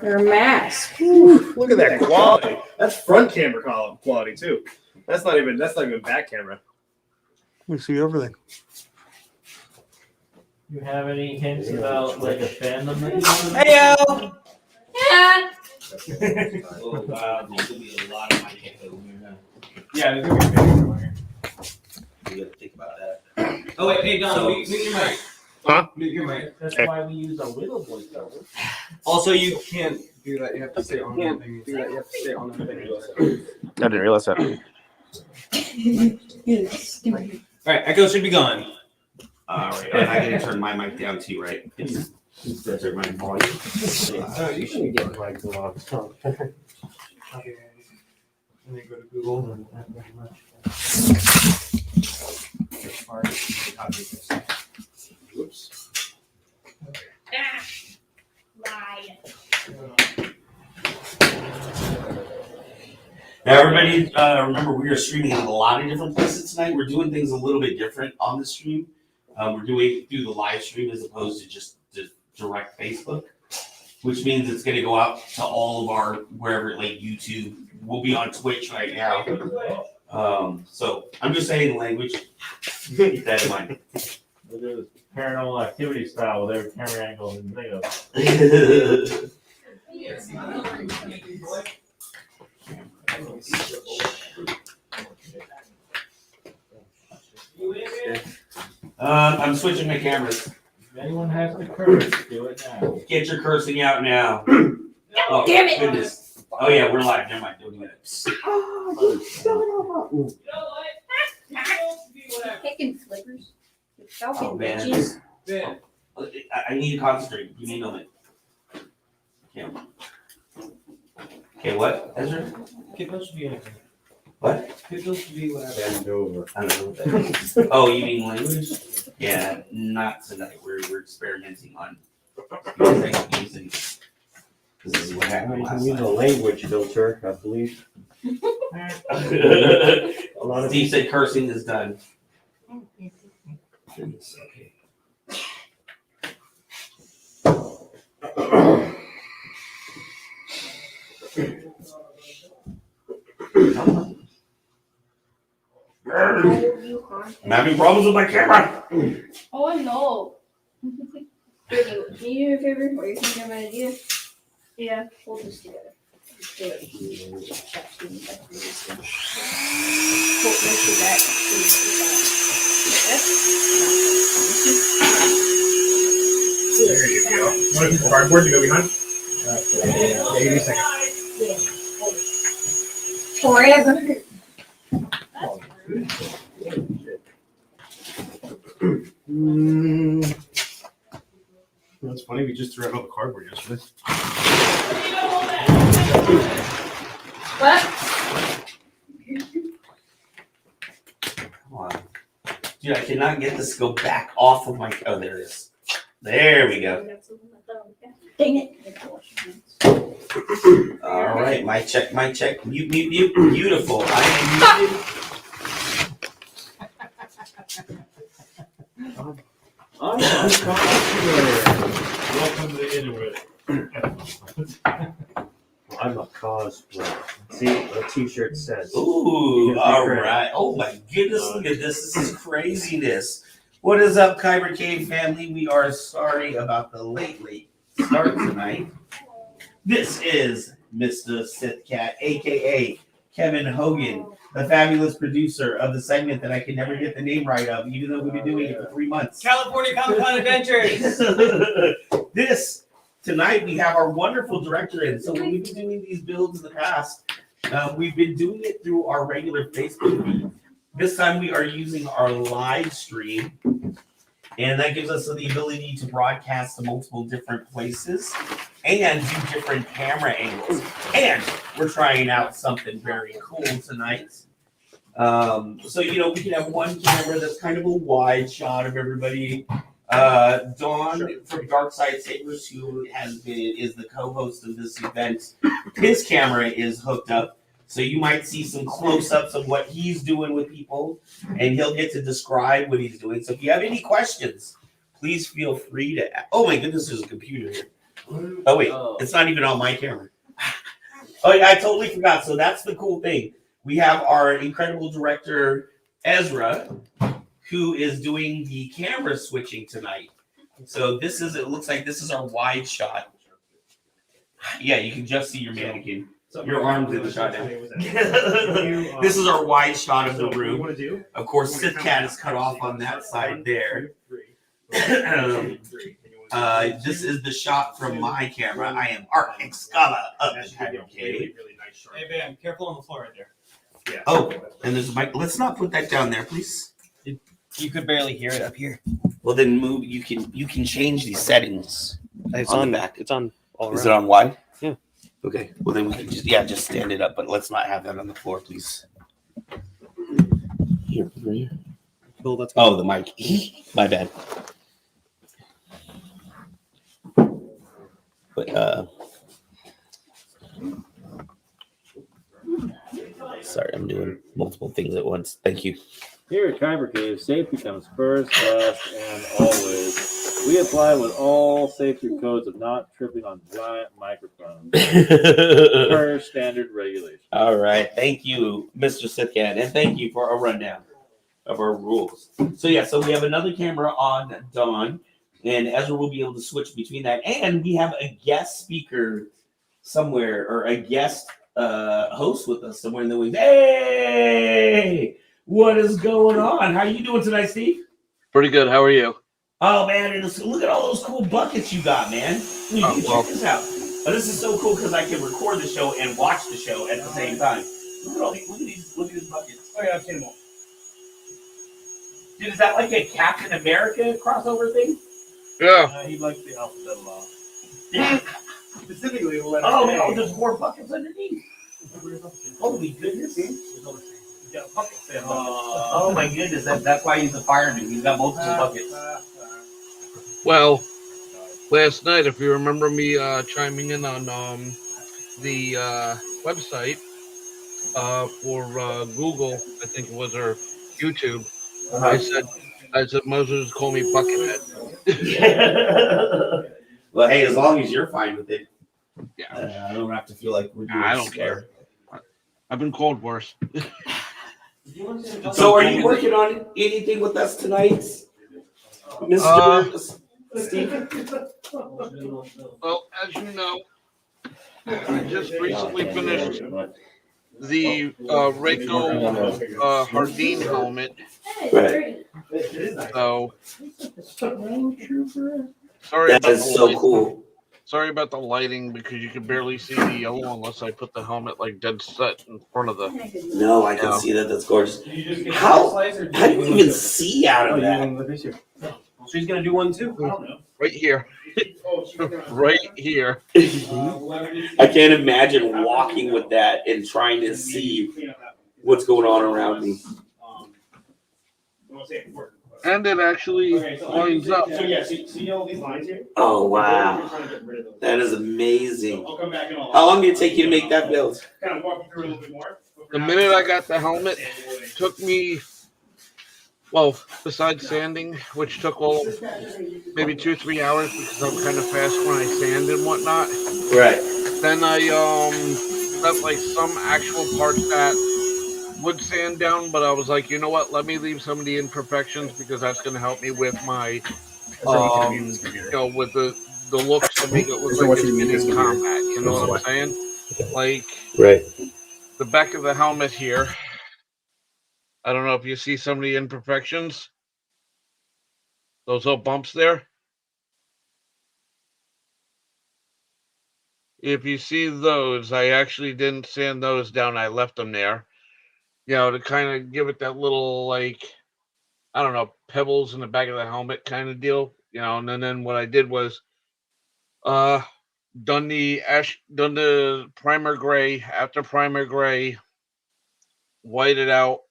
Their mask. Ooh, look at that quality. That's front camera quality too. That's not even back camera. We see everything. You have any hints about like a fandom that you Heyo! Yeah. Oh wow, there's gonna be a lot of my echo here. Yeah, there's gonna be a video here. You gotta think about that. Oh wait, hey Don, mute your mic. Huh? Mute your mic. That's why we use a little voice over. Also, you can't do that. You have to stay on the thing. You have to stay on the thing. I didn't realize that. Alright, echo should be gone. Alright, and I gotta turn my mic down too, right? It's my volume. Oh, you should get like the log. And then go to Google and not very much. Whoops. Lie. Now, everybody, remember we are streaming in a lot of different places tonight. We're doing things a little bit different on the stream. We're doing through the live stream as opposed to just direct Facebook, which means it's going to go out to all of our wherever, like YouTube. We'll be on Twitch right now. So I'm just saying the language. Keep that in mind. We'll do this paranormal activity style with every camera angle and thing. I'm switching my cameras. If anyone has the courage, do it now. Get your cursing out now. Oh, Damn it. goodness. Oh, yeah, we're live. Never mind. Don't do that. Picking flippers. Oh, man. Bitches. I need to concentrate. You need to know it. Okay, what, Ezra? Pickles should be anything. What? Pickles should be whatever. Bend over. I don't know what that is. Oh, you mean language? Yeah, not tonight. We're experimenting on using. This is what happened You last can use a night. language filter, I believe. A lot of Steve said cursing is done. Goodness, okay. I'm having problems with my camera. Oh no. Brittany, can you do me a favor? Or you think I have an idea? Yeah, hold this together. Hold this to that. There you go. Want to keep the cardboard to go behind? Yeah, give me a second. Yeah, hold it. Forever. That's funny. We just threw out all the cardboard yesterday. What? Come on. Dude, I cannot get this to go back off of my. Oh, there it is. There we go. Dang it. All right, mic check, mic check. Mute, mute, mute. Beautiful. I am muted. Welcome to the internet. I'm a cosplayer. See what the t-shirt says. Ooh, all right. Oh my goodness, look at this. This is craziness. What is up, Kyber Cave family? We are sorry about the late start tonight. This is Mr. Sith Cat, aka Kevin Hogan, the fabulous producer of the segment that I can never get the name right of, even though we've been doing it for 3 months. California Comic Con Adventures. Tonight we have our wonderful director in. So when we've been doing these builds in the past, we've been doing it through our regular Facebook feed. This time we are using our live stream, and that gives us the ability to broadcast to multiple different places and do different camera angles. And we're trying out something very cool tonight. So, we can have one camera that's kind of a wide shot of everybody. Dawn from Dark Side Sabers, who is the co-host of this event, his camera is hooked up. So you might see some close-ups of what he's doing with people, and he'll get to describe what he's doing. So if you have any questions, please feel free to. Oh my goodness, there's a computer here. Oh wait, it's not even on my camera. Oh yeah, I totally forgot. So that's the cool thing. We have our incredible director Ezra, who is doing the camera switching tonight. So this is, it looks like this is our wide shot. Yeah, you can just see your mannequin. Your arms in the shot now. This is our wide shot of the room. Of course, Sith Cat is cut off on that side there. This is the shot from my camera. I am Art Excala of the Kyber Cave. Hey, Bam, careful on the floor right there. Oh, and there's a mic. Let's not put that down there, please. You could barely hear it up here. Well, then move. You can change these settings. It's on on the back. It's on all Is around. it on wide? Yeah. Okay. Well, then we can just stand it up, but let's not have that on the floor, please. Here, right here. Bill, that's Oh, the mic. My bad. But sorry, I'm doing multiple things at once. Thank you. Here at Kyber Cave, safety comes first, last, and always. We apply with all safety codes of not tripping on giant microphones per standard regulation. All right. Thank you, Mr. Sithcat, and thank you for a rundown of our rules. So we have another camera on Dawn, and Ezra will be able to switch between that. And we have a guest speaker somewhere, or a guest host with us somewhere in the wings. Hey! What is going on? How you doing tonight, Steve? pretty good. How are you? Oh man, look at all those cool buckets you got, man. Check this out. Oh, this is so cool because I can record the show and watch the show at the same time. Look at these buckets. Oh, yeah, I've seen them all. Dude, is that like a Captain America crossover thing? Yeah. He likes the alphabet a lot. Yeah. Specifically, the letter Oh A. man, there's more buckets underneath. Holy goodness. He's got a bucket there. Oh my goodness, that's why he's a fireman. He's got multiple buckets. Well, last night, if you remember me chiming in on the website for Google, I think it was, or YouTube, I said Moses call me Buckethead. Well, hey, as long as you're fine with it. Yeah. I don't have to feel like we're doing I don't care. I've been called worse. So are you working on anything with us tonight, Mr. Steve? Well, as you know, I just recently finished the Reiko Hardin helmet. Right. So, That is so cool. Sorry about the lighting because you can barely see the yellow unless I put the helmet like dead set in front of the. No, I can see that. That's gorgeous. How do you even see out of that? She's gonna do one too. I don't know. Right here. Right here. I can't imagine walking with that and trying to see what's going on around me. And it actually lines up. See all these lines here? Oh wow, that is amazing. How long did it take you to make that build? Kind of walk you through a little bit more. The minute I got the helmet, took me, well, besides sanding, which took maybe 2-3 hours because I'm kind of fast when I sand and whatnot. Right. Then I got like some actual parts that would sand down, but I was like, you know what? Let me leave some of the imperfections because that's going to help me with my, with the looks to make it look like it's in combat. You know what I'm saying? Like, Right. the back of the helmet here. I don't know if you see some of the imperfections. Those little bumps there. If you see those, I actually didn't sand those down. I left them there. To kind of give it that little, like, I don't know, pebbles in the back of the helmet kind of deal. And then what I did was done the primer gray. After primer gray, white it out,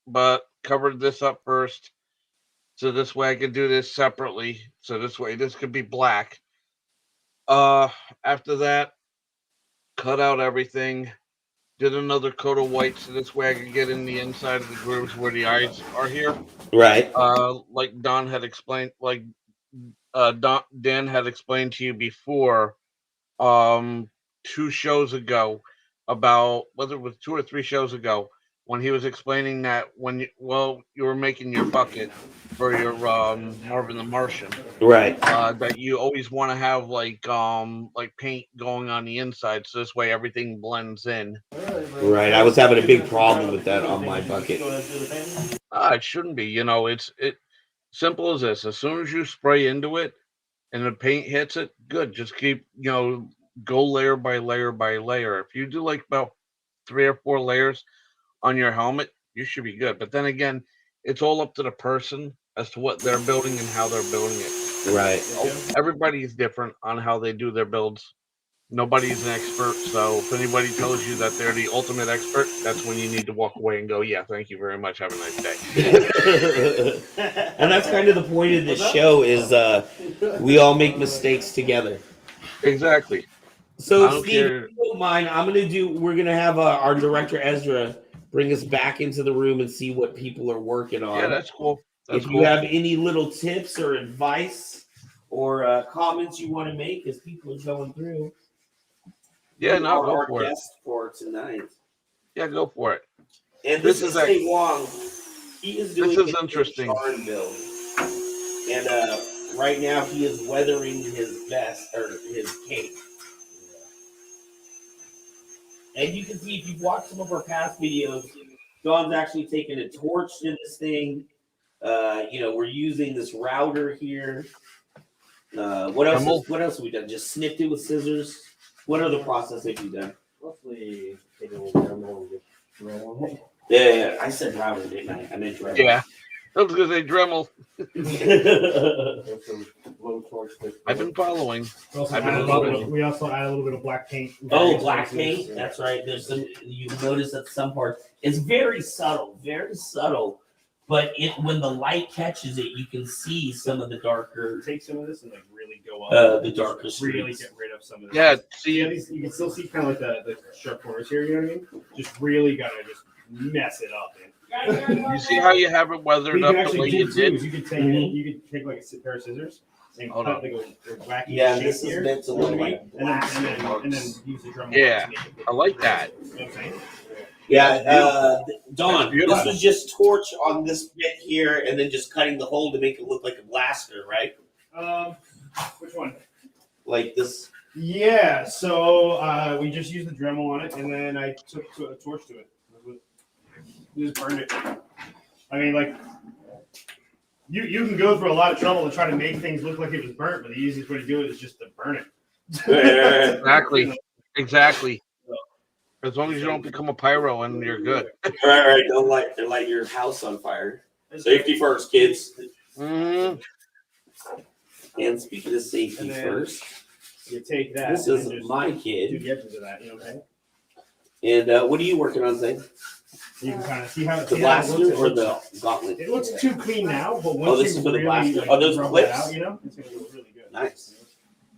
but covered this up first. So this way I can do this separately. So this way this could be black. After that, cut out everything. Did another coat of white so this way I could get in the inside of the grooves where the eyes are here. Right. Like Don had explained, Dan had explained to you before, 2 shows ago about whether it was 2 or 3 shows ago when he was explaining that when you were making your bucket for your Marvin the Martian, Right. that you always want to have like paint going on the inside, so this way everything blends in. Right. I was having a big problem with that on my bucket. It shouldn't be. It's simple as this. As soon as you spray into it and the paint hits it, good. Just keep go layer by layer by layer. If you do like about 3 or 4 layers on your helmet, you should be good. But then again, it's all up to the person as to what they're building and how they're building it. Right. Everybody's different on how they do their builds. Nobody's an expert, so if anybody tells you that they're the ultimate expert, that's when you need to walk away and go, yeah, thank you very much, have a nice day. And that's kind of the point of this show is we all make mistakes together. Exactly. So, Steve, if you don't mind, we're going to have our director, Ezra, bring us back into the room and see what people are working on. Yeah, that's cool. If you have any little tips or advice or comments you want to make as people are going through. Yeah, no, go for it. Guest for tonight. Yeah, go for it. And this is Say Wong. He is doing this is interesting. Barn build. And right now he is weathering his vest or his cape. And you can see if you've watched some of our past videos, Don's actually taken a torch to this thing. We're using this router here. What else have we done? Just snipped it with scissors. What other process have you done? Roughly take a little Dremel and just drill on it. Yeah, I said router, didn't I? I meant Dremel. Yeah. I was going to say Dremel. I've been following. We also add a little bit of black paint. Oh, black paint. That's right. There's some. You notice that some parts. It's very subtle, but when the light catches it, you can see some of the darker. Take some of this and really go up. The darker. Really get rid of some of this. Yeah. See, you can still see kind of like the sharp corners here. You know what I mean? Just really gotta just mess it up. You see how you have it weathered up the way you did? You could take like a pair of scissors and cut like a wacky shape this here, is meant to look like and then use the drum. Yeah, I like that. You know what I'm saying? Yeah, Don, this was just torch on this bit here, and then just cutting the hole to make it look like a blaster, right? Which one? Like this. Yeah. So we just used the Dremel on it, and then I took a torch to it. Just burned it. I mean, like, you can go through a lot of trouble to try to make things look like it was burnt, but the easiest way to do it is just to burn it. Exactly. As long as you don't become a pyro and you're good. Right. Don't light your house on fire. Safety first, kids. Mm-hmm. And speaking of safety first, you take that. This is my kid. Do the edges of that, you know what I'm saying? And what are you working on, Zane? You can kind of see how the blaster or the gauntlet. It looks too clean now, but once this is for the blaster. Oh, those clips. Out, it's gonna look really good. Nice.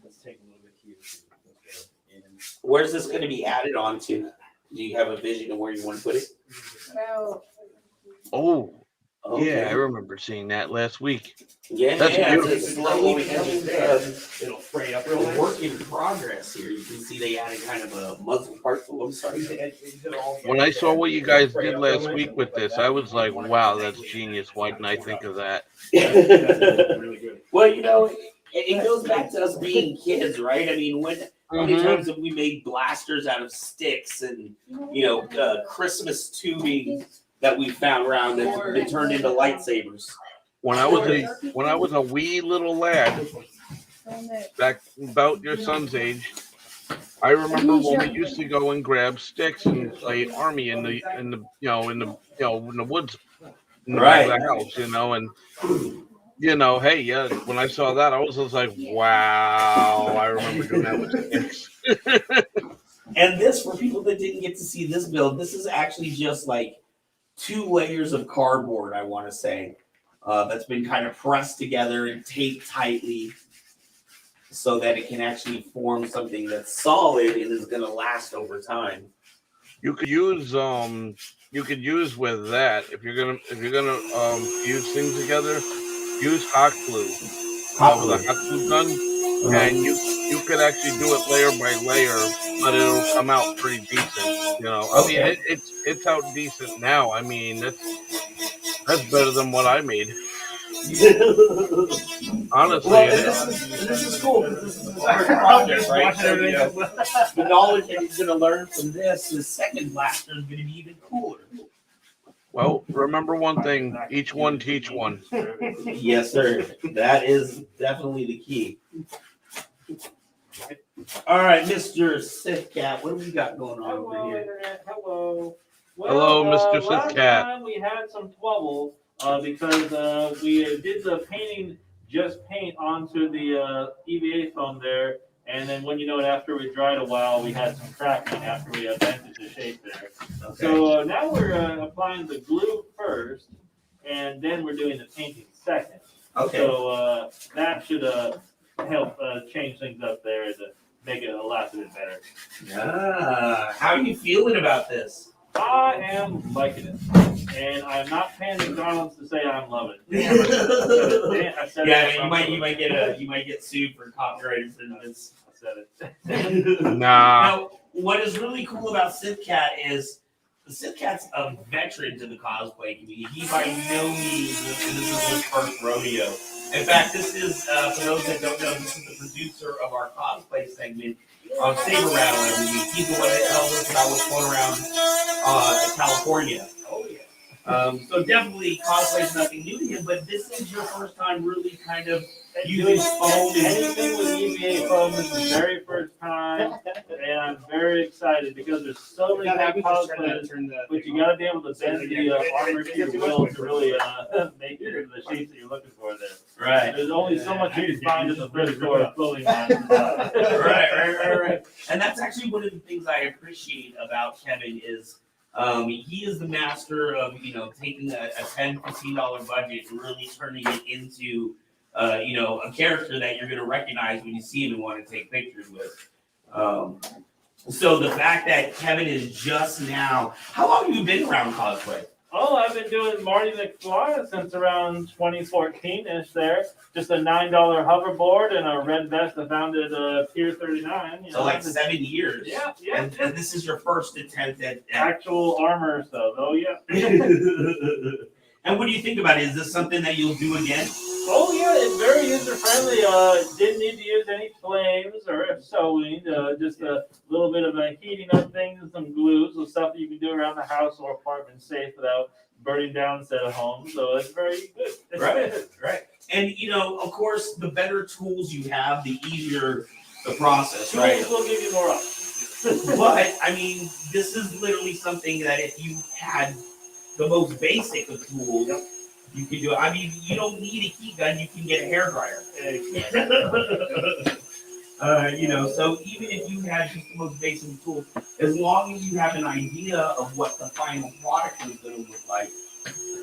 Let's take a little bit here. Where's this going to be added on to? Do you have a vision of where you want to put it? Yeah, I remember seeing that last week. Yeah, that's beautiful. It's slowly it'll fray up real nice. nice. Work in progress here. You can see they added kind of a muzzle part to them. Sorry. When I saw what you guys did last week with this, I was like, wow, that's genius. Why didn't I think of that? Well, it goes back to us being kids, right? I mean, how many times have we made blasters out of sticks and, Christmas tubing that we found around that turned into lightsabers? When I was a wee little lad, back about your son's age, I remember when we used to go and grab sticks and play army in the woods in the back of the house, and hey, when I saw that, I was just like, wow, I remember doing that with sticks. And this, for people that didn't get to see this build, this is actually just like 2 layers of cardboard, I want to say, that's been kind of pressed together and taped tightly so that it can actually form something that's solid and is going to last over time. You could use with that if you're gonna fuse things together. Use hot glue. With a hot glue gun, and you could actually do it layer by layer, but it'll come out pretty decent. You know, I mean, Okay. it's out decent now. I mean, that's better than what I made. Honestly, Well, it and is. this is cool because this is the first project, right? So, you know, the knowledge that he's going to learn from this, his second blaster is going to be even cooler. Well, remember one thing: each one teach one. Yes, sir. That is definitely the key. All right, Mr. Sith Cat, what do we got going on over Hello, here? Internet. Hello. Hello, Mr. Sith Last Cat. time we had some trouble because we did the just paint onto the EVA foam there, and then when you know it, after we dried a while, we had some cracking after we vented the shape there. Okay. So now we're applying the glue first, and then we're doing the painting second. Okay. So that should help change things up there to make it a lot bit better. How are you feeling about this? I am liking it, and I'm not paying McDonald's to say I'm loving it. I said it. You might get sued for copyright infringements. I said it. Nah. Now, what is really cool about Sith Cat is the Sith Cat's a veteran to the cosplay community. He by no means, and this is his first rodeo. In fact, this is, for those that don't know, this is the producer of our cosplay segment on Saber Rattle every week. He's the one that tells us about what's going around California. Oh yeah. So definitely cosplay is nothing new to him, but this is your first time really kind of using foam and Anything with EVA foam is the very first time, and I'm very excited because there's so many good cosplayers, but you gotta be able to bend the armor if you will to really make it into the shapes that you're looking for there. right. There's only so much you can find in the thrift store clothing line. Right. And that's actually one of the things I appreciate about Kevin is he is the master of, taking a $10, $15 budget and really turning it into, a character that you're going to recognize when you see him and want to take pictures with. So the fact that Kevin is just now, how long have you been around cosplay? Oh, I've been doing Marty McFly since around 2014-ish there. Just a $9 hoverboard and a red vest I found at Pier 39. So like 7 years. Yeah. And this is your first attempt at Actual armor stuff. Oh, yeah. And what do you think about it? Is this something that you'll do again? Oh, yeah, it's very user-friendly. Didn't need to use any flames or sewing. Just a little bit of heating up things and some glue. So stuff that you can do around the house or apartment safe without burning down set of home. So it's very good. Right. And, of course, the better tools you have, the easier the process, right? Tools will give you more options. But, I mean, this is literally something that if you had the most basic of tools, you can do it. I mean, you don't need a heat gun, you can get a hairdryer. So even if you had just the most basic tools, as long as you have an idea of what the final product is going to look like,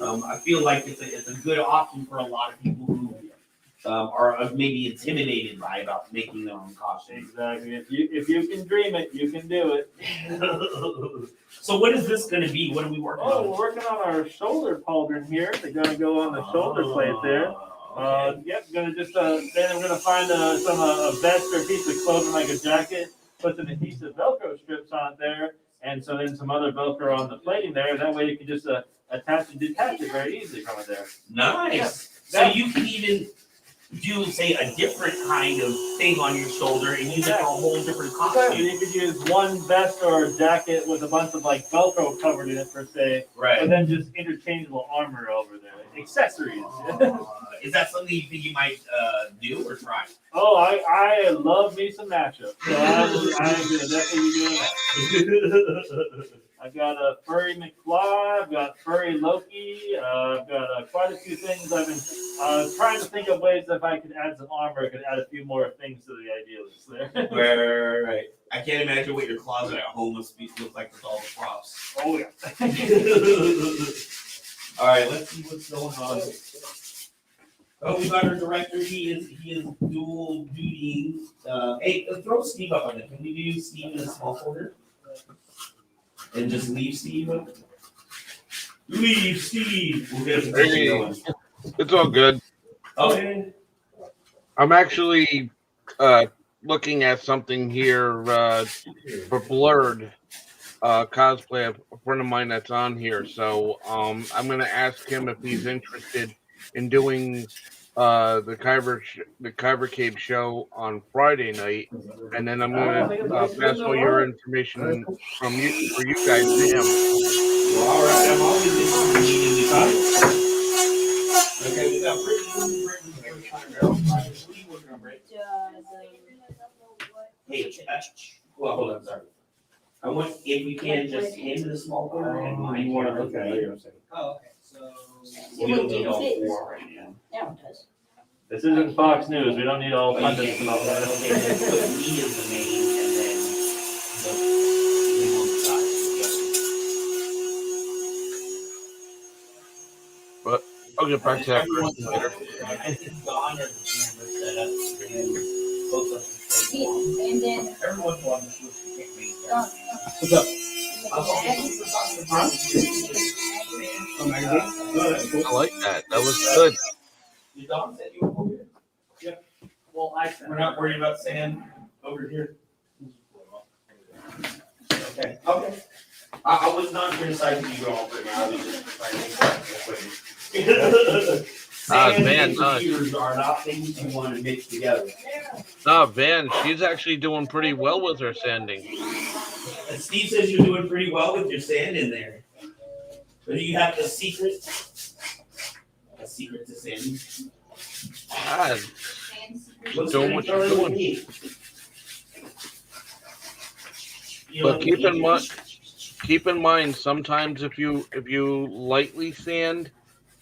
I feel like it's a good option for a lot of people who are maybe intimidated by about making their own costumes. Exactly. If you can dream it, you can do it. So what is this going to be? What are we working Oh, on? we're working on our shoulder pauldron here. They're going to go on the shoulder plate there. Okay. Gonna just then we're gonna find a vest or a piece of clothing like a jacket, put some adhesive Velcro strips on it there, and so then some other Velcro on the plating there. That way you can just attach and detach it very easily from it there. Nice. So you can even do, say, a different kind of thing on your shoulder and use it for a whole different Exactly. costume. You could use one vest or a jacket with a bunch of like Velcro covered in it per se, Right. but then just interchangeable armor over there, accessories. Is that something you think you might do or try? Oh, I love me some mashups. So I'm gonna definitely be doing that. I've got a furry McFly, I've got furry Loki, I've got quite a few things. I've been trying to think of ways that if I could add some armor, I could add a few more things to the idea list there. Right. I can't imagine what your closet at home must look like with all the props. Oh yeah. All right, let's see what's going on. Oh, we got our director. He is dual duty. Hey, throw Steve up on it. Can we do Steve in a small folder? And just leave Steve up? Leave Steve. We'll get a petition going. It's all good. Okay. I'm actually looking at something here for Blurred cosplay of a friend of mine that's on here. So I'm gonna ask him if he's interested in doing the Kyber Cave show on Friday night, and then I'm gonna pass all your information from you for you guys to him. Well, all right, I'm always interested in meeting new people. Okay, we got Hey, well, hold on, sorry. I want, if you can, just hand me the small car and my camera. Okay. Oh, okay, so. We don't need all four right now. Now it does. This isn't Fox News. We don't need all But you pundits can't about do that. that. Okay, then put me as the main and then the name on the side. But I'll get back to that Everyone's person later. I think Don has the camera set up for you. Close up and say, And then, everyone's wanting to switch to get me. What's up? I like that. That was good. Did Don set you up over here? Well, We're not worried about sand over here. Okay, okay. I was not criticizing you at all right now. I was just trying to make Sand Van, and computers are not things you want to mix together. Van, she's actually doing pretty well with her sanding. And Steve says you're doing pretty well with your sand in there. But do you have a secret? A secret to sanding? God, What's doing what you're doing. But keep in mind, sometimes if you lightly sand,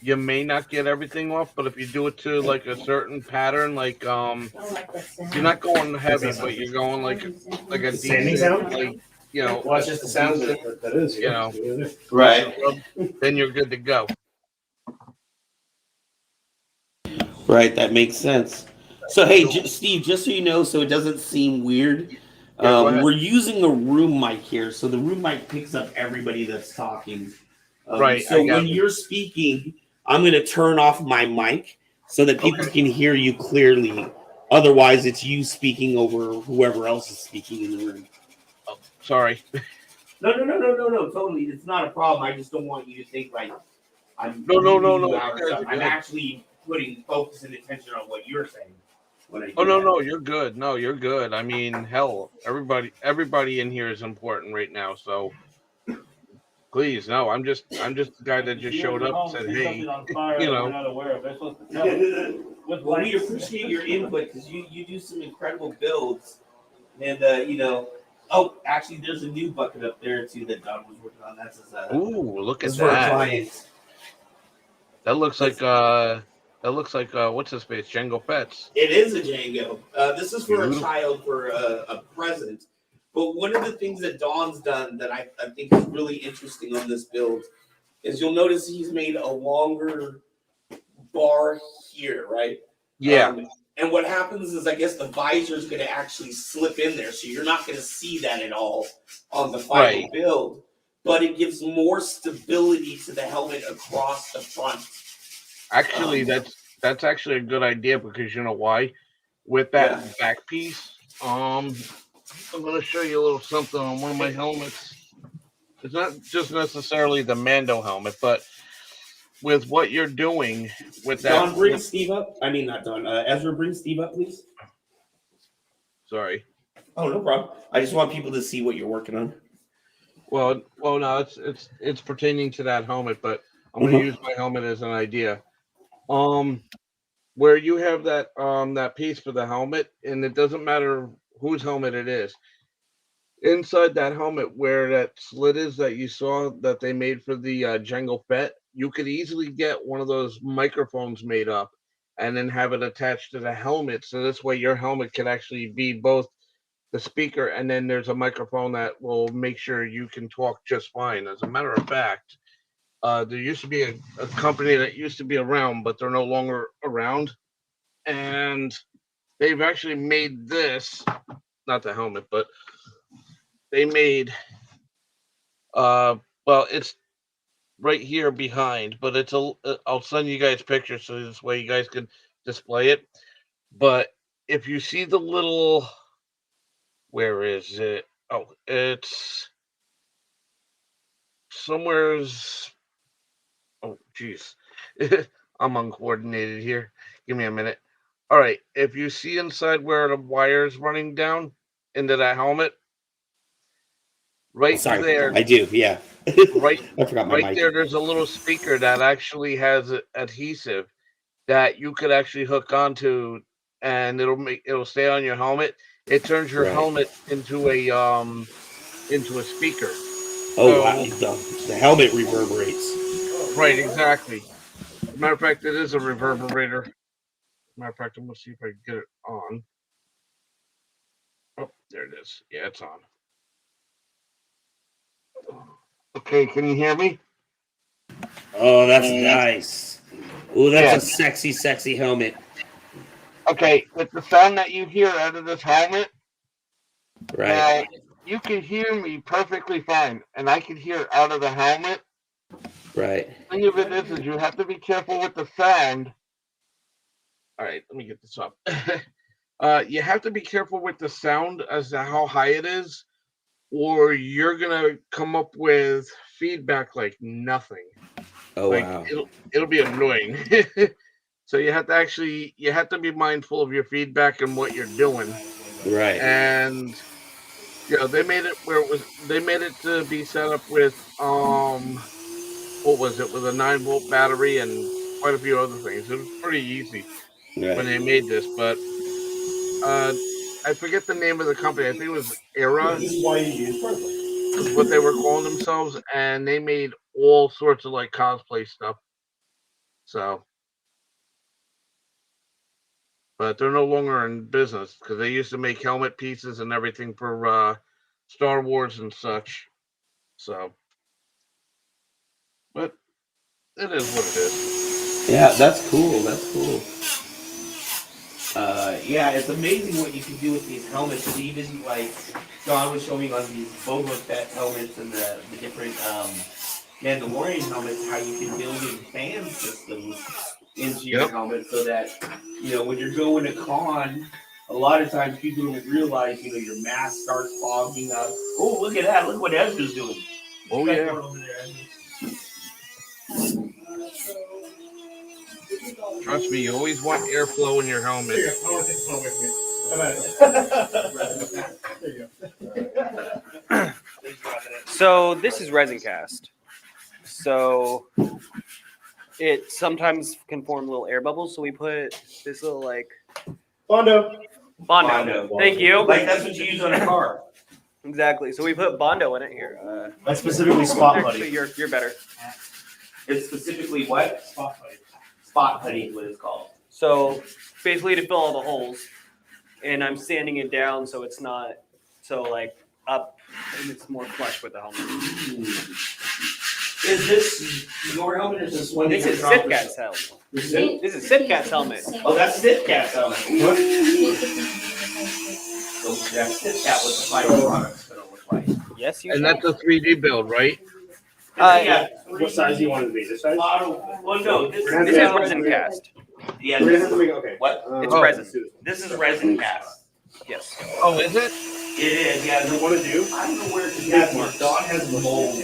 you may not get everything off. But if you do it to like a certain pattern, like you're not going heavy, but you're going like a Sanding decent, sound? like Well, it's just the sound that is. You know. Right. Then you're good to go. Right, that makes sense. So hey, Steve, just so you know, so it doesn't seem weird, go ahead. we're using a room mic here, so the room mic picks up everybody that's talking. Right, So I got when you're speaking, I'm going to turn off my mic so that people can hear you clearly. Otherwise, it's you speaking over whoever else is speaking in the room. Sorry. No, totally. It's not a problem. I just don't want you to think like I'm. No. leaving you out or Okay, something. I'm good. actually putting focus and attention on what you're saying. When I do Oh that. no, you're good. No, you're good. I mean, hell, everybody in here is important right now. So please, no, I'm just the guy that just showed up and said, hey, Fire you that know. we're not aware of. They're supposed to tell us. With Well, we lights. appreciate your input because you do some incredible builds, and oh, actually, there's a new bucket up there too that Don was working on. That's his. Ooh, look at That's for a that. client. That looks like what's his face? Django Fett's. It is a Django. This is for a Beautiful. child for a present. But one of the things that Don's done that I think is really interesting on this build is you'll notice he's made a longer bar here, right? Yeah. And what happens is I guess the visor is going to actually slip in there, so you're not going to see that at all on the final Right. build. But it gives more stability to the helmet across the front. Actually, that's actually a good idea because you know why? With that back piece, I'm gonna show you a little something on one of my helmets. It's not just necessarily the Mando helmet, but with what you're doing with that. Don, bring Steve up. I mean, not Don. Ezra, bring Steve up, please. Sorry. Oh, no problem. I just want people to see what you're working on. Well, no, it's pertaining to that helmet, but I'm gonna use my helmet as an idea. Where you have that piece for the helmet, and it doesn't matter whose helmet it is. Inside that helmet, where that slit is that you saw that they made for the Django Fett, you could easily get one of those microphones made up, and then have it attached to the helmet. So this way, your helmet could actually be both the speaker, and then there's a microphone that will make sure you can talk just fine. As a matter of fact, there used to be a company that used to be around, but they're no longer around, and they've actually made this, not the helmet, but they made it's right here behind, but I'll send you guys pictures so this way you guys can display it. But if you see the little, where is it? Oh, it's somewhere's. Oh, jeez, I'm uncoordinated here. Give me a minute. All right, if you see inside where the wire's running down into that helmet, right Sorry, there, I do. Yeah. right, I forgot my right mic. there. There's a little speaker that actually has adhesive that you could actually hook onto, and it'll stay on your helmet. It turns your Right. helmet into a speaker. Oh wow, So the helmet reverberates. right, exactly. Matter of fact, it is a reverberator. Matter of fact, I'm gonna see if I can get it on. Oh, there it is. Yeah, it's on. Okay, can you hear me? Oh, that's nice. Oh, that's Yeah. a sexy, sexy helmet. Okay, with the sound that you hear out of this helmet, Right. now you can hear me perfectly fine, and I can hear out of the helmet. Right. The thing of it is you have to be careful with the sound. All right, let me get this up. You have to be careful with the sound as to how high it is, or you're gonna come up with feedback like nothing. Oh Like wow. it'll be annoying. So you have to be mindful of your feedback and what you're doing. Right. And they made it to be set up with what was it, with a 9-volt battery and quite a few other things. It was pretty easy when they Right. made this, but I forget the name of the company. I think it was Era This is why you use purple. is what they were calling themselves, and they made all sorts of like cosplay stuff. So, but they're no longer in business because they used to make helmet pieces and everything for Star Wars and such. So, but it is what it is. Yeah, that's cool. That's cool. Yeah, it's amazing what you can do with these helmets. Even like John was showing on these Boba Fett helmets and the different Mandalorian helmets, how you can build in fan systems into your helmet so that when you're going to con, a lot of times people don't realize your mask starts fogging up. Oh, look at that! Look what Ezra's doing. Oh yeah. Trust me, you always want airflow in your helmet. There you go. I want to take this one with me. There you go. So this is ResinCast. So it sometimes can form little air bubbles. So we put this little Bondo. Bondo. Thank you. Like that's what you use on a car. Exactly. So we put Bondo in it here. That's specifically Spot Actually, Buddy. you're better. It's specifically what? Spot Buddy. Spot putty is what it's called. So basically to fill all the holes, and I'm sanding it down so it's not up and it's more flush with the helmet. Is this your helmet or is this one? This is Sipcat's helmet. This is Sipcat's helmet. Oh, that's Sipcat's helmet. What? So that's Sipcat with the final products gonna look like. Yes, you. And that's a 3D build, right? Yeah. What size do you want it to be? This size? Well, no, this This is ResinCast. Yeah. We're gonna have to make okay. What? It's Oh. resin. This is ResinCast. Yes. Oh, is it? It is. Yeah. What want to do? I don't know where to Yeah, get Don has molds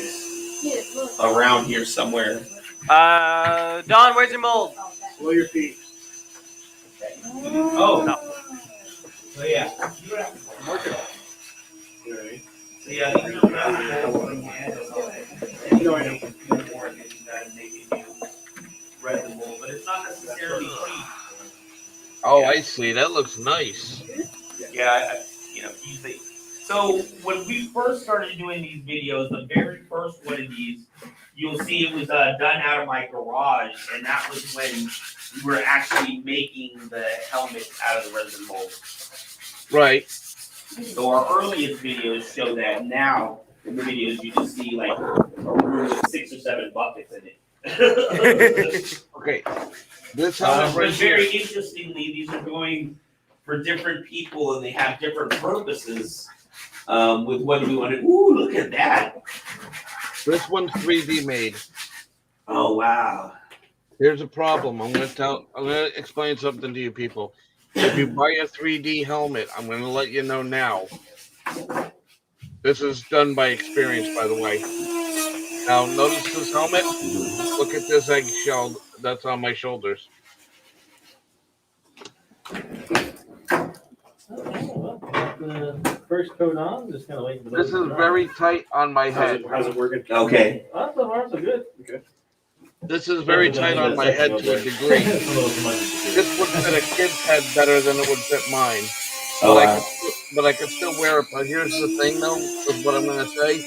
around here somewhere. Don, where's your mold? Below your feet. Oh. No. So yeah. You know what I mean? So yeah. No, I know. Resin mold, but it's not necessarily cheap. Oh, I see. That looks nice. Yeah, usually. So when we first started doing these videos, the very first one of these, you'll see it was done out of my garage, and that was when we were actually making the helmet out of the resin mold. Right. So our earliest videos show that. Now in the videos you just see like a room with 6 or 7 buckets in it. Okay. This helmet But right here. very interestingly, these are going for different people, and they have different purposes with what we want to. Ooh, look at that! This one's 3D made. Oh wow! Here's a problem. I'm gonna explain something to you people. if you buy a 3D helmet, I'm going to let you know now. This is done by experience, by the way. Now, notice this helmet. Look at this eggshell that's on my shoulders. The first coat on, just kind of waiting for This those is to very tight on my head. How's it working? Okay. dry. So far, so good. This is very tight on my head to a degree. This would fit a kid's head better than it would fit mine. Oh, But I could still wear it. But here's the thing, though, with what I'm going to say.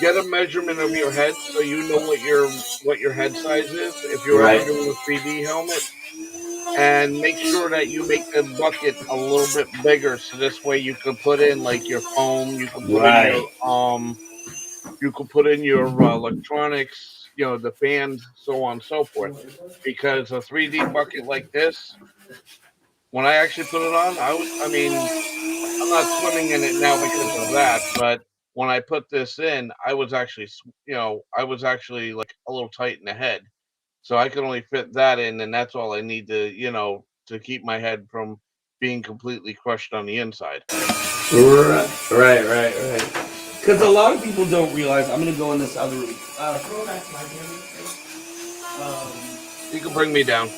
Get a measurement of your head so you know what your head size is if you're Right. ever doing a 3D helmet. And make sure that you make the bucket a little bit bigger, so this way you can put in like your foam, you can put in your electronics, the fans, so on and so forth. Because a 3D bucket like this, when I actually put it on, I'm not swimming in it now because of that, but when I put this in, I was actually like a little tight in the head. So I can only fit that in, and that's all I need to keep my head from being completely crushed on the inside. Right. Because a lot of people don't realize. I'm gonna go in this other room. Throw back my camera. You can bring me down.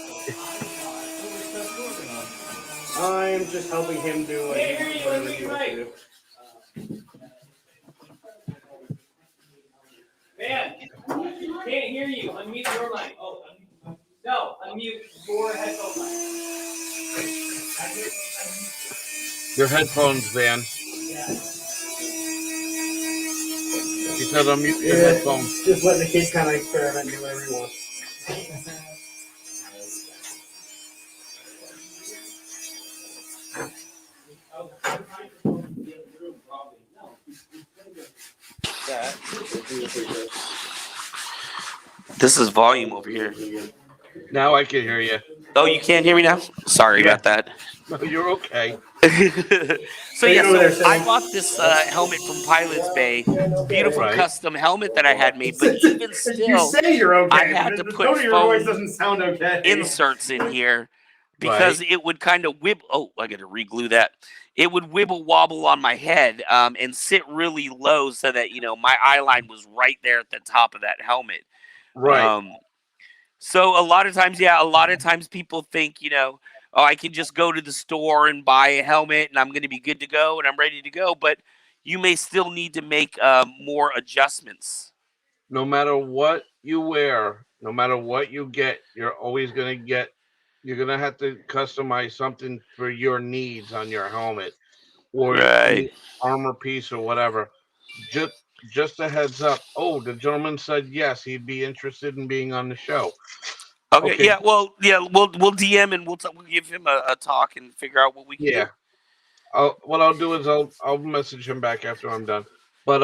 I'm just helping him do whatever he wants to do. Man, can't hear you. Unmute your mic. Oh, no, unmute your headphone mic. Your headphones, Van. He said unmute your headphones. Just letting the kid kind of experiment and do whatever he wants. This is volume over here. Now I can hear you. Oh, you can't hear me now? Sorry about that. No, you're okay. So I bought this helmet from Pilot's Bay. Beautiful Right. custom helmet that I had made, but even You still, say you're okay. I had but to the put tone of your foam voice doesn't sound okay. inserts in here because it would kind of wibble. Oh, I got to re-glue that. It would wibble wobble on my head and sit really low so that my eye line was right there at the top of that helmet. Right. So a lot of times people think, oh, I can just go to the store and buy a helmet and I'm going to be good to go and I'm ready to go. But you may still need to make more adjustments. No matter what you wear, no matter what you get, you're always going to have to customize something for your needs on your helmet or Right. armor piece or whatever. Just a heads up. Oh, the gentleman said yes, he'd be interested in being on the show. Okay. Yeah. Well, we'll DM and we'll give him a talk and figure out what we can do. What I'll do is I'll message him back after I'm done. But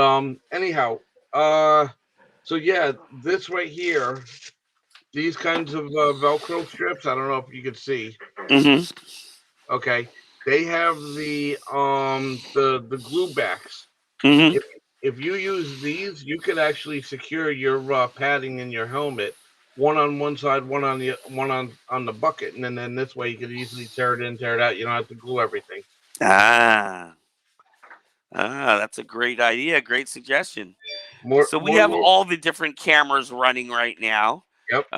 anyhow, so yeah, this right here, these kinds of Velcro strips. I don't know if you could see. Mm-hmm. Okay, they have the glue backs. Mm-hmm. If you use these, you could actually secure your padding in your helmet, one on one side, one on the bucket, and then this way you could easily tear it in, tear it out. You don't have to glue everything. That's a great idea. Great suggestion. So we More have all the different cameras running right now. Yep.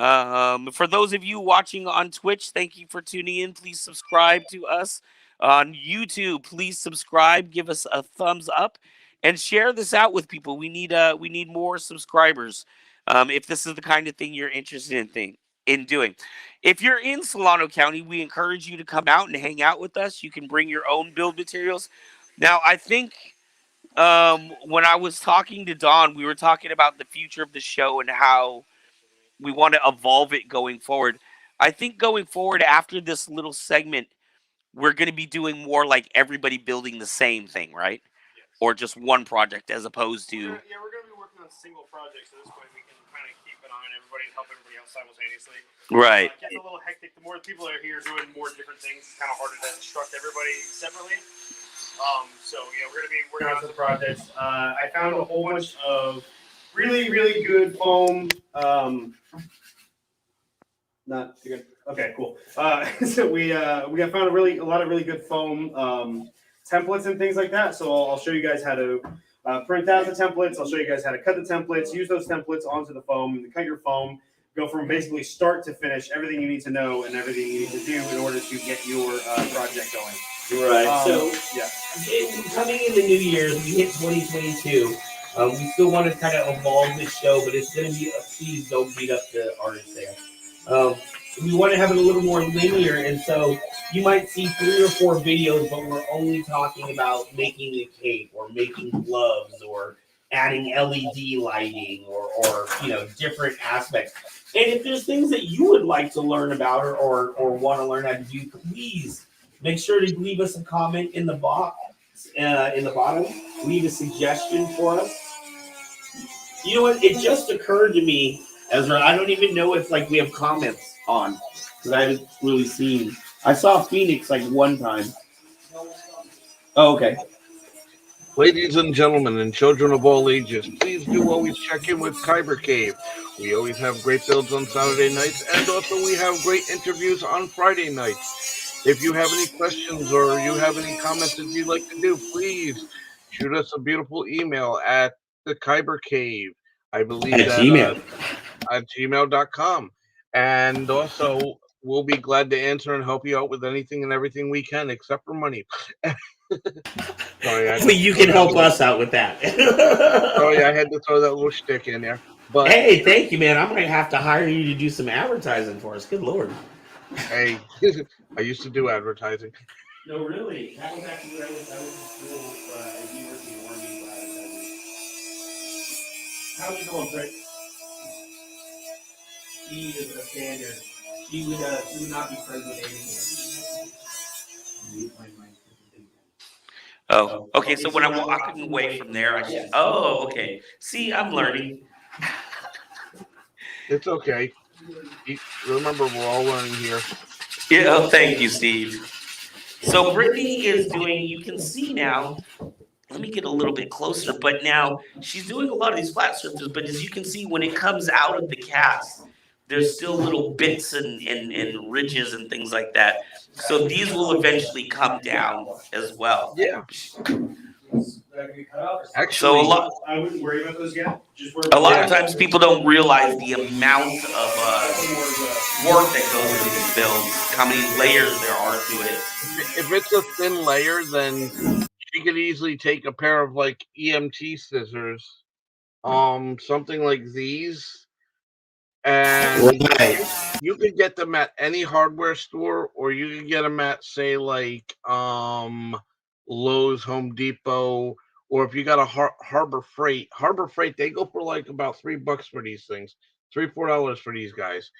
For those of you watching on Twitch, thank you for tuning in. Please subscribe to us on YouTube. Please subscribe, give us a thumbs up, and share this out with people. We need more subscribers. If this is the kind of thing you're interested in doing. If you're in Solano County, we encourage you to come out and hang out with us. You can bring your own build materials. Now, I think when I was talking to Don, we were talking about the future of the show and how we want to evolve it going forward. I think going forward after this little segment, we're going to be doing more like everybody building the same thing, right? Or just one project as opposed to... Yeah, we're going to be working on single projects. So this way we can kind of keep an eye on everybody and help everybody else simultaneously. Right. It gets a little hectic. The more people are here doing more different things, it's kind of harder to instruct everybody separately. So yeah, we're gonna be working on some projects. I found a whole bunch of really, really good foam. Not too good. Okay, cool. So we have found a lot of really good foam templates and things like that. So I'll show you guys how to print out the templates. I'll show you guys how to cut the templates, use those templates onto the foam, and cut your foam. Go from basically start to finish, everything you need to know and everything you need to do in order to get your project going. Right. So yeah. Coming in the New Year's, we hit 2022. We still want to kind of evolve this show, but it's going to be please don't beat up the artists there. We want to have it a little more linear, and so you might see 3 or 4 videos, but we're only talking about making a cape or making gloves or adding LED lighting or different aspects. And if there's things that you would like to learn about or want to learn how to do, please make sure to leave us a comment in the box in the bottom. Leave a suggestion for us. You know what? It just occurred to me, Ezra. I don't even know if we have comments on because I haven't really seen. I saw Phoenix one time. Oh, okay. Ladies and gentlemen, and children of all ages, please do always check in with Kyber Cave. We always have great builds on Saturday nights, and also we have great interviews on Friday nights. If you have any questions or you have any comments that you'd like to do, please shoot us a beautiful email at the Kyber Cave. I believe At that Gmail. At gmail.com. And also, we'll be glad to answer and help you out with anything and everything we can, except for money. Sorry, Hopefully you can help us out with that. Sorry, I had to throw that little shtick in there. But hey, thank you, man. I might have to hire you to do some advertising for us. Good Lord. Hey, I used to do advertising. No, really. That was actually where I was in school at University of Oregon for advertising. How's it going, Fred? She is a standard. She would not be friends with anything. Oh, okay. So when I'm walking away from there, I just, oh, okay. See, I'm learning. It's okay. Remember, we're all learning here. Yeah, oh, thank you, Steve. So Brittany is doing, you can see now, let me get a little bit closer, but now she's doing a lot of these flat surfaces, but as you can see, when it comes out of the cast, there's still little bits and ridges and things like that. So these will eventually come down as well. Yeah. Actually, So I wouldn't worry about those yet. a lot of times people don't realize the amount of work that goes into these builds, how many layers there are to it. if it's a thin layer, then she could easily take a pair of EMT scissors, something like these, and you could get them at any hardware store, or you could get them at say Lowe's, Home Depot, or if you got a Harbor Freight, they go for about $3 for these things, $3-4 for these guys,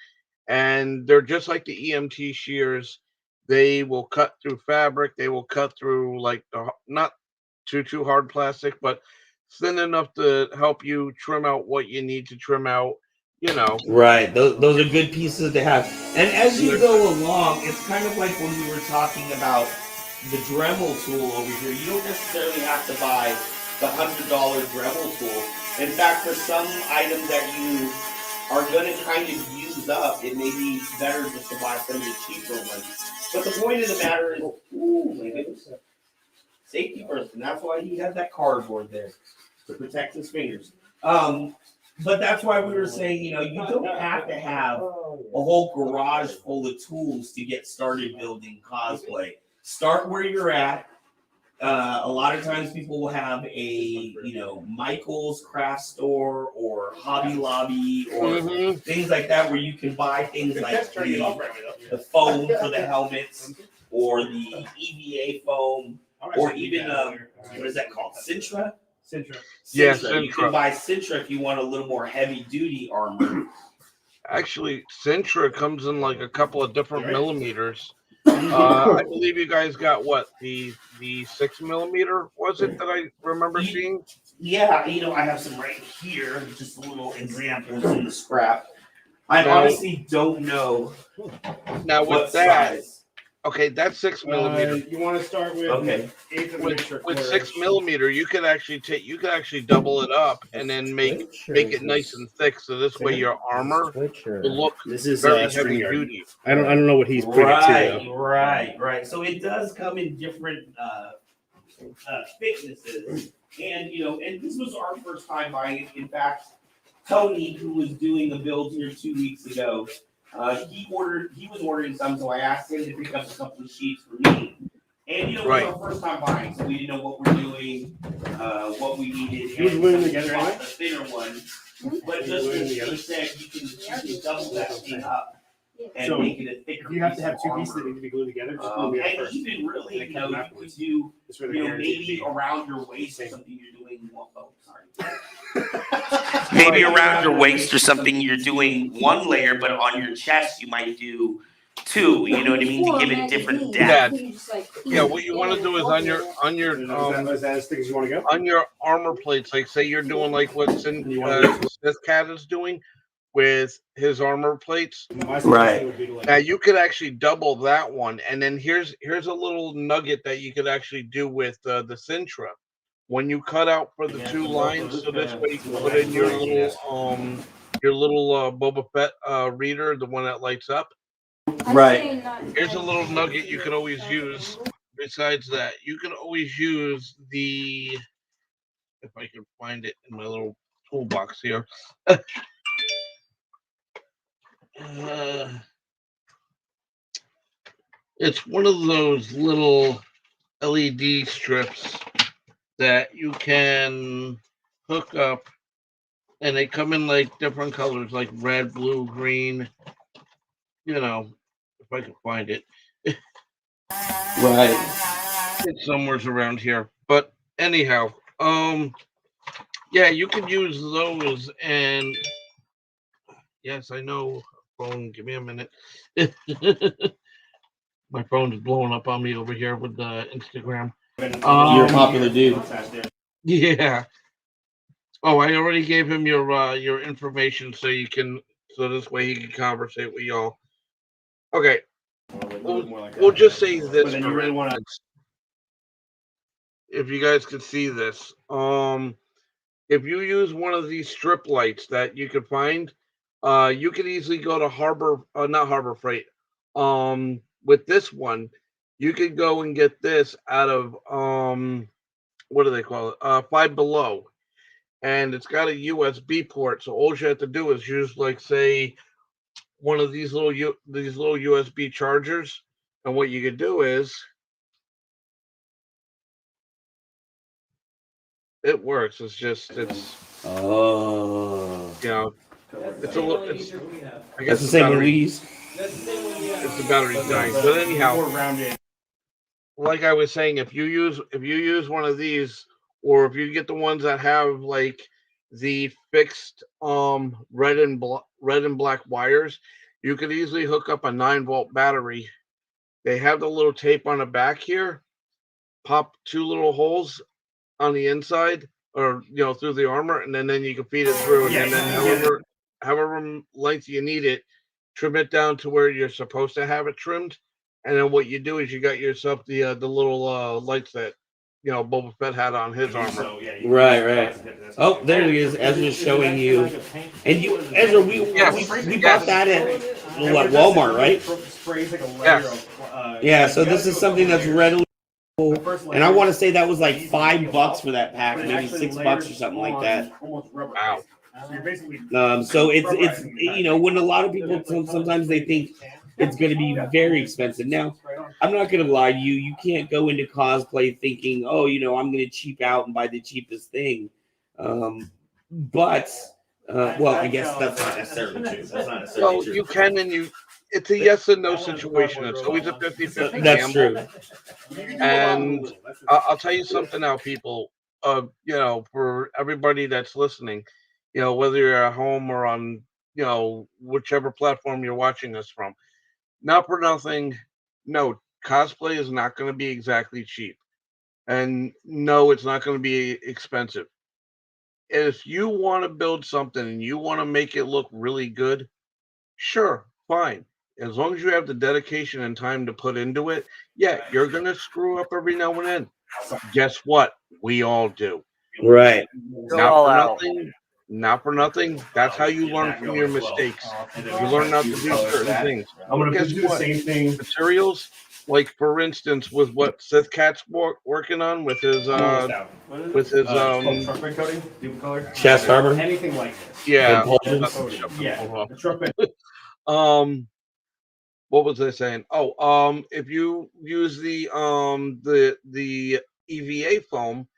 and they're just like the EMT shears. They will cut through fabric. They will cut through not too hard plastic, but thin enough to help you trim out what you need to trim out. Right. Those are good pieces to have. And as you go along, it's kind of like when we were talking about the Dremel tool over here. You don't necessarily have to buy the $100 Dremel tool. In fact, for some items that you are going to kind of use up, it may be better just to buy some of the cheaper ones. But the point of the matter is, my goodness, safety first, and that's why he has that cardboard there to protect his fingers. But that's why we were saying, you don't have to have a whole garage full of tools to get started building cosplay. Start where you're at. A lot of times people will have a, Michael's craft store or Hobby Lobby or things like that where you can buy things like the foam for the helmets or the EVA foam or even, what is that called? Sintra? Yeah, Sintra. You can buy Sintra if you want a little more heavy duty armor. Actually, Sintra comes in a couple of different millimeters. I believe you guys got the 6mm, was it, that I remember seeing? Yeah, I have some right here, just a little examples in the scrap. I honestly don't know Now what with that, size. Okay, that's 6 millimeter. You want to start with Okay. eighth of an inch or With quarter 6 millimeter, you could actually double it up and then make it nice and thick. So this way your armor will look This is very heavy StreamYard. duty. I don't know what he's putting it to though. Right. So it does come in different thicknesses, and and this was our first time buying it. In fact, Tony, who was doing the build here 2 weeks ago, he was ordering some, so I asked him to pick up a couple of sheets for me. And it was our first time buying, so we didn't know what we're doing, what we needed. He was gluing together anyway? The thinner one, but just as he said, you can double that thing up and So, make it a thicker. If you have to have piece two of pieces that armor. need to be glued together, just glue them And first. even really, And you then cut them could afterwards. do, That's where the maybe around your waist or something you're doing. Oh, sorry. Maybe around your waist or something, you're doing one layer, but on your chest, you might do two. You know what I mean? To give it different depth. Yeah, what you want to do is on your Is that as thick as you want to go? on your armor plates, like say you're doing like what this cat is doing with his armor plates. My suggestion would be to, like, Now you could actually double that one, and then here's a little nugget that you could actually do with the Sintra. When you cut out for the two lines, so this way you can put in your little Boba Fett reader, the one that lights up. Right. Here's a little nugget you can always use. Besides that, you can always use the, if I can find it in my little toolbox here. It's one of those little LED strips that you can hook up, and they come in like different colors, like red, blue, green. If I can find it. Right. It's somewhere's around here. But anyhow, yeah, you can use those, and yes, I know. Phone, give me a minute. My phone is blowing up on me over here with the Instagram. You're a popular dude. Yeah. Oh, I already gave him your information so this way he can conversate with y'all. Okay. We'll just say this. But then you really want to. If you guys could see this, if you use one of these strip lights that you can find, you could easily go to not Harbor Freight. With this one, you could go and get this out of what do they call it? Five Below, and it's got a USB port. So all you have to do is use, like, say, one of these little USB chargers, and what you could do is it works. It's Oh. It's a little. I guess That's the same one we battery. use. It's the battery's dying. But anyhow, like I was saying, if you use one of these, or if you get the ones that have like the fixed red and black wires, you could easily hook up a 9-volt battery. They have the little tape on the back here. Pop 2 little holes on the inside, or through the armor, and then you can feed it through, and then however length you need it, trim it down to where you're supposed to have it trimmed, and then what you do is you got yourself the little lights that Boba Fett had on his armor. Right. Oh, there he is. Ezra's showing you. And Ezra, we bought that at Walmart, right? Yes. Yeah. So this is something that's readily. And I want to say that was like $5 for that pack, maybe $6 or something like that. Wow. So it's when a lot of people sometimes they think it's going to be very expensive. Now, I'm not going to lie to you. You can't go into cosplay thinking, oh, I'm going to cheap out and buy the cheapest thing. But I guess that's not necessarily true. That's not necessarily Well, true. you can, and it's a yes and no situation. It's always a 50-50 That's gamble. true. And I'll tell you something now, people. For everybody that's listening, whether you're at home or on, whichever platform you're watching us from, not for nothing. No, cosplay is not going to be exactly cheap, and no, it's not going to be expensive. If you want to build something and you want to make it look really good, sure, fine. as long as you have the dedication and time to put into it, yeah, you're gonna screw up every now and then. Guess what? We all do. Right. Go Not all for out. nothing. Not for nothing. That's how you learn from your mistakes. You learn not to do certain things. I'm gonna Guess do the what? same thing. Materials, like for instance, with what Sith Cat's working on with his Truck bed coating, different color. Chest armor. Anything like this. yeah. Yeah, the truck bed. What was I saying? Oh, if you use the EVA foam,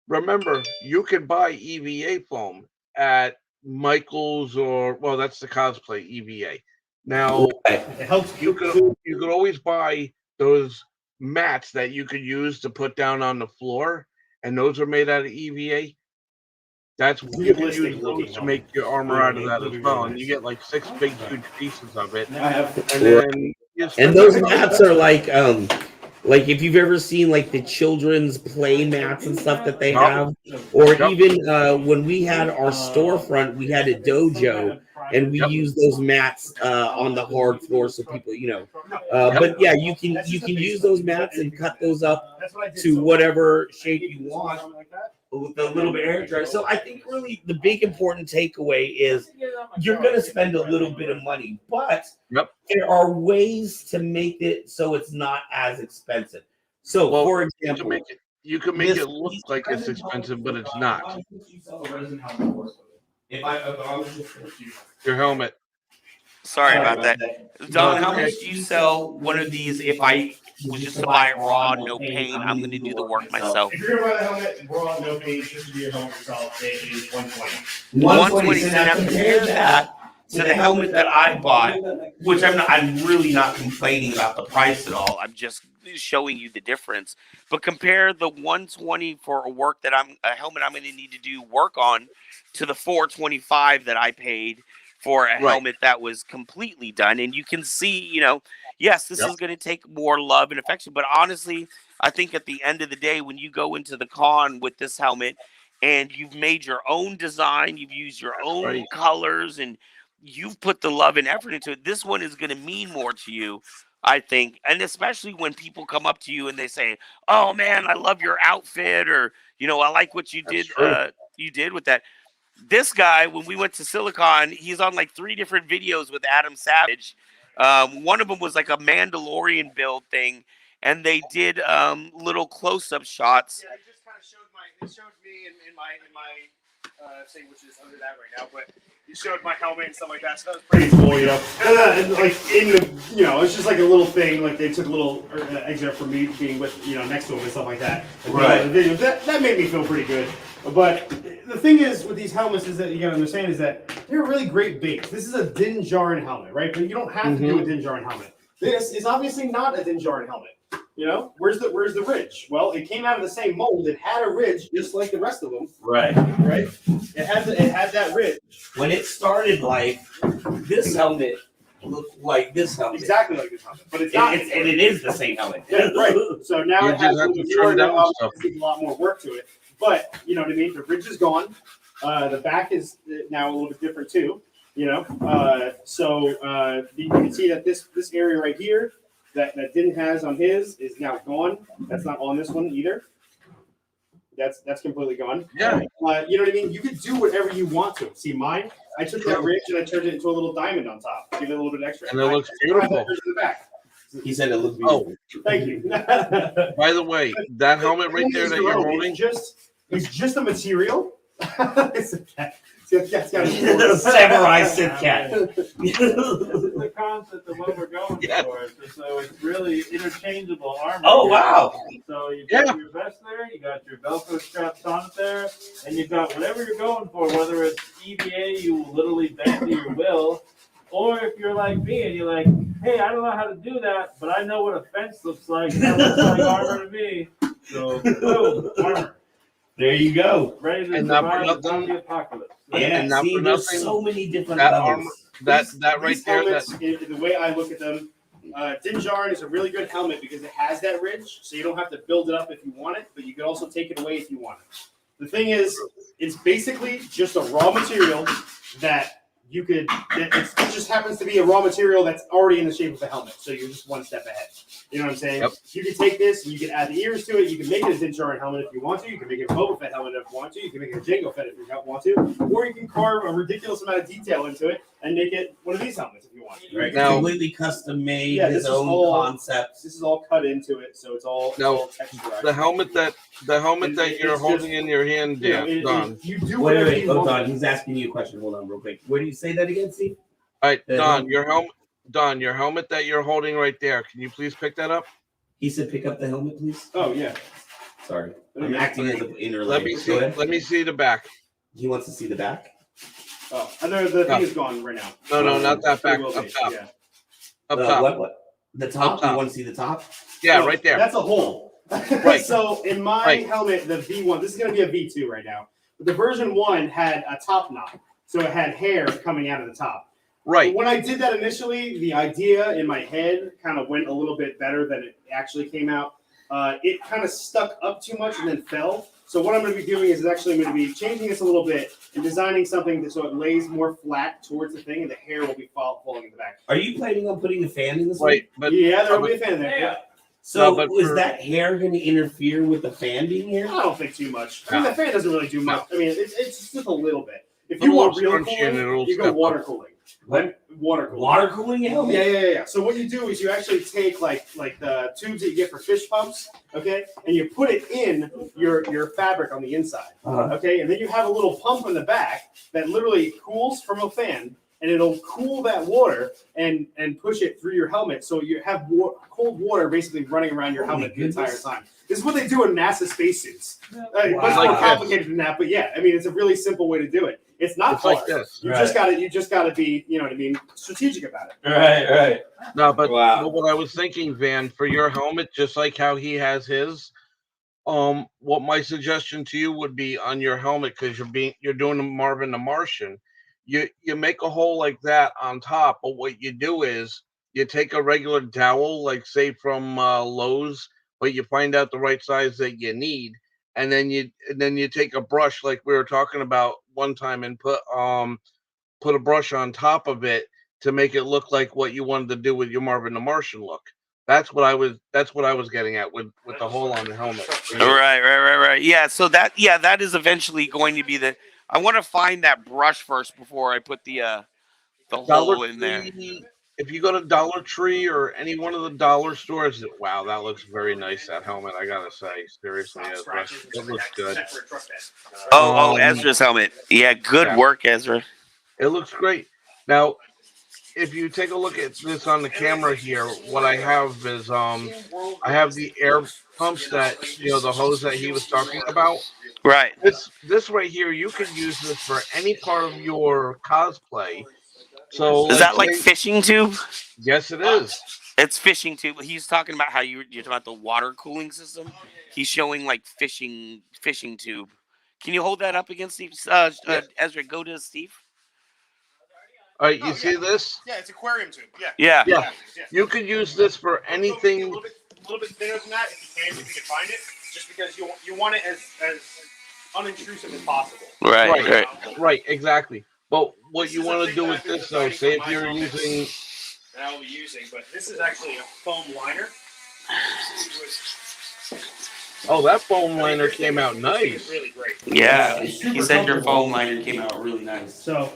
remember you can buy EVA foam at Michael's or that's the cosplay EVA. Now It helps you could always buy those mats that you could use to put down on the floor, and those are made out of EVA. That's you can use those to make your armor out of that as well, and you get like 6 big huge pieces of it. I have. And then And those mats are like if you've ever seen like the children's play mats and stuff that they have, or even when we had our storefront, we had a dojo, and we used those mats on the hard floor so people, But yeah, you can use those mats and cut those up to whatever shape you want with a little bit of air dry. So I think really the big important takeaway is you're going to spend a little bit of money, but there are ways to make it so it's not as expensive. So, for example, you can make it look like it's expensive, but it's not. Your helmet. Sorry about that. Don, how much do you sell one of these? If I was just to buy it raw, no paint, I'm going to do the work myself. If you're gonna buy the helmet, raw, no paint, just to be a helmet yourself, it is $120. 120. So now compare that to the helmet that I bought, which I'm really not complaining about the price at all. I'm just showing you the difference. But compare the 120 for a helmet I'm going to need to do work on to the 425 that I paid for a helmet that was completely done. And you can see, yes, this is going to take more love and affection. But honestly, I think at the end of the day, when you go into the con with this helmet and you've made your own design, you've used your own colors, and you've put the love and effort into it, this one is going to mean more to you, I think. And especially when people come up to you and they say, oh man, I love your outfit, or, I like what you did with that. This guy, when we went to Silicon, he's on like 3 different videos with Adam Savage. One of them was like a Mandalorian build thing, and they did little close-up shots. Yeah, it showed me in my thing, which is under that right now, but you showed my helmet and stuff like that, so that was pretty cool, And like it's just like a little thing, like they took a little excerpt from me being with, next to him and stuff like that. Right. The video, that made me feel pretty good. But the thing is with these helmets is that you gotta understand is that they're a really great base. This is a Din Djarin helmet, right? But you don't have to do a Din Djarin helmet. This is obviously not a Din Djarin helmet. Where's the ridge? Well, it came out of the same mold. It had a ridge just like the rest of them. Right. It had that ridge. When it started life, this helmet looked like this helmet. Exactly like this helmet. But it's not. And it is the same helmet. Yeah, right. So now You it has just have a to trim down stuff. lot more work to it. But you know what I mean? The ridge is gone. The back is now a little bit different too. So you can see that this area right here that Din has on his is now gone. That's not on this one either. That's completely gone. Yeah. You know what I mean? You could do whatever you want to. See mine? I took that ridge and I turned it into a little diamond on top. Give it a little bit extra. And it looks beautiful. In the back. He said it looked beautiful. Thank you. By the way, that helmet right there that you're holding, it's just a material. It's a cat. Samurai Sith cat. This is the concept of what we're going for. So it's really interchangeable armor. Oh, wow. So you've got your vest there, you got your Velcro straps on it there, and you've got whatever you're going for, whether it's EVA, you literally bend to your will, or if you're like me and you're like, hey, I don't know how to do that, but I know what a fence looks like. That looks like armor to me. So, boom, armor. There you go. Ready to And not for survive nothing- the apocalypse. Yeah, And not see, for there's nothing, so many different that levels. armor, that right These there, helmets, that the way I look at them, Din Djarin is a really good helmet because it has that ridge, so you don't have to build it up if you want it, but you can also take it away if you want it. The thing is, it's basically just a raw material that you could. It just happens to be a raw material that's already in the shape of a helmet, so you're just one step ahead. You know what I'm saying? Yep. You can take this, and you can add the ears to it. You can make it a Din Djarin helmet if you want to. You can make it a Boba Fett helmet if you want to. You can make it a Jango Fett if you want to. Or you can carve a ridiculous amount of detail into it and make it one of these helmets if you want to. Right. Now- Completely custom made, Yeah, his this is own all- concepts. This is all cut into it, so it's all texturized. The helmet that you're It's holding just, in your hand, You know, Don. you do Wait, whatever wait, you hold want. on. He's asking you a question. Hold on, real quick. Where do you say that again, Steve? All right, The Don, helmet. your helmet that you're holding right there. Can you please pick that up? He said, "Pick up the helmet, please." Oh yeah. Sorry, I'm acting as an inner Let me lane. see. Go ahead. Let me see the back. He wants to see the back. Oh, and the thing is gone right now. No, not that back. It will Up be, top. yeah. Up top. What? The top? Up top. You want to see the top? Yeah, So right there. That's a hole. Right. So in my Right. helmet, the V1, this is going to be a V2 right now. But the version 1 had a top knot. So it had hair coming out of the top. Right. When I did that initially, the idea in my head kind of went a little bit better than it actually came out. It kind of stuck up too much and then fell. So what I'm going to be doing is actually going to be changing this a little bit and designing something so it lays more flat towards the thing and the hair will be falling in the back. Are you planning on putting a fan in this one? Right. But Yeah, there will be a fan in there. Yeah. So No, but is for- that hair going to interfere with the fan being here? I don't think too much. I mean, the fan doesn't really do much. I mean, it's just a little bit. If Put you a want little real scrunchie in it, it'll cooling, you go step water up. cooling. What? Water cooling. Water cooling helmet? Yeah. So what you do is you actually take like the tubes that you get for fish pumps, okay, and you put it in your fabric on the inside, Uh-huh. okay, and then you have a little pump in the back that literally cools from a fan, and it'll cool that water and push it through your helmet, so you have cold water basically running around your Holy helmet the entire goodness. time. This is what they do in NASA spacesuits. It's Wow. more Like this. complicated than that, but yeah, I mean, it's a really simple way to do it. It's not It's hard. like this. You just gotta be, you know what I mean, strategic about it. Right. No, but Wow. but what I was thinking, Van, for your helmet, just like how he has his, what my suggestion to you would be on your helmet, because you're doing a Marvin the Martian, you make a hole like that on top, but what you do is you take a regular dowel, like say from Lowe's, but you find out the right size that you need, and then you take a brush like we were talking about one time and put a brush on top of it to make it look like what you wanted to do with your Marvin the Martian look. That's what I was getting at with the hole on the helmet. Right. Yeah, so that is eventually going to be the. I want to find that brush first before I put the hole in there. Tree, if you go to Dollar Tree or any one of the dollar stores, wow, that looks very nice. That helmet, I gotta say, seriously, it looks good. Oh, Um, Ezra's helmet. Yeah, good yeah. work, Ezra. It looks great. Now, if you take a look at this on the camera here, what I have is I have the air pumps that the hose that he was talking about. Right. This right here, you could use this for any part of your cosplay. So Is that like say- fishing tube? Yes, it is. It's fishing tube. He's talking about how you're talking about the water cooling system. He's showing like fishing tube. Can you hold that up against Steve? Ezra, go to Steve. All right, you see this? Yeah, it's aquarium tube. Yeah. Yeah. You could use this for A anything. little bit thinner than that if you can find it, just because you want it as unintrusive as possible. Right. Right, exactly. But what you want to do with this, though, say if you're using. And I will be using, but this is actually a foam liner. Oh, that foam liner came out nice. Really great. Yeah. It's He super said your comfortable. foam liner came out really nice. So,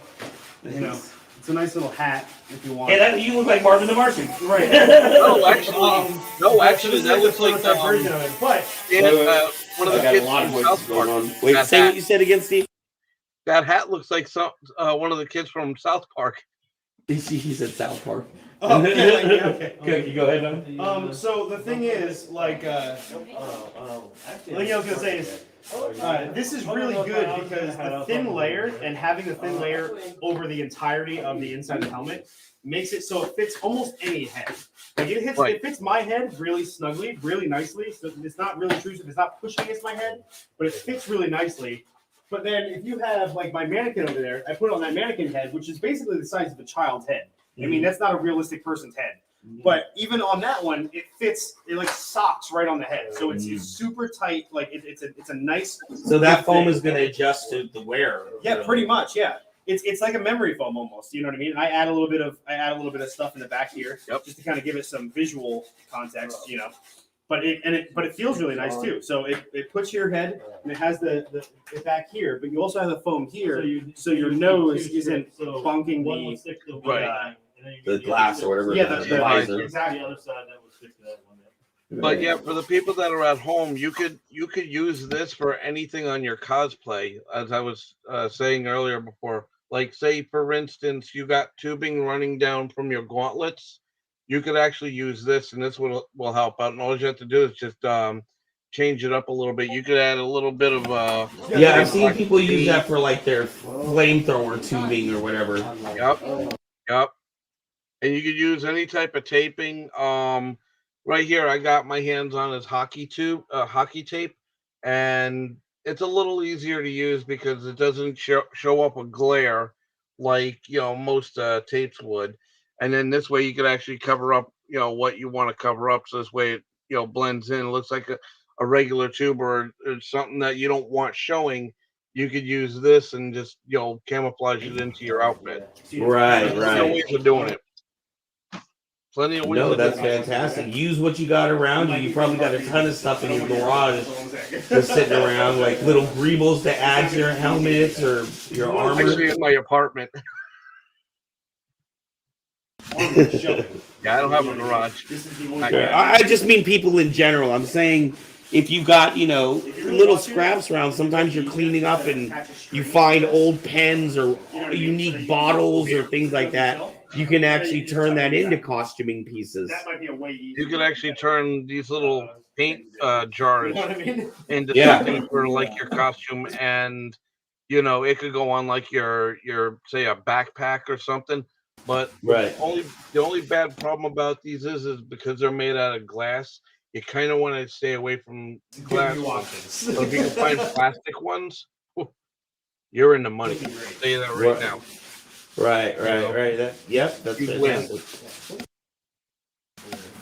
it's a nice little hat if you want. Hey, you look like Marvin the Martian. Right. No, actually, that looks like the version of it. But one of the kids from South Park. Wait, That say hat. what you said again, Steve. That hat looks like one of the kids from South Park. He said South Park. Oh, okay. Okay, you go ahead. So the thing is, like, the thing I was gonna say is, this is really good because the thin layer and having the thin layer over the entirety of the inside of the helmet makes it so it fits almost any head. Like it fits my head really snugly, really nicely. So it's not really intrusive. It's not pushing against my head, but it fits really nicely. But then if you have like my mannequin over there, I put it on that mannequin head, which is basically the size of a child's head. I mean, that's not a realistic person's head. But even on that one, it fits. It like socks right on the head, so it's super tight. Like it's a nice. So that foam is going to adjust to the wearer. Yeah, pretty much. Yeah. it's like a memory foam almost. You know what I mean? I add a little bit of stuff in the back here, just to kind of give it some visual context. You know, but it feels really nice too. So it puts your head and it has the back here, but you also have the foam here, so your nose isn't bunking the glass or whatever. Yeah, the visor. exactly. The other side that would stick to that one. But yeah, for the people that are at home, you could use this for anything on your cosplay. As I was saying earlier before, like say for instance, you got tubing running down from your gauntlets, you could actually use this, and this will help out. And all you have to do is just change it up a little bit. You could add a little bit of Yeah, I've seen people use that for like their flamethrower tubing or whatever. Yep. And you could use any type of taping. Right here, I got my hands on his hockey tape, and it's a little easier to use because it doesn't show up a glare like most tapes would. And then this way, you could actually cover up what you want to cover up. So this way, it blends in. It looks like a regular tube or something that you don't want showing. You could use this and just camouflage it into your outfit. Right. No ways of doing it. Plenty of ways. No, that's fantastic. Use what you got around you. You probably got a ton of stuff in your garage just sitting around, like little greebles to add to your helmets or your armor. Actually, in my apartment. Yeah, I don't have a garage. I just mean people in general. I'm saying if you got, little scraps around, sometimes you're cleaning up and you find old pens or unique bottles or things like that. You can actually turn that into costuming pieces. That might be a way easier. You could actually turn these little paint jars into Yeah. something for like your costume, and it could go on like your say a backpack or something. But Right. the only bad problem about these is because they're made out of glass. You kind of want to stay away from glass ones. But if you can find plastic ones, you're in the money. I'll tell you that right now. Right. That's fantastic.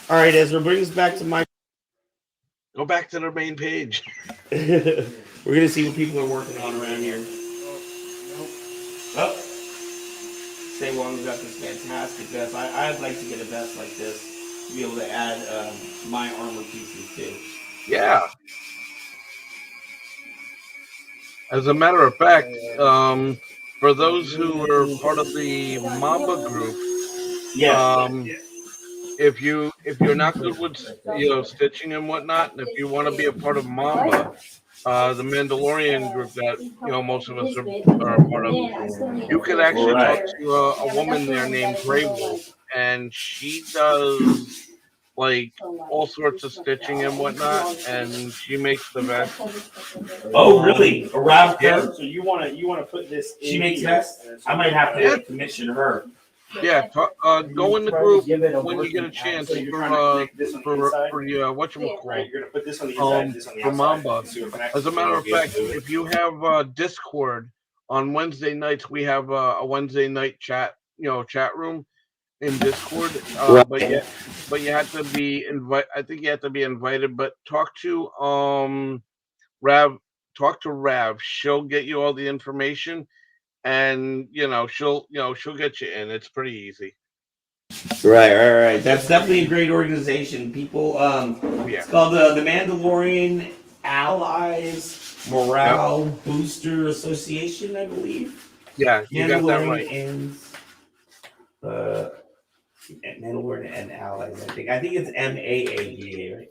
All right, Ezra, bring us back to my. Go back to the main page. We're gonna see what people are working on around here. Oh, Say Wong's got this fantastic vest. I'd like to get a vest like this to be able to add my armor pieces too. Yeah. As a matter of fact, for those who are part of the Mamba group, if you're not good with stitching and whatnot, and if you want to be a part of Mamba, the Mandalorian group that most of us are a part of, you could actually talk to a woman there named Grey Wolf, and she does like all sorts of stitching and whatnot, and she makes the vest. Oh, really? A Rav? Yeah. So you want to put this? She makes vests. I might have to commission her. Yeah, go in the group when you get a chance for whatchamacallit, You're gonna put this on the inside, this on the for outside. Mamba. So it can As a matter of fact, if you have Discord on Wednesday nights, we have a Wednesday night chat room in Discord. But you have to be invited. I think you have to be invited. But talk to Rav. Talk to Rav. She'll get you all the information. And she'll get you in. It's pretty easy. Right. That's definitely a great organization. People, it's called the Mandalorian Allies Morale Booster Association, I believe. Yeah, you got that right. And Mandalorian and Allies. I think it's MAABA, right?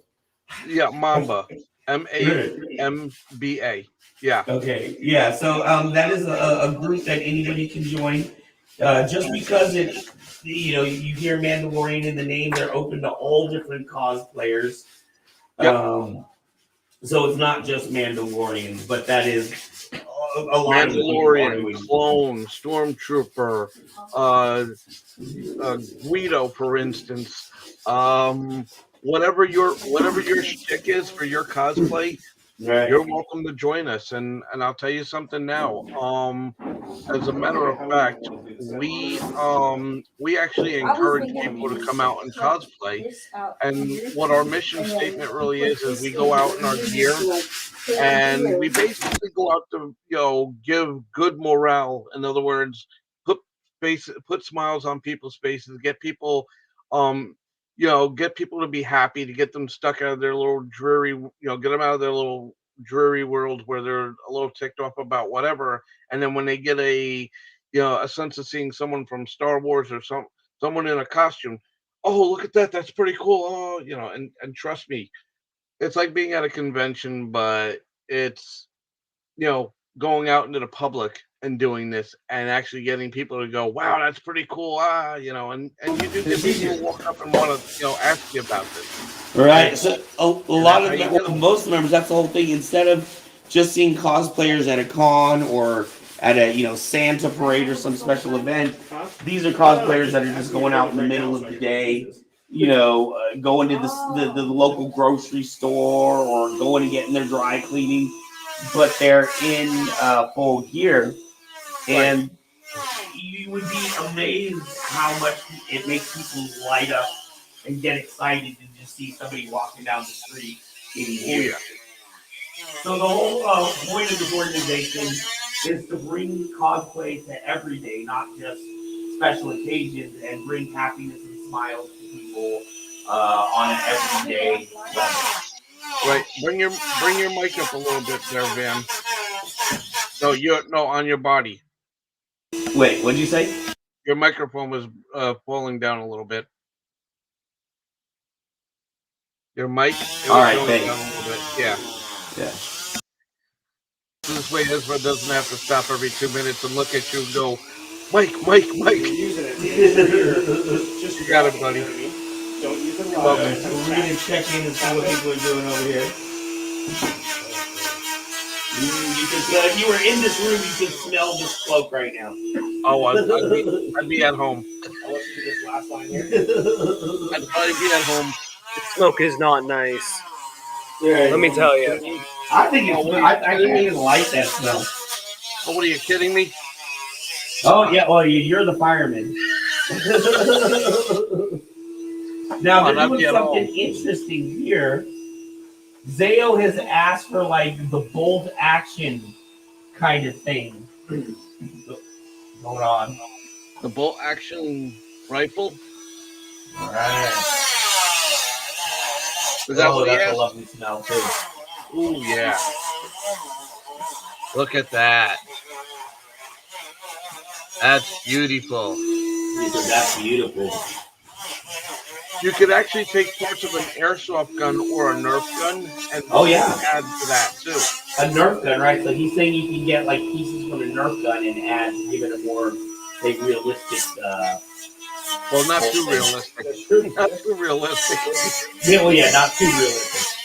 Yeah, Mamba. MAMBA. Yeah. Okay. Yeah. So that is a group that anybody can join. Just because you hear Mandalorian in the name, they're open to all different cosplayers. So it's not just Mandalorians, but that is a lot Mandalorian, clone, stormtrooper, Guido, for instance. Whatever your shtick is for your cosplay. Right. You're welcome to join us, and I'll tell you something now. As a matter of fact, we actually encourage people to come out and cosplay. And what our mission statement really is we go out in our gear and we basically go out to give good morale. In other words, put smiles on people's faces, get people get people to be happy, to get them stuck out of their little dreary, get them out of their little dreary world where they're a little ticked off about whatever, and then when they get a sense of seeing someone from Star Wars or someone in a costume, oh, look at that, that's pretty cool. Oh, and trust me, it's like being at a convention, but it's going out into the public and doing this and actually getting people to go, wow, that's pretty cool. And you do get people who walk up and want to ask you about this. Right. So a lot of most members, that's the whole thing. Instead of just seeing cosplayers at a con or at a Santa parade or some special event, these are cosplayers that are just going out in the middle of the day, going to the local grocery store or going and getting their dry cleaning, but they're in full gear. And you would be amazed how much it makes people light up and get excited to just see somebody walking down the street in gear. So the whole point of this organization is to bring cosplay to every day, not just special occasions, and bring happiness and smiles to people on an everyday level. Right. Bring your mic up a little bit there, Van. No, on your body. Wait, what'd you say? Your microphone was falling down a little bit. Your mic. All right, thanks. Down a little bit. Yeah. So this way, Ezra doesn't have to stop every 2 minutes and look at you and go, Mike. You're using it. Just You got it, buddy. Don't use it So we're going to check in and see what people are doing over here. If you were in this room, you could smell this cloak right now. Oh, I'd be at home. I'll listen to this last line here. I'd probably be at home. Smoke is not nice. Let me tell you. I think I can't even like that smell. Oh, what are you kidding me? Oh, yeah, well, you're the fireman. Now, they're doing something interesting here. Zayo has asked for, the bolt action kind of thing going on. The bolt action rifle? All right. Is that what he that's has? a lovely smell, too. Ooh, yeah. Look at that. That's beautiful. That's beautiful. You could actually take parts of an airsoft gun or a Nerf gun and add to that too. A Nerf gun, right? So he's saying you can get pieces from a Nerf gun and add, give it a more, realistic. Well, not too realistic. Not too realistic. Yeah, well, yeah, not too realistic.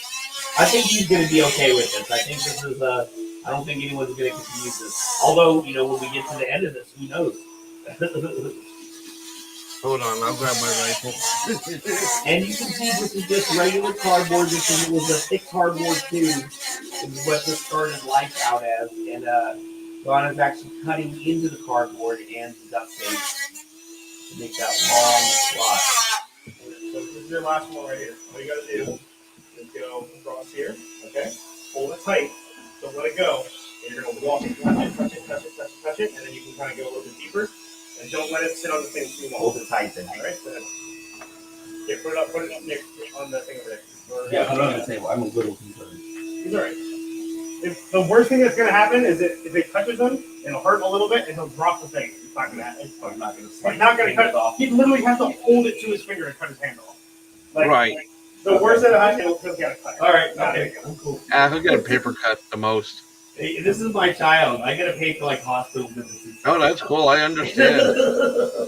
I think he's going to be okay with this. I think this is I don't think anyone's going to confuse this. Although, when we get to the end of this, who knows? Hold on, I'll grab my rifle. And you can see this is just regular cardboard. This was a thick cardboard tube. Is what this started life out as. And Don is actually cutting into the cardboard and duct tape to make that long slot. So this is your last one right here. All you gotta do is go across here, okay? Hold it tight. Don't let it go. And you're gonna walk it, touch it, and then you can kind of go a little bit deeper. And don't let it sit on the thing too long. Hold it tight then. All right, so then, put it up next on the thing over there. Yeah, put it on the table. I'm a little concerned. He's all right. The worst thing that's gonna happen is if it touches him, it'll hurt a little bit, and he'll drop the thing. It's not gonna happen. He's not gonna cut it off. He literally has to hold it to his finger and cut his hand off. Right. The worst that happens, he'll get a cut. All right. Okay. Cool. He'll get a paper cut the most. Hey, this is my child. I gotta pay for hospital visits. Oh, that's cool. I understand.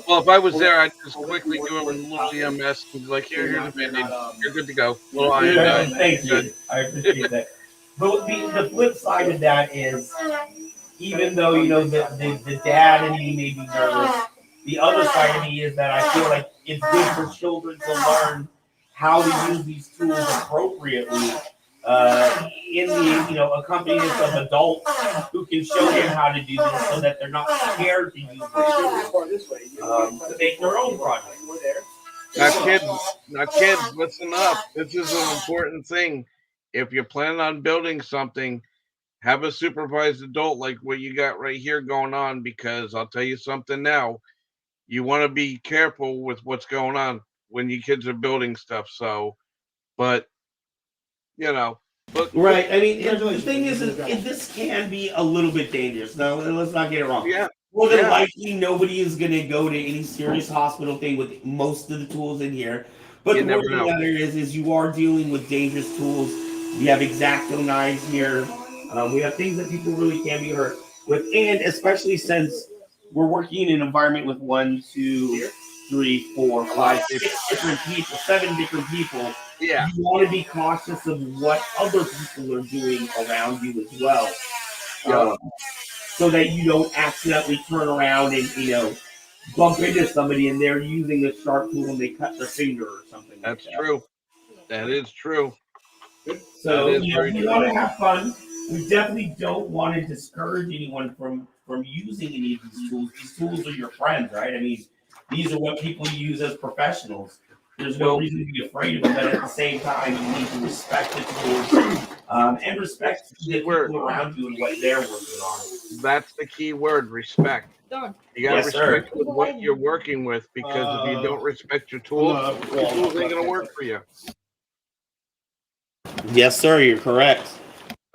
Well, if I was there, I'd just quickly give him a little EMS and be like, here's a Band-Aid. You're good to go. Well, Thank you. I appreciate that. But the flip side of that is, even though the dad in me may be nervous, the other side of me is that I feel like it's good for children to learn how to use these tools appropriately. In the accompaniment of adults who can show them how to do this so that they're not scared to use it to make their own project. Now kids, listen up. This is an important thing. if you're planning on building something, have a supervised adult like what you got right here going on, because I'll tell you something now. You want to be careful with what's going on when your kids are building stuff. So, but you know, but Right. I mean, the thing is this can be a little bit dangerous. Now, let's not get it wrong. yeah, More than yeah. likely, nobody is going to go to any serious hospital thing with most of the tools in here. But You the never word of the know. matter is you are dealing with dangerous tools. We have X-Acto knives here. We have things that people really can be hurt with, and especially since we're working in an environment with 1, 2, 3, 4, 5, 6 different people, 7 different people. Yeah, You want to be cautious of what other people are doing around you as well, yeah. so that you don't accidentally turn around and bump into somebody and they're using a sharp tool and they cut their finger or something That's like that. true. That is true. So That is very we true. want to have fun. We definitely don't want to discourage anyone from using any of these tools. These tools are your friends, right? I mean, these are what people use as professionals. There's no reason to be afraid of them, but at the same time, you need to respect the tools and respect the people around you and what they're working on. That's the key word, respect. Done. You gotta Yes, sir. respect with what you're working with, because if you don't respect your tools ain't gonna work for you. Yes, sir. You're correct.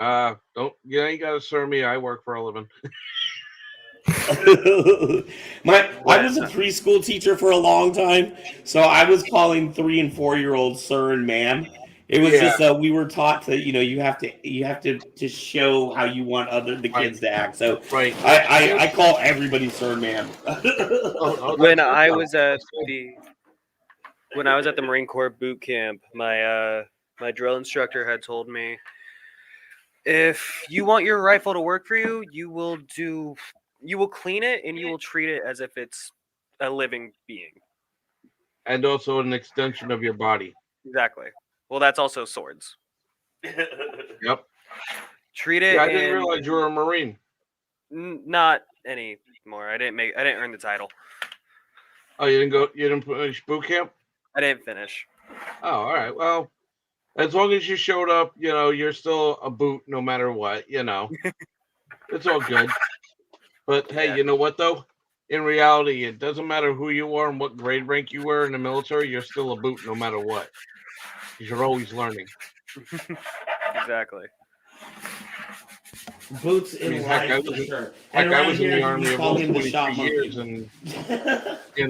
You ain't gotta serve me. I work for a living. I was a preschool teacher for a long time, so I was calling 3 and 4-year-olds sir and ma'am. It was just we were taught to, you have to show how you want the kids to act. So Right. I call everybody sir and ma'am. When I was at the Marine Corps boot camp, my drill instructor had told me, if you want your rifle to work for you, you will clean it and you will treat it as if it's a living being. And also an extension of your body. Exactly. Well, that's also swords. Yep. Treat it. Yeah, I didn't realize you were a Marine. Not anymore. I didn't earn the title. Oh, you didn't finish boot camp? I didn't finish. Oh, all right. Well, as long as you showed up, you're still a boot no matter what, It's all good. But hey, you know what though? In reality, it doesn't matter who you are and what grade rank you were in the military, you're still a boot no matter what. Because you're always learning. Exactly. Boots in life, I was in the Army about 23 years, and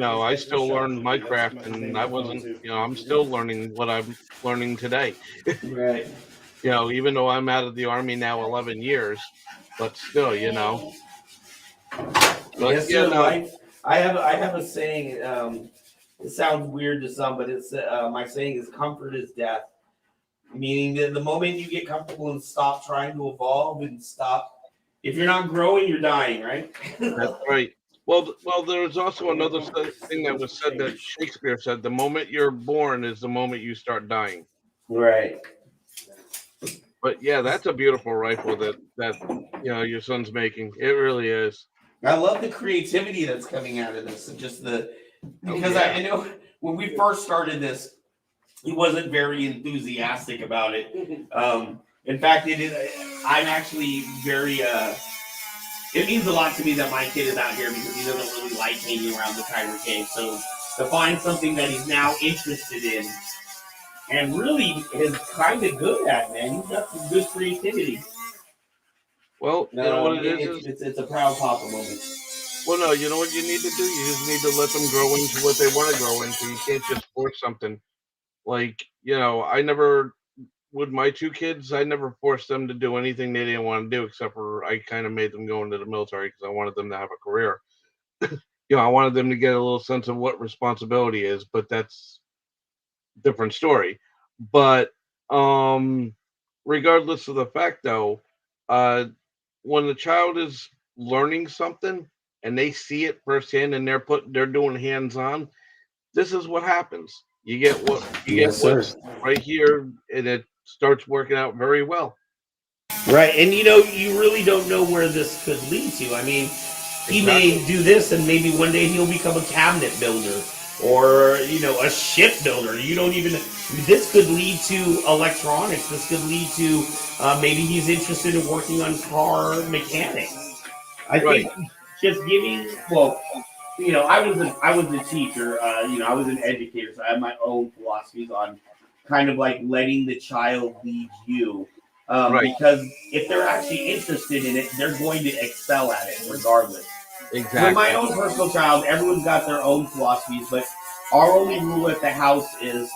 I still learned Minecraft, and I wasn't, I'm still learning what I'm learning today. Right. Even though I'm out of the Army now 11 years, but still, But, yes, sir. Life. I have a saying. It sounds weird to some, but it's my saying is comfort is death. Meaning that the moment you get comfortable and stop trying to evolve and stop, if you're not growing, you're dying, right? That's right. Well, there's also another thing that was said that Shakespeare said: the moment you're born is the moment you start dying. Right. But yeah, that's a beautiful rifle that your son's making. It really is. I love the creativity that's coming out of this, and just because I know when we first started this, he wasn't very enthusiastic about it. In fact, I'm actually very. It means a lot to me that my kid is out here because he doesn't really like hanging around the Kyber Cave. So to find something that he's now interested in and really is kind of good at, man, he's got some good creativity. Well, you know what it is? It's a proud papa moment. Well, no, you know what you need to do? You just need to let them grow into what they want to grow into. You can't just force something. Like, with my 2 kids, I never forced them to do anything they didn't want to do, except for I kind of made them go into the military because I wanted them to have a career. I wanted them to get a little sense of what responsibility is, but that's a different story. But regardless of the fact, though, when the child is learning something and they see it firsthand and they're doing hands-on, this is what happens. You get what's right here, and it starts working out very well. Right, and you really don't know where this could lead to. I mean, he may do this, and maybe one day he'll become a cabinet builder. or a shipbuilder. You don't even. This could lead to electronics. This could lead to maybe he's interested in working on car mechanics. I Right. think just giving. Well, I was a teacher. I was an educator, so I have my own philosophies on kind of like letting the child lead you. Right. Because if they're actually interested in it, they're going to excel at it regardless. With my Exactly. own personal child, everyone's got their own philosophies, but our only rule at the house is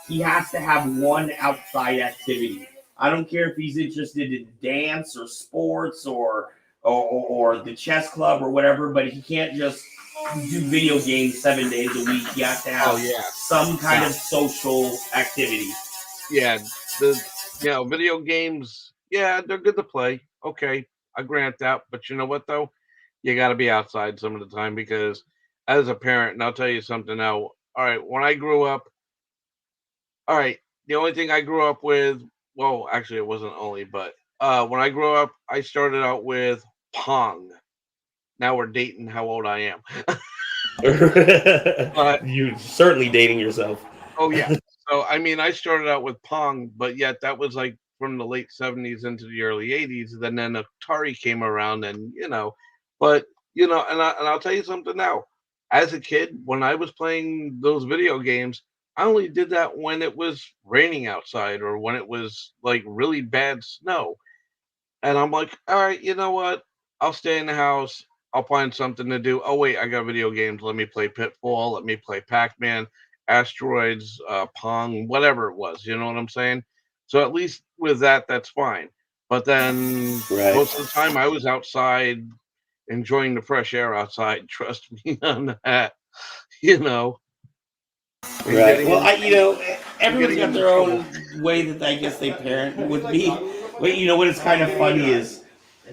he has to have one outside activity. I don't care if he's interested in dance or sports or the chess club or whatever, but he can't just do video games 7 days a week. He has to have Oh yeah. some kind of social activity. Yeah. Video games. Yeah, they're good to play. Okay, I grant that. But you know what though? You got to be outside some of the time because as a parent, and I'll tell you something now. All right, when I grew up, all right, the only thing I grew up with, well, actually, it wasn't only, but when I grew up, I started out with Pong. Now we're dating how old I am. But You're certainly dating yourself. oh yeah, so I mean, I started out with Pong, but yet that was like from the late '70s into the early '80s. Then Atari came around, and but and I'll tell you something now. As a kid, when I was playing those video games, I only did that when it was raining outside or when it was like really bad snow. And I'm like, all right, you know what? I'll stay in the house. I'll find something to do. Oh wait, I got video games. Let me play Pitfall. Let me play Pac-Man, Asteroids, Pong, whatever it was. You know what I'm saying? So at least with that, that's fine. But then Right. most of the time, I was outside enjoying the fresh air outside. Trust me on that. You know. And Right. getting Well, everyone's getting got in their trouble. own way that I guess they parent with me. But what is kind of funny is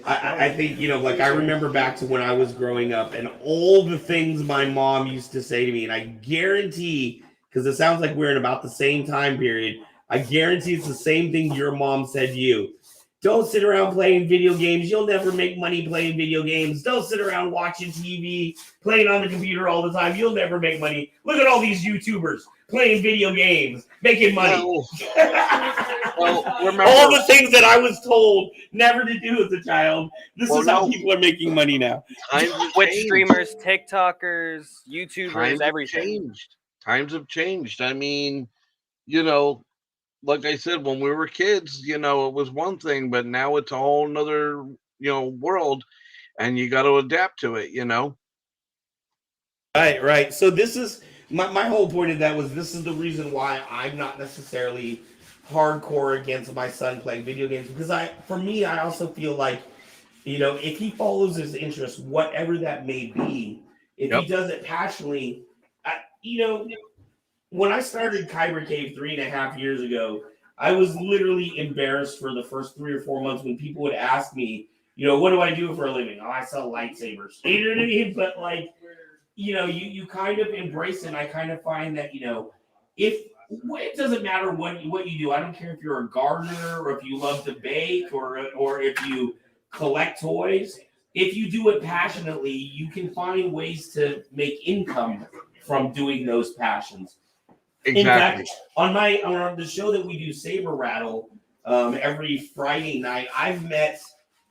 I think, like I remember back to when I was growing up and all the things my mom used to say to me, and I guarantee, because it sounds like we're in about the same time period, I guarantee it's the same thing your mom said to you. Don't sit around playing video games. You'll never make money playing video games. Don't sit around watching TV, playing on the computer all the time. You'll never make money. Look at all these YouTubers playing video games, making money. Well, remember, all the things that I was told never to do as a child. This is how people are making money now. Times have Twitch changed. streamers, TikTokers, YouTubers, Times have everything. changed. Times have changed. I mean, like I said, when we were kids, it was one thing, but now it's a whole nother, world, and you got to adapt to it, Right. So this is my whole point of that was this is the reason why I'm not necessarily hardcore against my son playing video games because I also feel like if he follows his interests, whatever that may be, if he does it passionately, when I started Kyber Cave 3.5 years ago, I was literally embarrassed for the first 3 or 4 months when people would ask me, what do I do for a living? Oh, I sell lightsabers. You know what I mean? But like, you kind of embrace it. And I kind of find that, it doesn't matter what you do. I don't care if you're a gardener or if you love to bake or if you collect toys. If you do it passionately, you can find ways to make income from doing those passions. Exactly. In fact, on the show that we do, Saber Rattle, every Friday night, I've met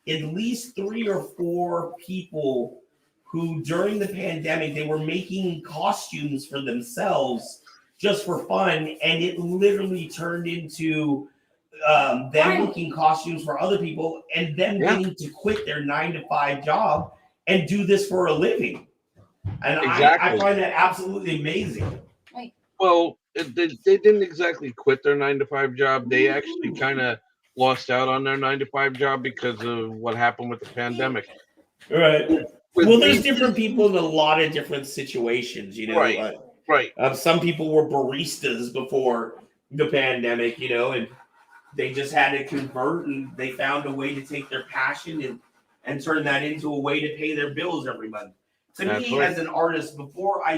at least 3 or 4 people who, during the pandemic, they were making costumes for themselves just for fun, and it literally turned into them making costumes for other people and them getting to quit their 9-to-5 job and do this for a living. And I find that absolutely amazing. Well, they didn't exactly quit their 9-to-5 job. They actually kind of lost out on their 9-to-5 job because of what happened with the pandemic. Right. Well, there's different people in a lot of different situations, Right. Some people were baristas before the pandemic, and they just had to convert, and they found a way to take their passion and turn that into a way to pay their bills every month. To me, as an artist, before I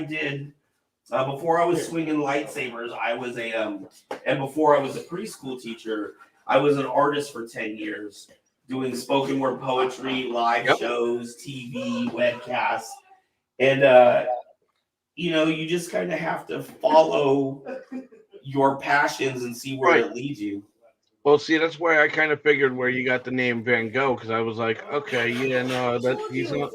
was swinging lightsabers, I was and before I was a preschool teacher, I was an artist for 10 years, doing spoken word poetry, live shows, TV, webcasts, and you just kind of have to follow your passions and see where it leads you. Well, see, that's why I kind of figured where you got the name Van Gogh, because I was like, okay, yeah, no, that he's not,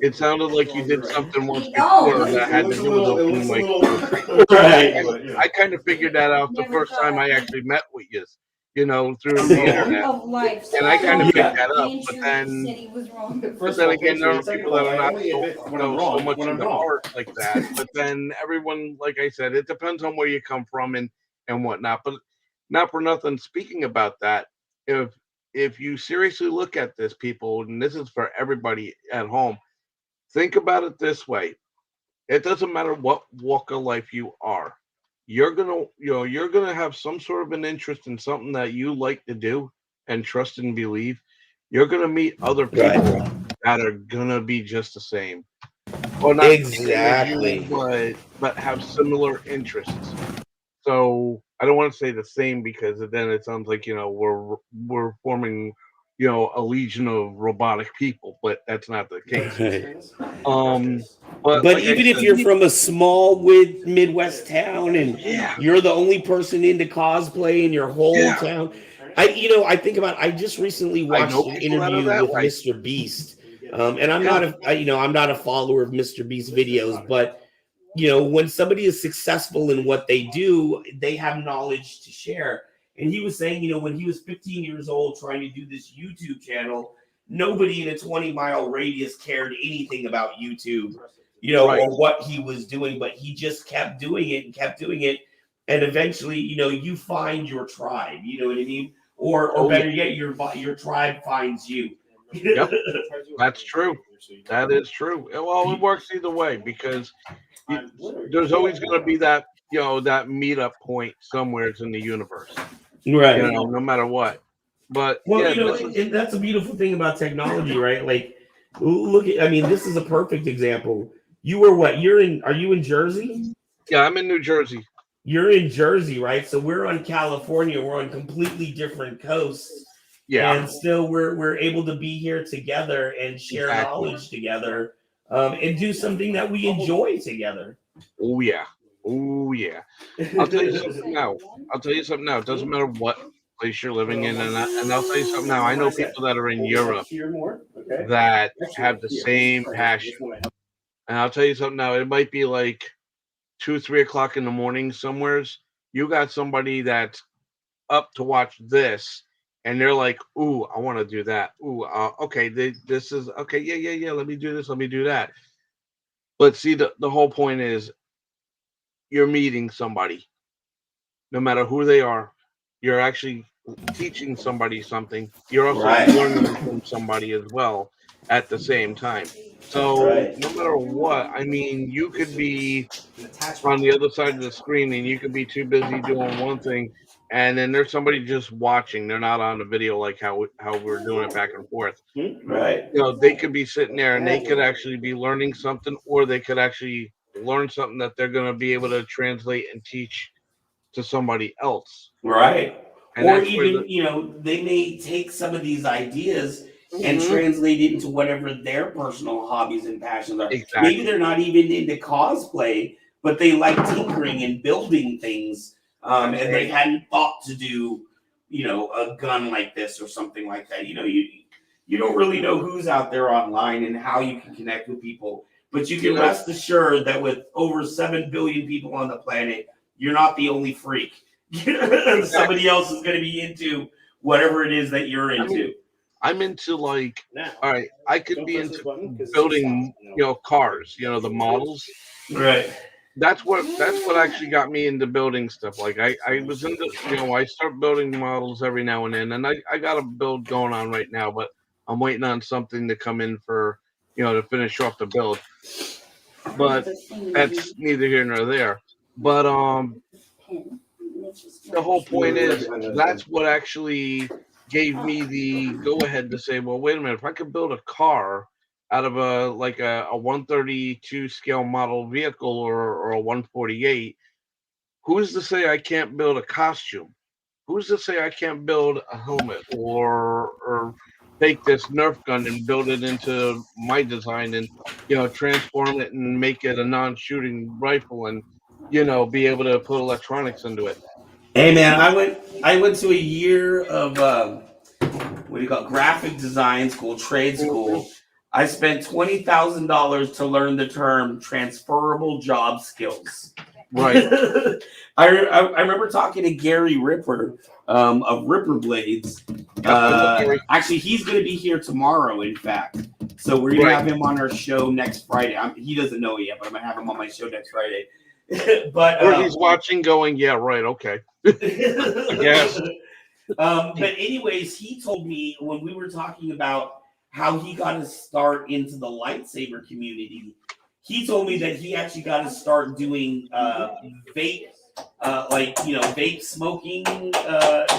it sounded like you did something once before that had to do with opening mic. Right. I kind of figured that out the first time I actually met with you, through Oh, the internet. Of life. And I kind of Yeah. picked that up, but then, Said he was wrong. again, there are people that are not so much when I'm into wrong. art like that. But then everyone, like I said, it depends on where you come from and whatnot. But not for nothing. Speaking about that, if you seriously look at this, people, and this is for everybody at home, think about it this way: it doesn't matter what walk of life you are. You're gonna have some sort of an interest in something that you like to do and trust and believe. You're gonna meet other people that are gonna be just the same, or not the same as Exactly. you, but have similar interests. So I don't want to say the same because then it sounds like we're forming a legion of robotic people, but that's not the case. But But like I even if said, you're from a small Midwest town and yeah, you're the only person into cosplay in your whole yeah, town, I just recently I watched know an people that are interview that with way. Mr. Beast. And I'm Yeah, I'm not a follower of Mr. Beast videos, but when somebody is successful in what they do, they have knowledge to share. And he was saying, when he was 15 years old trying to do this YouTube channel, nobody in a 20-mile radius cared anything about YouTube, right. or what he was doing, but he just kept doing it and kept doing it. And eventually, you find your tribe, you know what I mean? Or Oh yeah, better yet, your tribe finds you. yep, that's true. That is true. Well, it works either way because you, there's always going to be that that meetup point somewhere in the universe. Right. No matter what. But Well, yeah, this is and that's a beautiful thing about technology, right? Like, look at, I mean, this is a perfect example. You were what? Are you in Jersey? yeah. I'm in New Jersey. You're in Jersey, right? So we're on California. We're on completely different coasts, Yeah, and still we're able to be here together and share exactly. knowledge together, and do something that we enjoy together. Oh yeah. Oh yeah. I'll tell you something now. It doesn't matter what place you're living in, and I'll tell you something now. I know people that are in Europe that have the same passion. And I'll tell you something now. It might be like 2, 3 o'clock in the morning somewheres. You got somebody that's up to watch this, and they're like, "Ooh, I want to do that. Ooh, okay, this is okay. Yeah, yeah, yeah. Let me do this. Let me do that." But see, the whole point is you're meeting somebody, no matter who they are. You're actually teaching somebody something. You're also Right. learning from somebody as well at the same time. So Right. no matter what, I mean, you could be on the other side of the screen and you could be too busy doing one thing, and then there's somebody just watching. They're not on the video like how we're doing it back and forth. Right. They could be sitting there and they could actually be learning something, or they could actually learn something that they're going to be able to translate and teach to somebody else. Right. And Or that's where even, they may take some of these ideas and Mhm. translate it into whatever their personal hobbies and passions are. Maybe Exactly. they're not even into cosplay, but they like tinkering and building things. And they hadn't thought to do, a gun like this or something like that. You don't really know who's out there online and how you can connect with people. But you can rest assured that with over 7 billion people on the planet, you're not the only freak. Somebody else is going to be into whatever it is that you're into. I'm into all right, I could be into building, cars, the models. Right. That's what actually got me into building stuff. Like I was into, I start building models every now and then, and I got a build going on right now, but I'm waiting on something to come in for, to finish off the build. But that's neither here nor there. But the whole point is that's what actually gave me the go ahead to say, well, wait a minute, if I could build a car out of a 132 scale model vehicle or a 148, who's to say I can't build a costume? Who's to say I can't build a helmet or take this Nerf gun and build it into my design? And transform it and make it a non-shooting rifle, and be able to put electronics into it. Hey man, I went to a year of what do you call it? Graphic design school, trade school. I spent $20,000 to learn the term transferable job skills. Right. I remember talking to Gary Ripper of Ripper Blades. Actually, he's going to be here tomorrow, in fact. So we're going to have him on our show next Friday. He doesn't know it yet, but I'm going to have him on my show next Friday. But or he's watching going, yeah, right, okay. I guess. But anyways, he told me when we were talking about how he got his start into the lightsaber community, he told me that he actually got to start doing vape, vape smoking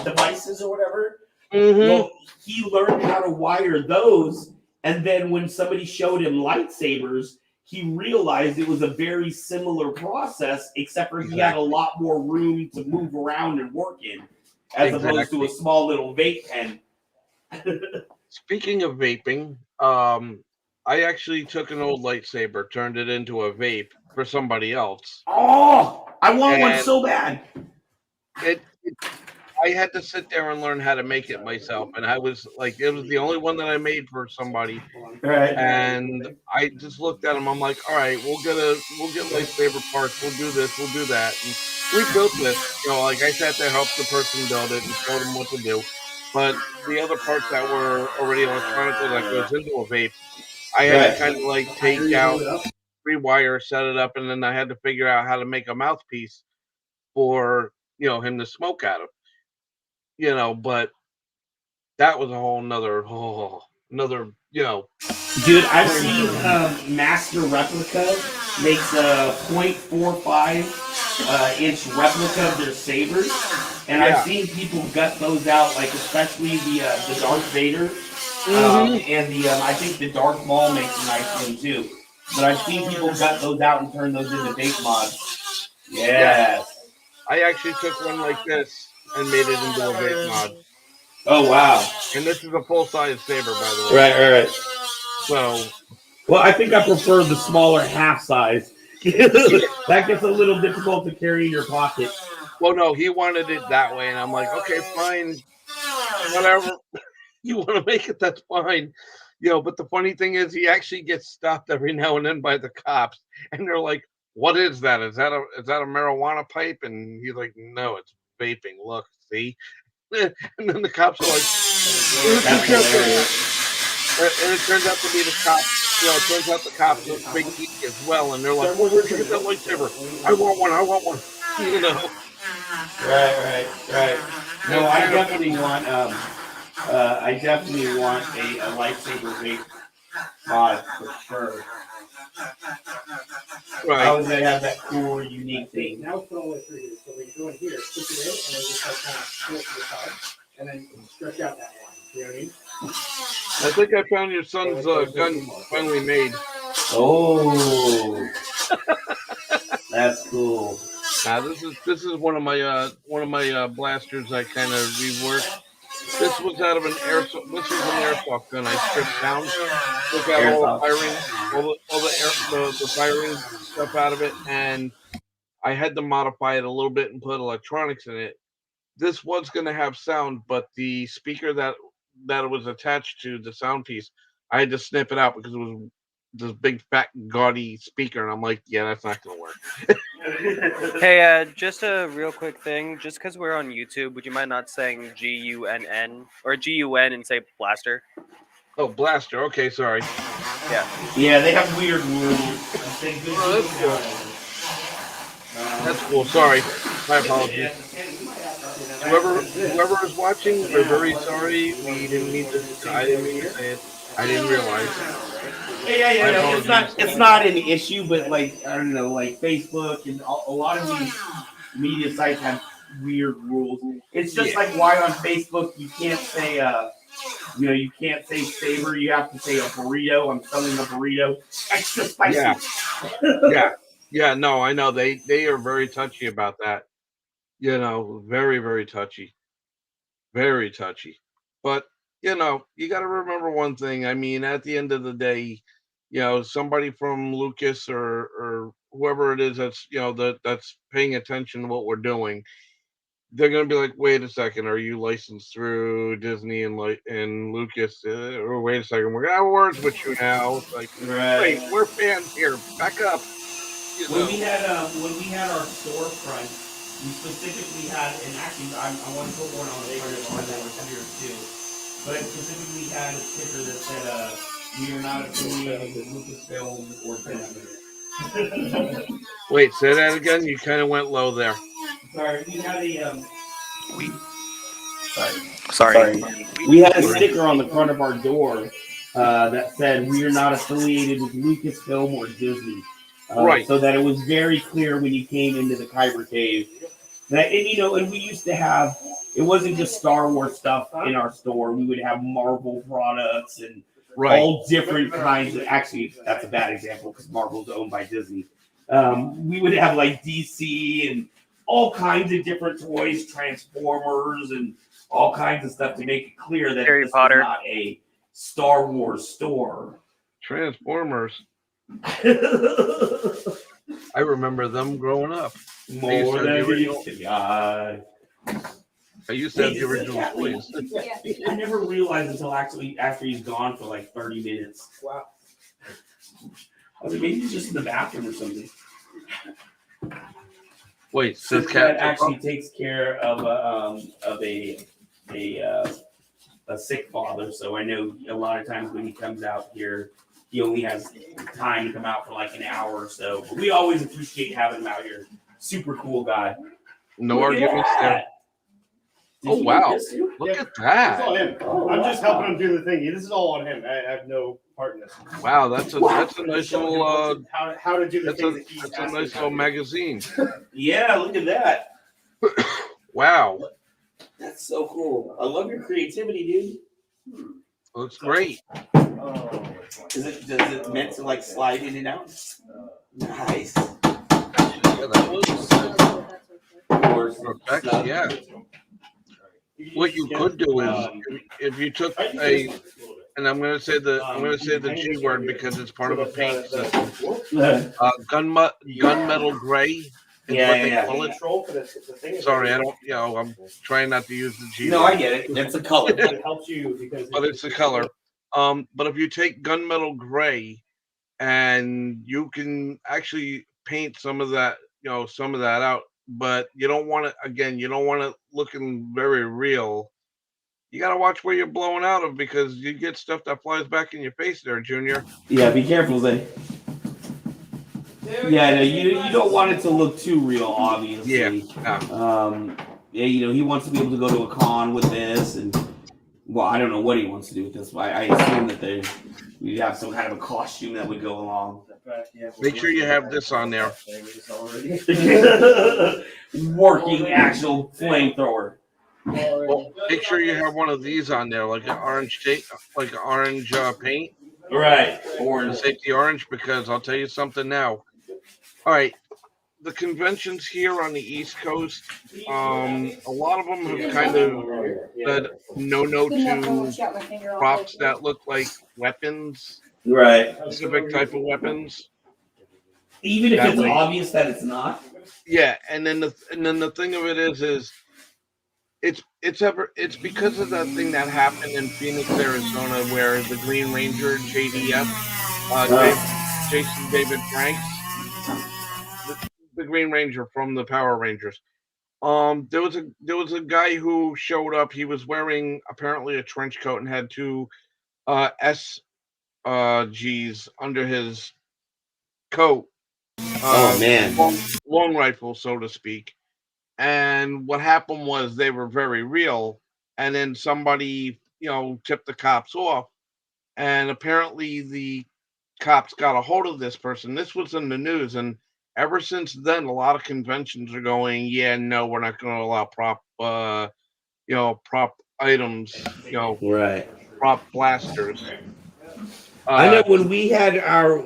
devices or whatever. Well, he learned how to wire those, and then when somebody showed him lightsabers, he realized it was a very similar process, except for he had a lot more room to move around and work in, as opposed to a small little vape pen. Speaking of vaping, I actually took an old lightsaber, turned it into a vape for somebody else. Oh, I want one so bad. I had to sit there and learn how to make it myself, and I was like, it was the only one that I made for somebody. Right. And I just looked at him. I'm like, all right, we'll get lightsaber parts. We'll do this. We'll do that. And we built this. I sat there, helped the person build it, and showed them what to do. But the other parts that were already electronically that goes into a vape, I had to kind of take out, rewire, set it up, and then I had to figure out how to make a mouthpiece for him to smoke out of. But that was a whole nother. Dude, I've seen Master Replica makes a 0.45 inch replica of their sabers, and I've seen people gut those out, especially the Darth Vader, and the I think the Darth Maul makes a nice one too. But I've seen people gut those out and turn those into vape mods. Yes. I actually took one like this and made it into a vape mod. Oh wow! And this is a full-size saber, by the way. Right. So, well, I think I prefer the smaller half size. That gets a little difficult to carry in your pocket. Well, no, he wanted it that way, and I'm like, okay, fine, whatever you want to make it, that's fine. But the funny thing is, he actually gets stopped every now and then by the cops, and they're like, "What is that? Is that a marijuana pipe?" And he's like, "No, it's vaping. Look, see." And then the cops are like, and it turns out to be the cops. It turns out the cops are big geek as well, and they're like, "Well, where'd you get that lightsaber? I want one. Right. No, I definitely want a lightsaber vape mod for sure. Right. How would they have that cool, unique thing? Now it's all the way through here. So when you go in here, push it in, and then just kind of pull it to the side, and then stretch out that line. You know what I mean? I think I found your son's gun finally made. Oh, that's cool. Now this is one of my blasters I kind of reworked. This was out of an airsoft. This was an airsoft gun I stripped down, took out all the firing, the firing stuff out of it, and I had to modify it a little bit and put electronics in it. This was going to have sound, but the speaker that it was attached to, the sound piece, I had to snip it out because it was this big fat gaudy speaker, and I'm like, yeah, that's not going to work. Hey, just a real quick thing. Just because we're on YouTube, would you mind not saying GUNN or GUN and say blaster? Oh, blaster. Okay, sorry. Yeah, they have weird rules. That's cool. Sorry. My apologies. Whoever is watching, we're very sorry. We didn't mean to. I didn't mean to say it. I didn't realize. Yeah. No, it's not an issue, but I don't know, Facebook and a lot of these media sites have weird rules. It's just like why on Facebook you can't say you can't say saber. You have to say a burrito. I'm selling a burrito. Extra spicy. Yeah. No, I know they are very touchy about that. Very, very touchy. Very touchy. But you got to remember one thing. I mean, at the end of the day, somebody from Lucas or whoever it is that's that's paying attention to what we're doing, they're gonna be like, wait a second, are you licensed through Disney and Lucas? Or wait a second, we're gonna have words with you now. It's like, wait, Right. we're fans here. Back up. When we had our storefront, we specifically had, and actually I want to put one on the front of one that was here too. But I specifically had a sticker that said, "We are not affiliated with Lucasfilm or Disney." Wait, say that again. You kind of went low there. Sorry, we had a Sorry. We had a sticker on the front of our door that said, "We are not affiliated with Lucasfilm or Disney." Right. So that it was very clear when you came into the Kyber Cave. And we used to have, it wasn't just Star Wars stuff in our store. We would have Marvel products and all different kinds of, actually, that's a bad example because Marvel's owned by Disney. We would have like DC and all kinds of different toys, Transformers, and all kinds of stuff to make it clear that Harry this Potter. was not a Star Wars store. Transformers. I remember them growing up. More than the original. God. I used to have the original toys. I never realized until actually after he's gone for like 30 minutes. Wow. I was maybe he's just in the bathroom or something. Wait, So this that cat actually takes care of a sick father. So I know a lot of times when he comes out here, he only has time to come out for like an hour or so. But we always appreciate having him out here. Super cool guy. No Look at arguments there. that. Did Oh you wow! make this too? Look at It's all that! him. I'm just helping him do the thing. This is all on him. I have no part in this. Wow, that's a nice little How to do the that's things a that he's that's a asking nice how little to do. magazine. Yeah, look at that. Wow, That's so cool. I love your creativity, dude. looks great. Does it meant to like slide in and out? Nice. Yeah, that was perfect. Yeah. What you could do is if you took a, and I'm gonna say the G word because it's part of a paint system. Gunmetal gray is what they call it. Sorry, I don't. I'm trying not to use the G. No, word. I get it. That's a color. It helps you because But it's the color. But if you take gunmetal gray, and you can actually paint some of that out, but you don't want it again. You don't want it looking very real. You gotta watch where you're blowing out of because you get stuff that flies back in your face there, Junior. Yeah, be careful, then. Yeah, no, you don't want it to look too real, obviously. Yeah. Yeah, he wants to be able to go to a con with this, and well, I don't know what he wants to do with this, but I assume that we have some kind of a costume that would go along. Make sure you have this on there. Working actual flamethrower. Well, make sure you have one of these on there, like an orange tape, like an orange paint. Right. Or safety orange, because I'll tell you something now. All right. The conventions here on the East Coast, a lot of them have kind of said no to props that look like weapons. Right. Specific type of weapons. Even if it's obvious that it's not. Yeah, and then the thing of it is it's because of that thing that happened in Phoenix, Arizona, where the Green Ranger JDF, Jason David Franks, the Green Ranger from the Power Rangers. There was a guy who showed up. He was wearing apparently a trench coat and had two SGs under his coat. Oh man, long rifle, so to speak. And what happened was they were very real, and then somebody tipped the cops off, and apparently the cops got a hold of this person. This was in the news, and ever since then, a lot of conventions are going, yeah, no, we're not going to allow prop items, right? Prop blasters. I know when we had our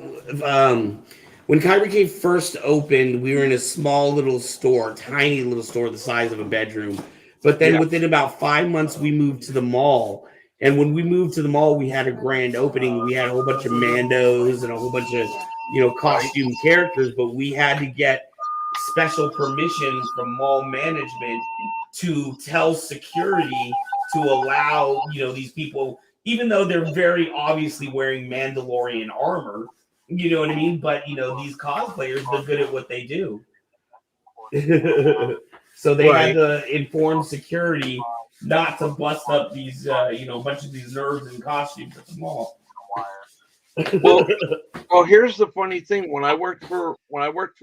when Kyber Cave first opened, we were in a small little store, tiny little store the size of a bedroom. But then within about 5 months, we moved to the mall. And when we moved to the mall, we had a grand opening. We had a whole bunch of Mandos and a whole bunch of, costume characters, but we had to get special permission from mall management to tell security to allow, these people, even though they're very obviously wearing Mandalorian armor, you know what I mean? But, these cosplayers, they're good at what they do. So they had to inform security not to bust up these, a bunch of these nerds in costumes at the mall. Well, here's the funny thing. When I worked for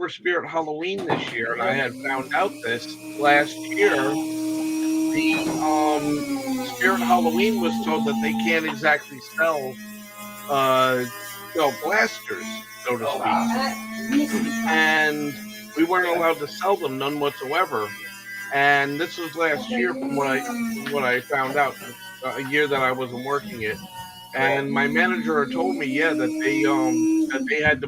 Spirit Halloween this year, and I had found out this last year, the Spirit Halloween was told that they can't exactly sell, blasters, so to speak, and we weren't allowed to sell them, none whatsoever. And this was last year, from what I found out, a year that I wasn't working it. And my manager had told me, that they had to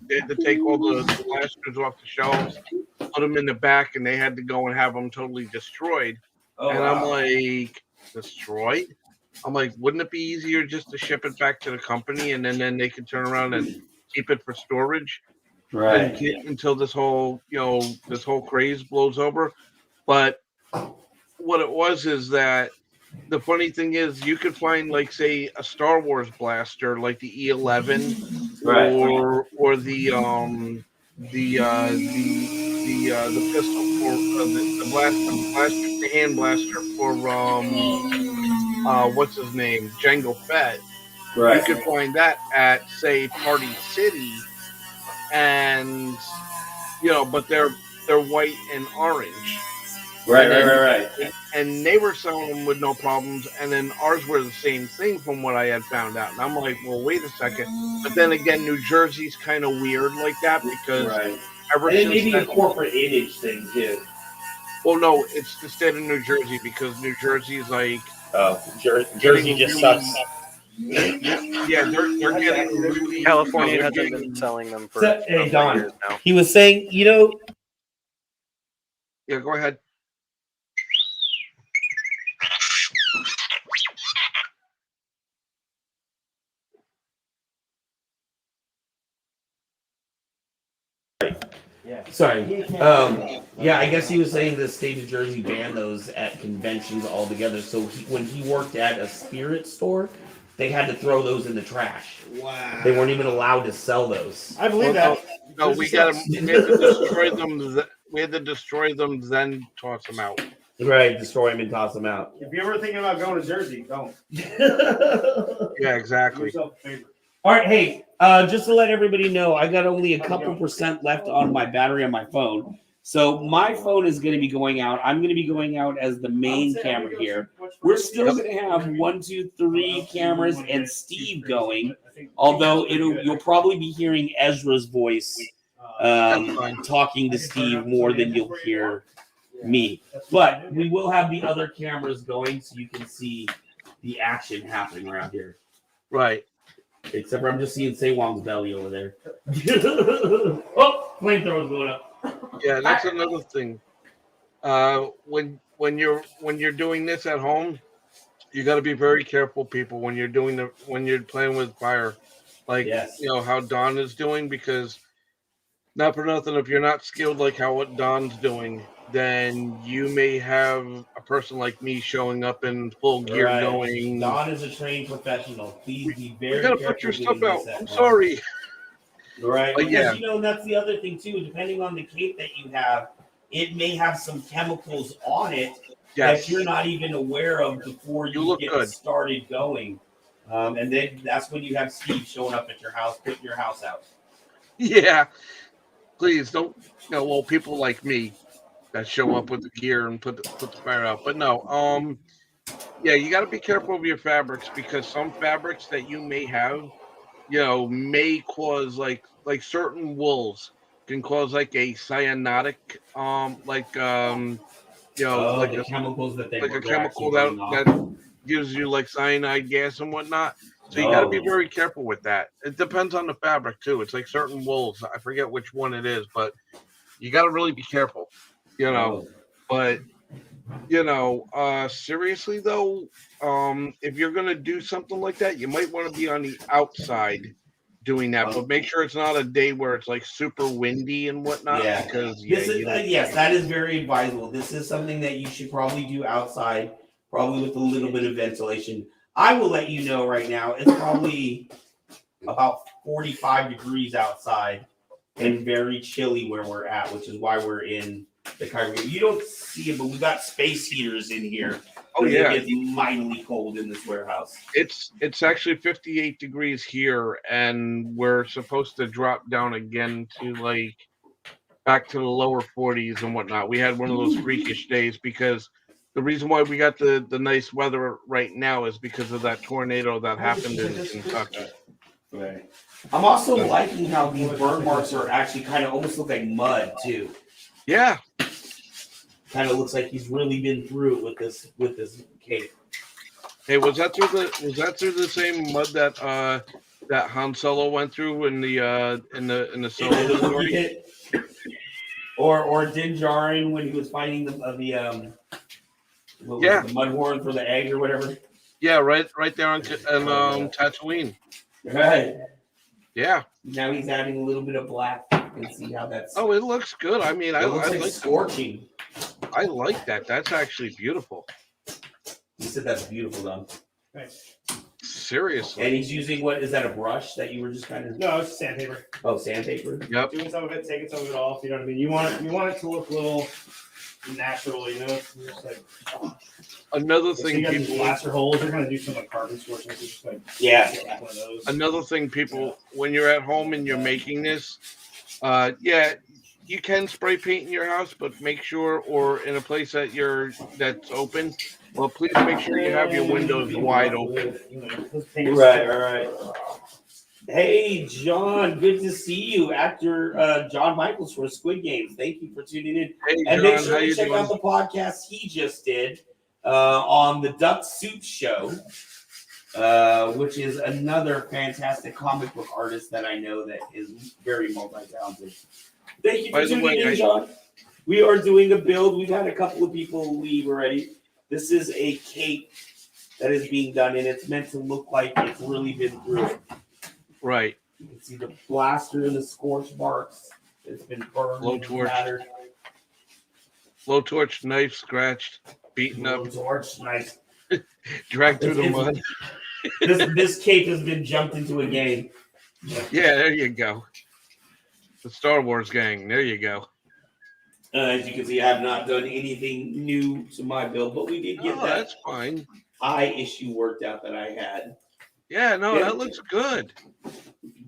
they had to take all the blasters off the shelves, put them in the back, and they had to go and have them totally destroyed. I'm like, destroyed? I'm like, wouldn't it be easier just to ship it back to the company and then they could turn around and keep it for storage, Right? Until this whole craze blows over. But what it was is that the funny thing is, you could find, like, say, a Star Wars blaster, like the E11, Right. or the pistol for the hand blaster for what's his name, Jango Fett. Right. You could find that at, say, Party City, and but they're white and orange. Right. And they were selling them with no problems, and then ours were the same thing from what I had found out. And I'm like, well, wait a second. But then again, New Jersey's kind of weird like that, because ever And it since may be a corporate image thing too. well, no, it's the state of New Jersey, because New Jersey is like, Jersey just sucks. yeah, they're getting really, California they're hasn't getting- been selling them for Hey, Don. years now. He was saying, Yeah, go ahead. Sorry. I guess he was saying the state of Jersey banned those at conventions altogether. So when he worked at a spirit store, they had to throw those in the trash. Wow. They weren't even allowed to sell those. I believe that. No, we had to destroy them. We had to destroy them, then toss them out. Right, destroy them and toss them out. If you're ever thinking about going to Jersey, don't. Yeah, exactly. Do yourself a favor. All right, hey, just to let everybody know, I got only a couple % left on my battery on my phone. So my phone is going to be going out. I'm going to be going out as the main camera here. We're still going to have 1, 2, 3 cameras and Steve going, although you'll probably be hearing Ezra's voice talking to Steve more than you'll hear me. But we will have the other cameras going so you can see the action happening around here. Right. Except for I'm just seeing Say Wong's belly over there. Oh, flamethrower's going up. Yeah, that's another thing. When you're doing this at home, you got to be very careful, people, when you're playing with fire, like how Don is doing, because not for nothing, if you're not skilled like what Don's doing, then you may have a person like me showing up in full gear going. Don is a trained professional. Please be very You gotta careful. put your stuff doing out. this at I'm home. sorry. Right. But Because that's the other thing too. Depending on the cape that you have, it may have some chemicals on it that you're not even aware of before you get started going. And then that's when you have Steve showing up at your house, putting your house out. Yeah. Please don't. People like me that show up with the gear and put the fire out. But no. You got to be careful of your fabrics, because some fabrics that you may have, may cause like certain wools can cause like a cyanotic, chemicals that they like a chemical that gives you like cyanide gas and whatnot. So you got to be very careful with that. It depends on the fabric too. It's like certain wools. I forget which one it is, but you got to really be careful. But Seriously though, if you're gonna do something like that, you might want to be on the outside doing that, but make sure it's not a day where it's like super windy and whatnot. Yeah. Because This is yes, that is very advisable. This is something that you should probably do outside, probably with a little bit of ventilation. I will let you know right now, it's probably about 45 degrees outside and very chilly where we're at, which is why we're in the Kyber Cave. You don't see it, but we've got space heaters in here. Oh yeah, it gets mightily cold in this warehouse. it's actually 58 degrees here, and we're supposed to drop down again to like back to the lower 40s and whatnot. We had one of those freakish days because the reason why we got the nice weather right now is because of that tornado that happened in Kentucky. Right. I'm also liking how these burn marks are actually kind of almost look like mud too. Yeah. Kind of looks like he's really been through it with this cave. Hey, was that through the same mud that that Han Solo went through in the Solo story? Or Din Djarin when he was fighting the Mudhorn for the egg or whatever. Yeah, right there on Tatooine. Right. Yeah. Now he's adding a little bit of black. You can see how that's. Oh, it looks good. I mean, I looks like scorching. I like that. That's actually beautiful. You said that's beautiful, Don. Thanks. Seriously. And he's using what is that, a brush that you were just kind of? No, it's sandpaper. Oh, sandpaper. Yep. Doing some of it, taking some of it off. You know what I mean? You want it to look a little natural. You know, just like. Another So thing you got these people blaster holes. They're gonna do some like carbon scorching. Just like Yeah. one of those. Another thing, people, when you're at home and you're making this, yeah, you can spray paint in your house, but make sure, or in a place that's open. Well, please make sure you have your windows wide open. Right. Hey, John, good to see you. Actor John Michaels for Squid Games. Thank you for tuning in. Hey, And John, make sure how to you check doing? out the podcast he just did on the Duck Soup Show, which is another fantastic comic book artist that I know that is very multi-talented. Thank you for tuning in, John. We are doing a build. We've had a couple of people leave already. This is a cape that is being done, and it's meant to look like it's really been through it. Right. You can see the blaster and the scorch marks. It's been burned and battered. Blowtorch, knife scratched, beaten up. Blowtorch, nice. Dragged through the mud. This cape has been jumped into a game. Yeah, there you go. The Star Wars gang. There you go. As you can see, I have not done anything new to my build, but we did get that That's fine. eye issue worked out that I had. Yeah, no, that looks good.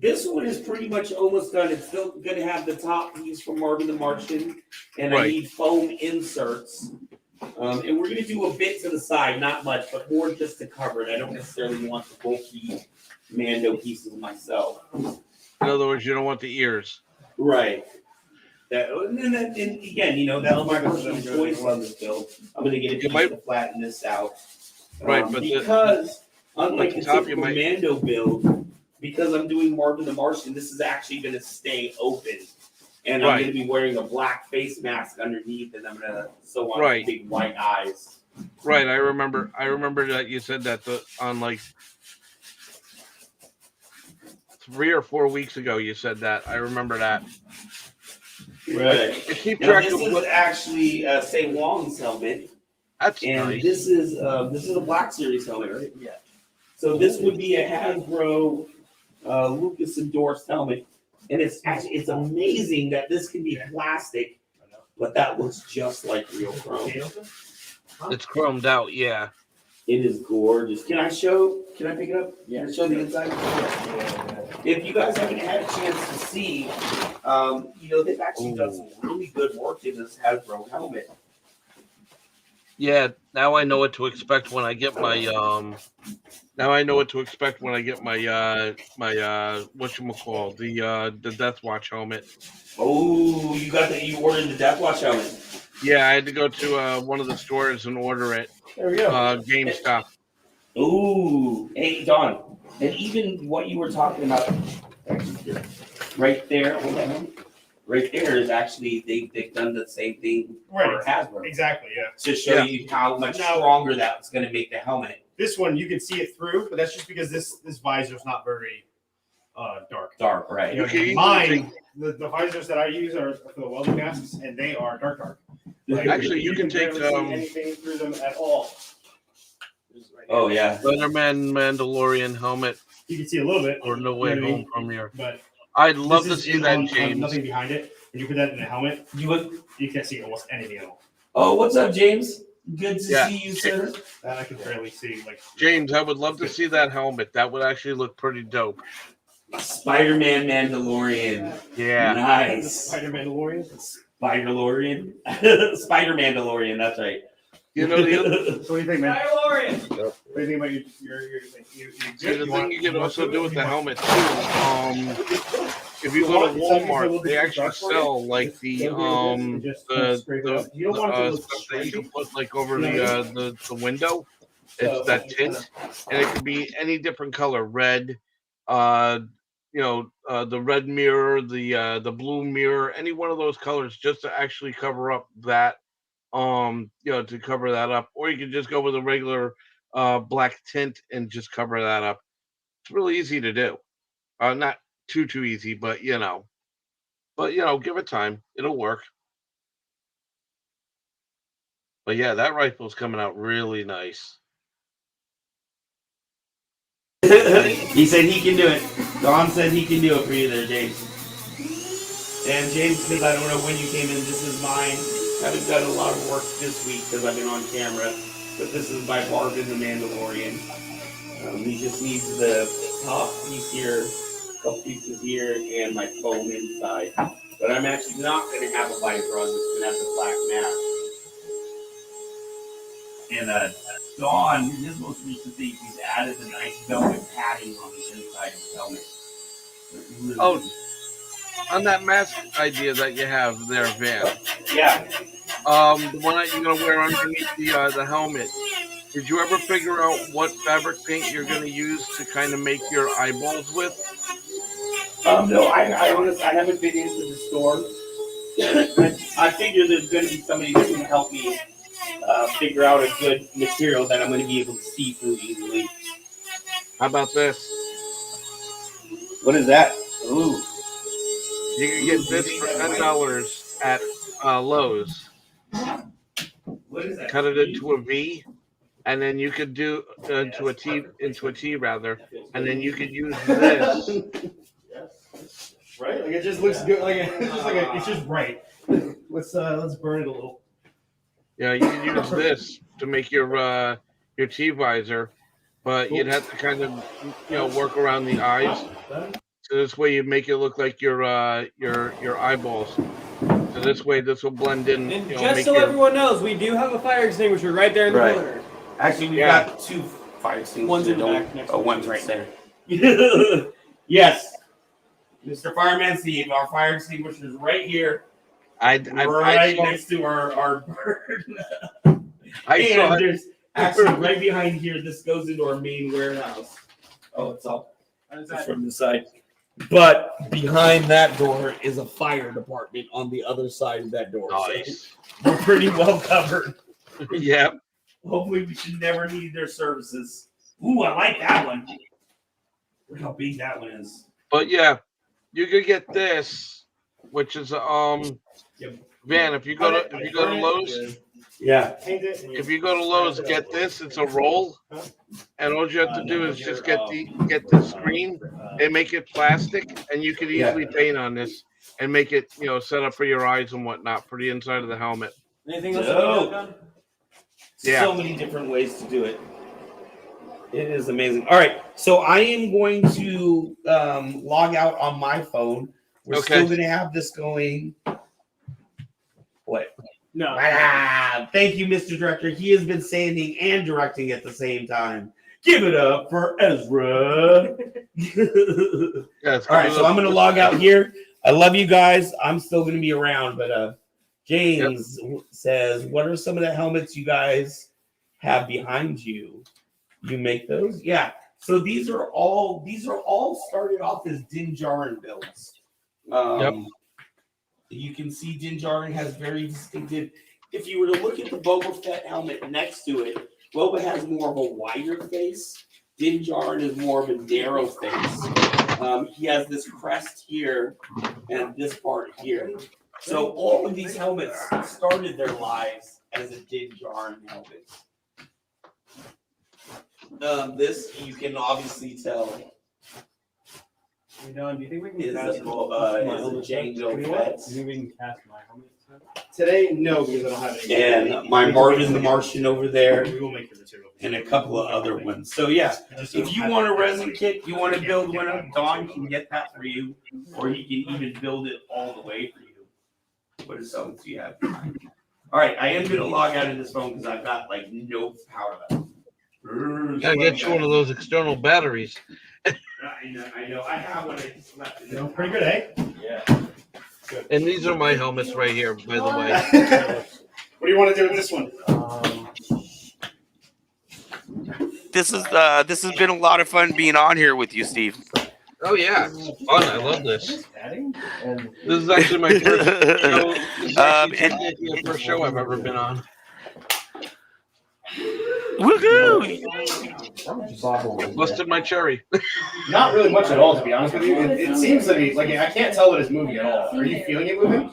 This one is pretty much almost done. It's still going to have the top piece from Marvin the Martian, and I need foam inserts. And we're going to do a bit to the side, not much, but more just to cover it. I don't necessarily want the bulky Mando pieces myself. In other words, you don't want the ears. Right. And again, that was my personal choice on this build. I'm going to get a piece to flatten this out. Right, but because unlike the top typical Mando build, because I'm doing Marvin the Martian, this is actually going to stay open. And I'm going to be wearing a black face mask underneath, and I'm going to sew on big white eyes. Right, I remember that you said that on like 3 or 4 weeks ago. You said that. I remember that. Right. Keep now, track this is actually Say Wong's helmet. That's and nice. This is a Black Series helmet, right? Yeah. So this would be a Hasbro Lucas endorsed helmet, and it's amazing that this can be plastic, but that looks just like real chrome. It's chromed out, yeah. It is gorgeous. Can I pick it up? Yeah. Can I show the inside? If you guys haven't had a chance to see, they've actually done some really good work in this Hasbro helmet. Yeah, now I know what to expect when I get my whatchamacall, the Death Watch helmet. Oh, you ordered the Death Watch helmet. Yeah, I had to go to one of the stores and order it. There we go. GameStop. Ooh, hey Don, and even what you were talking about right there. Hold on. right there is actually they've done the same thing for Right. Hasbro Exactly. Yeah. to show you how much stronger that's going to make the helmet. This one you can see it through, but that's just because this visor is not very dark. Dark, right? You know, Okay, mine, the visors that I use are for the welding masks, and they are dark. Like, Actually, you can take, barely see anything through them at all. Oh yeah. Spider-Man Mandalorian helmet You can see a little bit. or No you Way know what I mean? Home premiere. But I'd love to this is see that, on James. nothing behind it. And you put that in a helmet, You can't see almost anything at all. Oh, what's up, James? Good to Yeah. see you, sir. That I can barely see. Like James, I would love to see that helmet. That would actually look pretty dope. Spider-Man Mandalorian. Yeah. Nice. Spider-Man Spider-Lorian. Spider-Mandalorian, that's right. You know, the So what do you think, man? Mandalorian. What do you think about your thing? See, the thing you can also do with the helmet too, if you go to Walmart, they actually sell like the stuff that you can put like over the window. It's that tint, and it could be any different color, red, the red mirror, the blue mirror, any one of those colors, just to actually cover up that, to cover that up, or you can just go with a regular black tint and just cover that up. It's really easy to do. Not too easy, but give it time. It'll work. But yeah, that rifle's coming out really nice. He said he can do it. Don said he can do it for you there, James. And James, because I don't know when you came in, this is mine. I haven't done a lot of work this week because I've been on camera. But this is by Marvin the Mandalorian. He just needs the top piece here, a couple pieces here, and my foam inside. But I'm actually not going to have a visor on. I'm just going to have the black mask. And Dawn, his most recent thing, he's added a nice velvet padding on the inside of his helmet. Really Oh, on that mask idea that you have there, Van. yeah. The one that you're gonna wear underneath the helmet. Did you ever figure out what fabric paint you're gonna use to kind of make your eyeballs with? No, I honestly, I haven't been into the store. I figure there's going to be somebody that's going to help me figure out a good material that I'm going to be able to see through easily. How about this? What is that? Ooh. You can get this for $10 at Lowe's. What is that? Cut it into a V, and then you could do into a T rather, and then you could use this. Right? Like it just looks good. Like it's just right. Let's burn it a little. Yeah, you can use this to make your T visor, but you'd have to kind of work around the eyes. So this way you make it look like your eyeballs. So this way this will blend in. And just so everyone knows, we do have a fire extinguisher right there in the corner. Actually, we've got two fire extinguishers. One's in the back. Next one's right there. Yes. Mr. Fireman Steve, our fire extinguisher is right here. Next to our bird. And there's actually right behind here, this goes into our main warehouse. Oh, it's all from the side. But behind that door is a fire department on the other side of that door. Nice. So we're pretty well covered. Yep. Hopefully we should never need their services. Ooh, I like that one. Look how big that one is. But yeah, you could get this, which is Van. If you go to Lowe's, yeah. If you go to Lowe's, get this. It's a roll, and all you have to do is just get the screen and make it plastic, and you could easily paint on this and make it set up for your eyes and whatnot for the inside of the helmet. Anything else? Yeah. So many different ways to do it. It is amazing. All right, so I am going to log out on my phone. We're still going to have this going. What? No. Thank you, Mr. Director. He has been standing and directing at the same time. Give it up for Ezra. Yeah, all right, so I'm going to log out here. I love you guys. I'm still going to be around, but James says, what are some of the helmets you guys have behind you? You make those? Yeah. So these are all started off as Din Djarin builds. You can see Din Djarin has very distinctive. If you were to look at the Boba Fett helmet next to it, Boba has more of a wider face. Din Djarin is more of a narrow face. He has this crest here and this part here. So all of these helmets started their lives as a Din Djarin helmet. This you can obviously tell Hey, Don, do you think we can is cast a You Jango Fett. think we can cast my helmet? Today, no, because I don't have any. And my Marvin the Martian over there, We will make the material. and a couple of other ones. So yeah, if you want a resin kit, you want to build one up, Don can get that for you, or he can even build it all the way for you. What assumptions do you have? All right, I am going to log out of this phone because I've got like no power left. Gotta get you one of those external batteries. I know. I have one. I just left it. No, pretty good, eh? Yeah. And these are my helmets right here, by the way. What do you want to do with this one? This has been a lot of fun being on here with you, Steve. Oh yeah, it's fun. I love this. This is actually my first show. This is actually the first show I've ever been on. Woohoo! Busted my cherry. Not really much at all, to be honest with you. It seems to be like I can't tell that it's moving at all. Are you feeling it moving?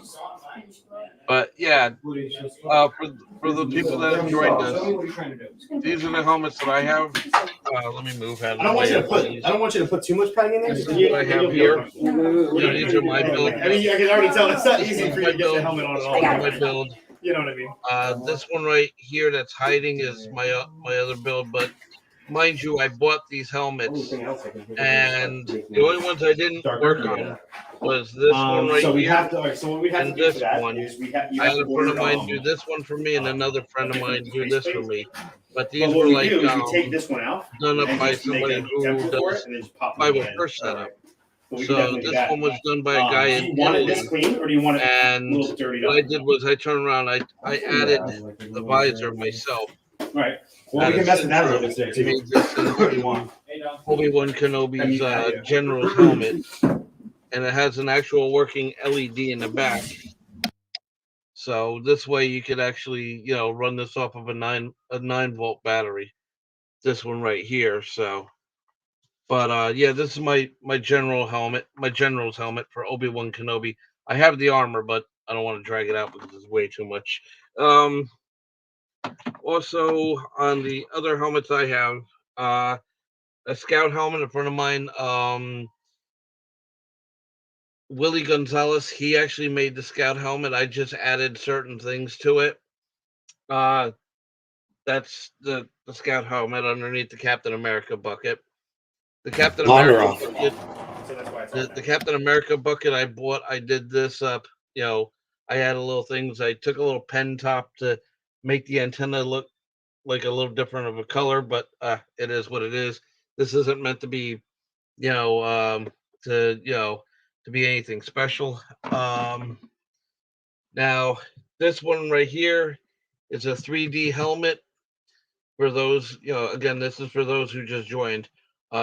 But yeah, for the people that have joined us, these are the helmets that I have. Let me move out of the way. I don't want you to put too much padding in there. This is what I have here. You know, these are my build. I mean, I can already tell it's not easy for you to get the helmet on at all. My build. You know what I mean? This one right here that's hiding is my other build, but mind you, I bought these helmets, and the only ones I didn't work on was this one right here, and this one. I had a friend of mine do this one for me, and another friend of mine do this for me. But these were like done up by somebody who does Bible first setup. So this one was done by a guy in Italy, and what I did was I turned around, I added the visor myself. Right. Well, we can mess with that a little bit today, made this Obi-Wan Kenobi's general's helmet, and it has an actual working LED in the back. So this way you could actually, run this off of a 9-volt battery. This one right here. So. But yeah, this is my general's helmet for Obi-Wan Kenobi. I have the armor, but I don't want to drag it out because it's way too much. Also, on the other helmets I have, a scout helmet, a friend of mine, Willie Gonzalez, he actually made the scout helmet. I just added certain things to it. That's the scout helmet underneath the Captain America bucket. The Captain America bucket, the Captain America bucket I bought, I did this up. I had a little things. I took a little pen top to make the antenna look like a little different of a color, but it is what it is. This isn't meant to be, to be anything special. Now this one right here is a 3D helmet for those. Again, this is for those who just joined.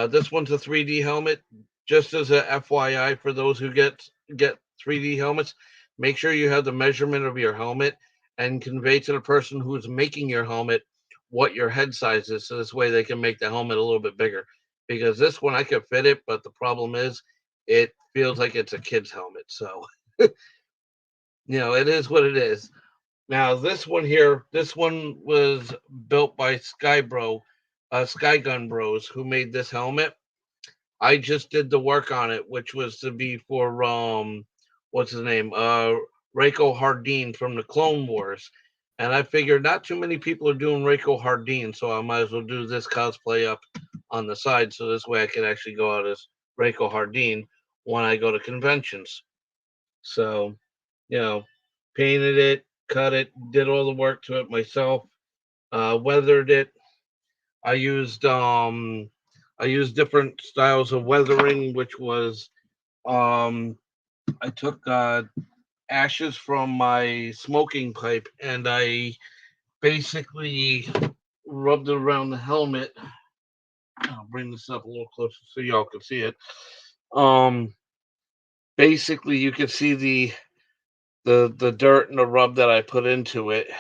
This one's a 3D helmet. Just as a FYI for those who get 3D helmets, make sure you have the measurement of your helmet and convey to the person who's making your helmet what your head size is, so this way they can make the helmet a little bit bigger. Because this one I could fit it, but the problem is it feels like it's a kid's helmet. So, it is what it is. Now this one here, this one was built by Skygun Bros, who made this helmet. I just did the work on it, which was to be for what's his name? Rako Hardeen from the Clone Wars. And I figured not too many people are doing Rako Hardeen, so I might as well do this cosplay up on the side, so this way I can actually go out as Rako Hardeen when I go to conventions. So, painted it, cut it, did all the work to it myself, weathered it. I used different styles of weathering, which was I took ashes from my smoking pipe and I basically rubbed it around the helmet. I'll bring this up a little closer so y'all can see it. Basically you can see the dirt and the rub that I put into it,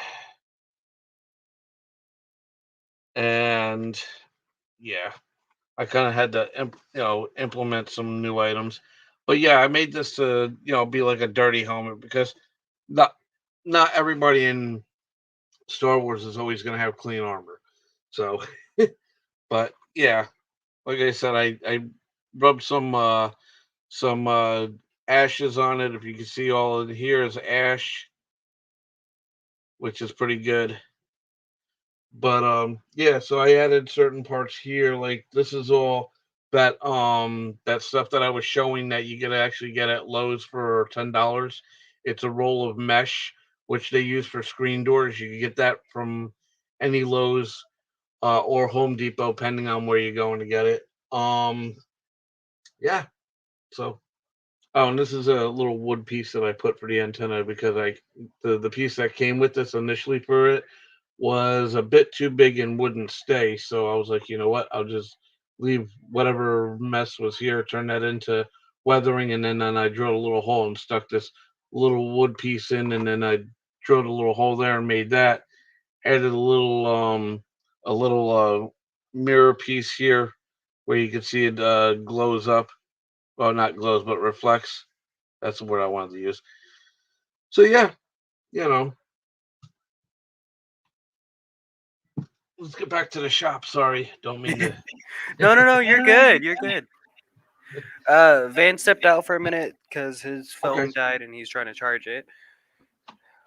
and yeah, I kind of had to implement some new items. But yeah, I made this to be like a dirty helmet because not not everybody in Star Wars is always going to have clean armor. So, but yeah, like I said, I rubbed some ashes on it. If you can see, all in here is ash, which is pretty good. But yeah, so I added certain parts here. Like this is all that stuff that I was showing that you could actually get at Lowe's for $10. It's a roll of mesh which they use for screen doors. You can get that from any Lowe's or Home Depot, depending on where you're going to get it. Yeah. So, oh, and this is a little wood piece that I put for the antenna because the piece that came with this initially for it was a bit too big and wouldn't stay. So I was like, you know what? I'll just leave whatever mess was here, turn that into weathering, and then I drilled a little hole and stuck this little wood piece in, and then I drilled a little hole there and made that. Added a little mirror piece here where you can see it glows up. Well, not glows, but reflects. That's the word I wanted to use. So yeah, you know, let's get back to the shop. Sorry, don't mean to. No, you're good. You're good. Van stepped out for a minute because his phone Okay. died and he's trying to charge it.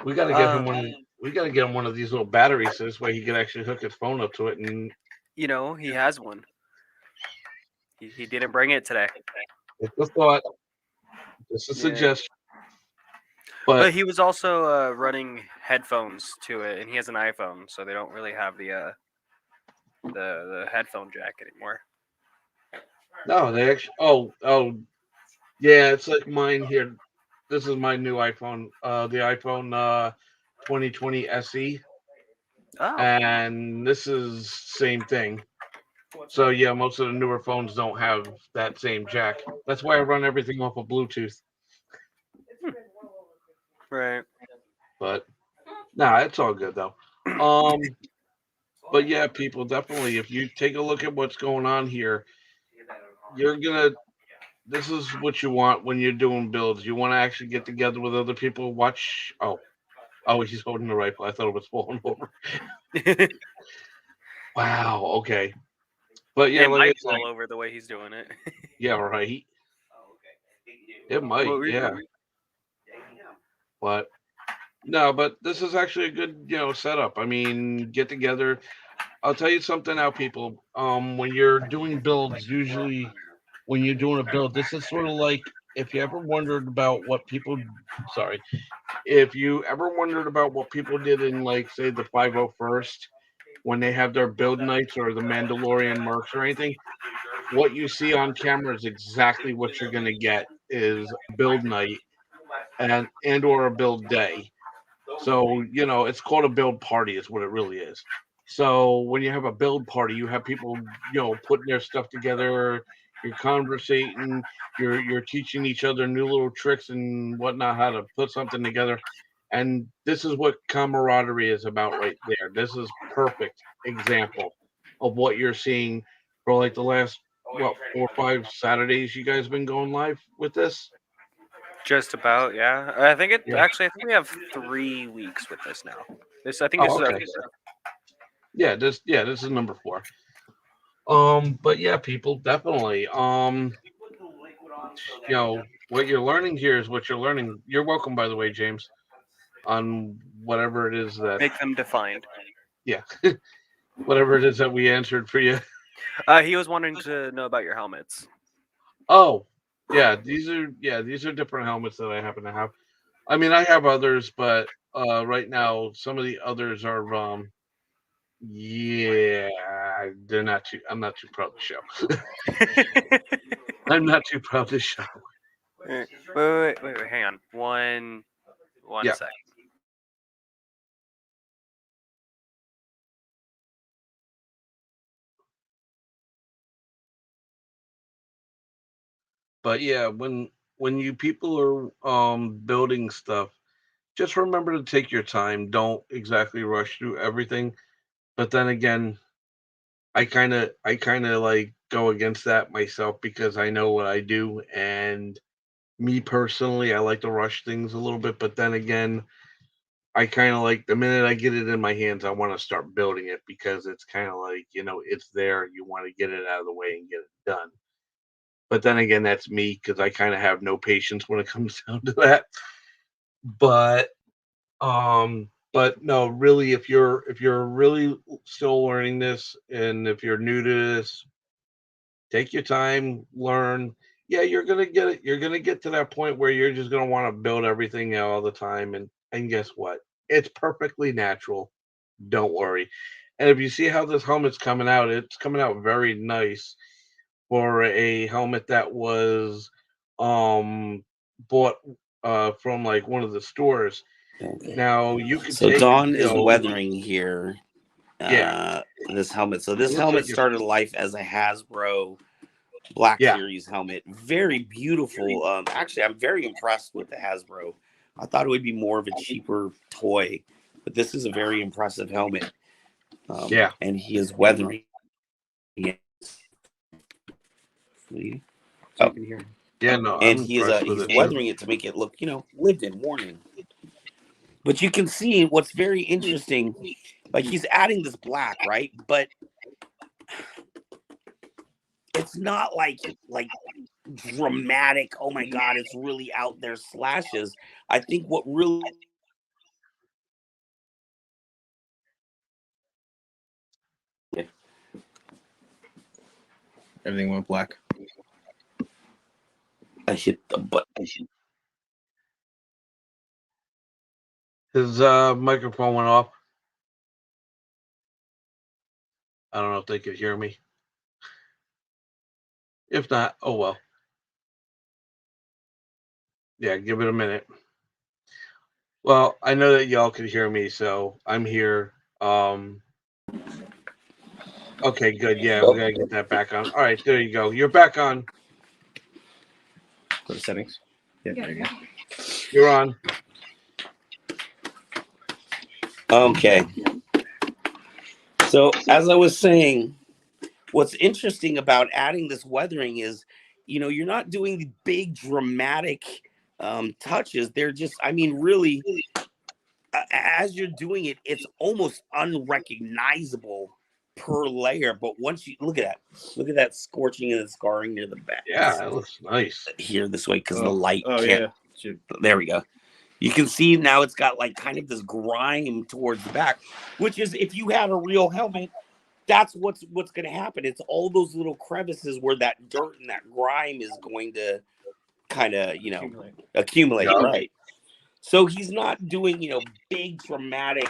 We got to get him one. We got to get him one of these little batteries, so this way he can actually hook his phone up to it. And He has one. He didn't bring it today. it's a thought, just a Yeah. suggestion. But But he was also running headphones to it, and he has an iPhone, so they don't really have the headphone jack anymore. no, they actually. Oh, yeah, it's like mine here. This is my new iPhone. The iPhone 2020 SE, Oh, and this is same thing. So yeah, most of the newer phones don't have that same jack. That's why I run everything off of Bluetooth. right. But nah, it's all good though. Um, but yeah, people, definitely, if you take a look at what's going on here, you're gonna. This is what you want when you're doing builds. You want to actually get together with other people. Watch. Oh, he's holding the rifle. I thought it was falling over. Wow. Okay. But yeah, It like I might said, fall over the way he's doing it. yeah, right. It might. What were you- Yeah. But no, but this is actually a good, setup. I mean, get together. I'll tell you something now, people. When you're doing builds, usually when you're doing a build, this is sort of like if you ever wondered about what people, sorry, if you ever wondered about what people did in, like, say, the 501st when they have their build nights or the Mandalorian mercs or anything, what you see on camera is exactly what you're going to get is a build night and or a build day. So, it's called a build party is what it really is. So when you have a build party, you have people, putting their stuff together, you're conversating, you're teaching each other new little tricks and whatnot, how to put something together. And this is what camaraderie is about right there. This is perfect example of what you're seeing for like the last, what, 4 or 5 Saturdays you guys been going live with this? Just about, yeah. I think Yeah. I think we have 3 weeks with this now. I think Oh, this is our okay. 4th. This is number 4. But yeah, people, definitely. What you're learning here is what you're learning. You're welcome, by the way, James, on whatever it is that, Make them defined. yeah, whatever it is that we answered for you. He was wanting to know about your helmets. Oh, yeah, these are different helmets that I happen to have. I mean, I have others, but right now some of the others are yeah, they're not too. I'm not too proud to show. I'm not too proud to show. Wait, hang on. One Yeah. second. But yeah, when you people are building stuff, just remember to take your time. Don't exactly rush through everything. But then again, I kind of like go against that myself because I know what I do, and me personally, I like to rush things a little bit. But then again, I kind of like the minute I get it in my hands, I want to start building it because it's kind of like, it's there. You want to get it out of the way and get it done. But then again, that's me because I kind of have no patience when it comes down to that. But but no, really, if you're really still learning this, and if you're new to this, take your time, learn. Yeah, you're gonna get it. You're gonna get to that point where you're just gonna want to build everything all the time, and guess what? It's perfectly natural. Don't worry. And if you see how this helmet's coming out, it's coming out very nice for a helmet that was bought from like one of the stores. Now you could So take Dawn is weathering here. Yeah. This helmet. So It this looks helmet like started life as a Hasbro Black Yeah. Series helmet. Very beautiful. Actually, I'm very impressed with the Hasbro. I thought it would be more of a cheaper toy, but this is a very impressive helmet. Yeah. And he is weathering it. So you can hear him. Yeah, no, And I'm he is impressed with he's it, too. weathering it to make it look, lived in, worn in. But you can see what's very interesting, like he's adding this black, right? But it's not like dramatic, oh my god, it's really out there slashes. I think what really Everything went black. I hit the button. His microphone went off. I don't know if they could hear me. If not, oh well. Yeah, give it a minute. Well, I know that y'all can hear me, so I'm here. Okay, good. Yeah, we gotta get that back on. All right, there you go. You're back on. Go to settings. Yeah, there you go. You're on. Okay. So as I was saying, what's interesting about adding this weathering is, you're not doing the big dramatic touches. They're just, really, as you're doing it, it's almost unrecognizable per layer. But once you look at that scorching and the scarring near the back. Yeah, that looks nice. Here this way because the light. Oh can't. yeah. There we go. You can see now it's got like kind of this grime towards the back, which is if you had a real helmet, that's what's going to happen. It's all those little crevices where that dirt and that grime is going to kind of, accumulate, Yeah. right? So he's not doing, big dramatic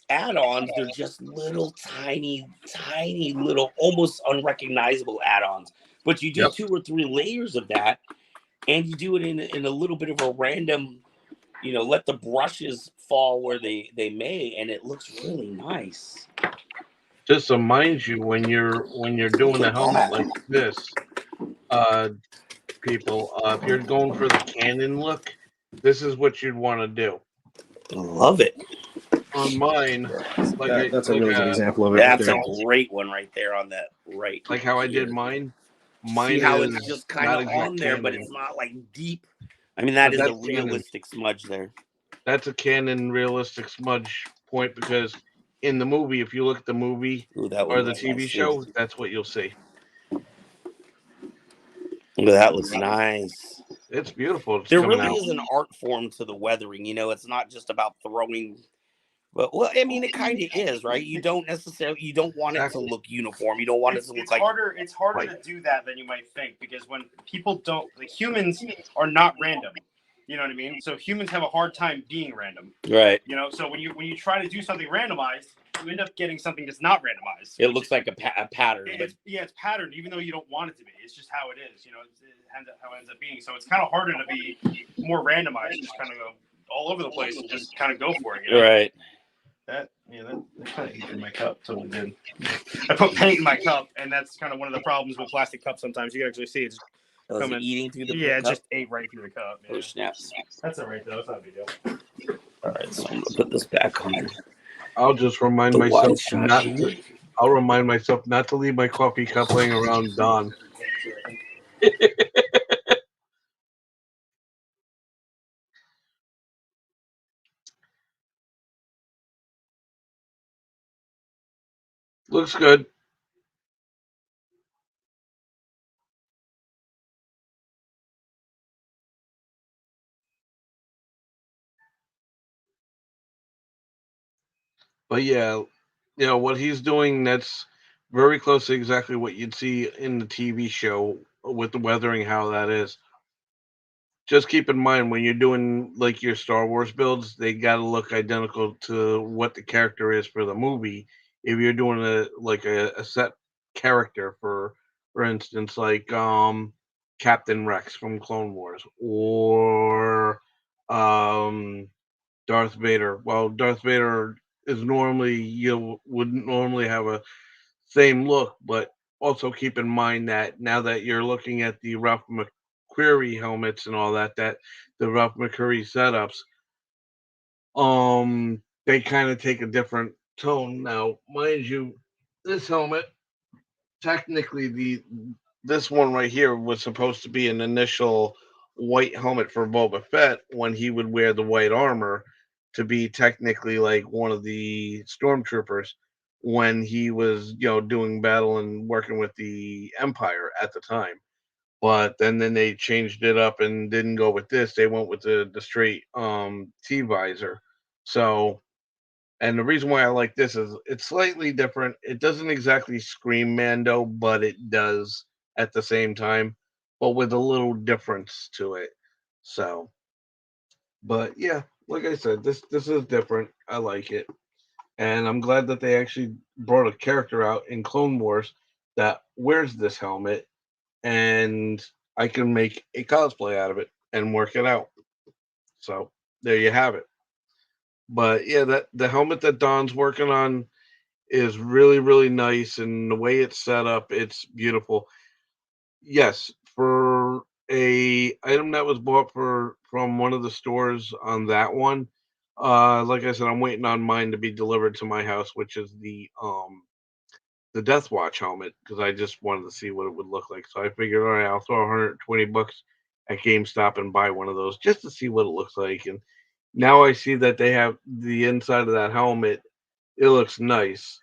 add-ons. They're just little tiny little almost unrecognizable add-ons. But you do 2 or 3 layers of that, and you do it in a little bit of a random, let the brushes fall where they may, and it looks really nice. Just to mind you, when you're doing a helmet like this, people, if you're going for the Canon look, this is what you'd want to do. I love it. On mine, That's a really good example of it. That's right a great one right there on that right. Like how I did mine. Mine See how is it's just kind of on there, but it's not like deep. That is a realistic smudge there. That's a Canon realistic smudge point because in the movie, if you look at the movie or the TV show, that's what you'll see. That looks nice. It's beautiful. There really is an art form to the weathering. It's not just about throwing. But it kind of is, right? You don't want it to look uniform. You don't want it to look like harder. It's harder to do that than you might think because when people don't, humans are not random. You know what I mean? So humans have a hard time being random. Right. So when you try to do something randomized, you end up getting something that's not randomized. It looks like a pattern. It's patterned, even though you don't want it to be. It's just how it is. How it ends up being. So it's kind of harder to be more randomized. Just kind of go all over the place and just kind of go for it. Right. That kind of ate in my cup. Totally did. I put paint in my cup, and that's kind of one of the problems with plastic cups. Sometimes you can actually see it's coming eating through the cup? It just ate right through the cup. Oh, snaps. That's all right though. It's not a big deal. All right, so I'm gonna put this back on I'll just remind the myself wide shot not here. to. I'll remind myself not to leave my coffee cup laying around Don. Looks good. But yeah, what he's doing, that's very close to exactly what you'd see in the TV show with the weathering, how that is. Just keep in mind when you're doing like your Star Wars builds, they got to look identical to what the character is for the movie. If you're doing a set character, for instance, like Captain Rex from Clone Wars, or um Darth Vader. Well, Darth Vader is normally, you wouldn't normally have a same look, but also keep in mind that now that you're looking at the Ralph McQuarrie helmets and all that, that the Ralph McQuarrie setups, they kind of take a different tone. Now, mind you, this helmet, technically, this one right here was supposed to be an initial white helmet for Boba Fett when he would wear the white armor to be technically like one of the stormtroopers when he was, doing battle and working with the Empire at the time. But then they changed it up and didn't go with this. They went with the straight T visor. So, and the reason why I like this is it's slightly different. It doesn't exactly scream Mando, but it does at the same time, but with a little difference to it. So, but yeah, like I said, this is different. I like it, and I'm glad that they actually brought a character out in Clone Wars that wears this helmet, and I can make a cosplay out of it and work it out. So there you have it. But yeah, that the helmet that Don's working on is really, really nice, and the way it's set up, it's beautiful. Yes, for a item that was bought from one of the stores on that one, like I said, I'm waiting on mine to be delivered to my house, which is the Death Watch helmet, because I just wanted to see what it would look like. So I figured, all right, I'll throw 120 bucks at GameStop and buy one of those just to see what it looks like. And now I see that they have the inside of that helmet. It looks nice.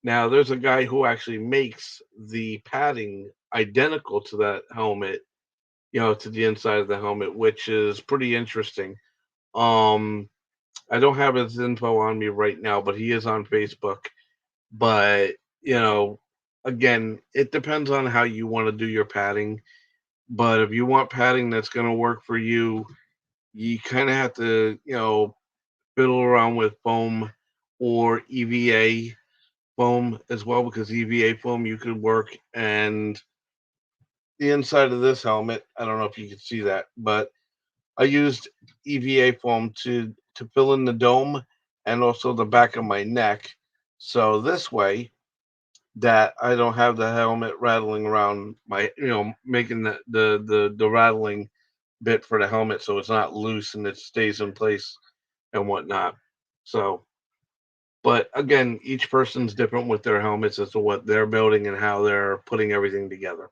Now, there's a guy who actually makes the padding identical to that helmet, to the inside of the helmet, which is pretty interesting. Um, I don't have his info on me right now, but he is on Facebook. But, you know, again, it depends on how you want to do your padding. But if you want padding that's going to work for you, you kind of have to, fiddle around with foam or EVA foam as well, because EVA foam you could work. And the inside of this helmet, I don't know if you can see that, but I used EVA foam to fill in the dome and also the back of my neck. So this way that I don't have the helmet rattling around my, making the rattling bit for the helmet, so it's not loose and it stays in place and whatnot. So, but again, each person's different with their helmets as to what they're building and how they're putting everything together.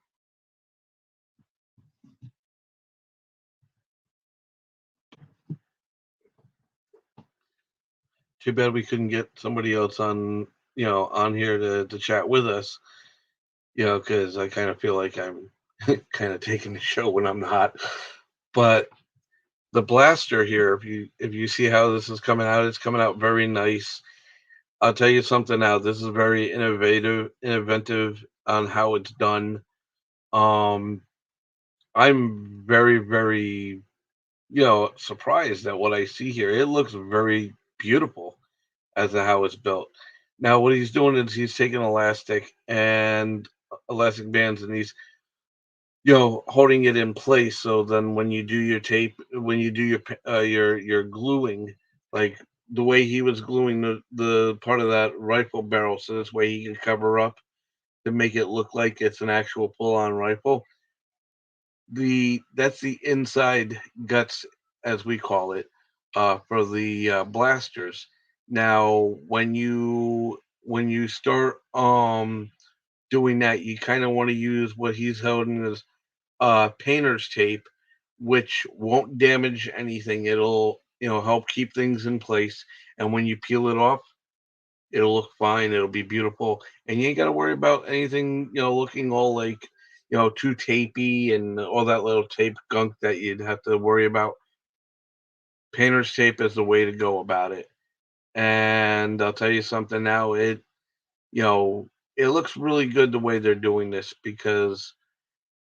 Too bad we couldn't get somebody else on here to chat with us, because I kind of feel like I'm kind of taking the show when I'm not. But the blaster here, if you see how this is coming out, it's coming out very nice. I'll tell you something now. This is very inventive on how it's done. Um, I'm very, very, surprised at what I see here. It looks very beautiful as to how it's built. Now, what he's doing is he's taking elastic bands, and he's, holding it in place. So then, when you do your tape, when you do your gluing, like the way he was gluing the part of that rifle barrel, so this way he can cover up to make it look like it's an actual full on rifle. That's the inside guts, as we call it. for the blasters. Now, when you start doing that, you kind of want to use what he's holding as painter's tape, which won't damage anything. It'll help keep things in place, and when you peel it off, it'll look fine. It'll be beautiful, and you ain't got to worry about anything looking all like too tapey and all that little tape gunk that you'd have to worry about. Painter's tape is the way to go about it. And I'll tell you something now, you know, it looks really good the way they're doing this because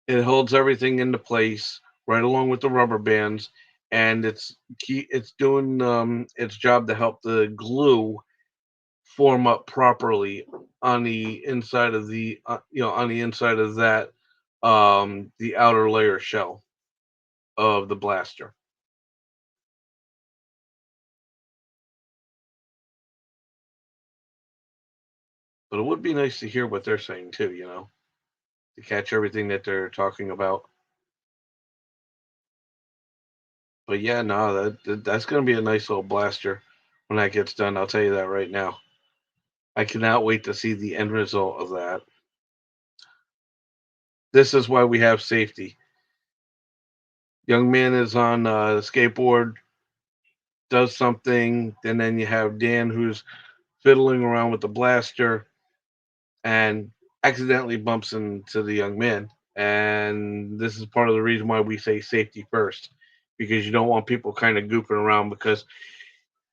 it holds everything into place right along with the rubber bands, and it's doing its job to help the glue form up properly on the inside of on the inside of that the outer layer shell of the blaster. But it would be nice to hear what they're saying too, to catch everything that they're talking about. But yeah, no, that's going to be a nice little blaster when that gets done. I'll tell you that right now. I cannot wait to see the end result of that. This is why we have safety. Young man is on a skateboard, does something, and then you have Dan who's fiddling around with the blaster and accidentally bumps into the young man. And this is part of the reason why we say safety first, because you don't want people kind of goofing around because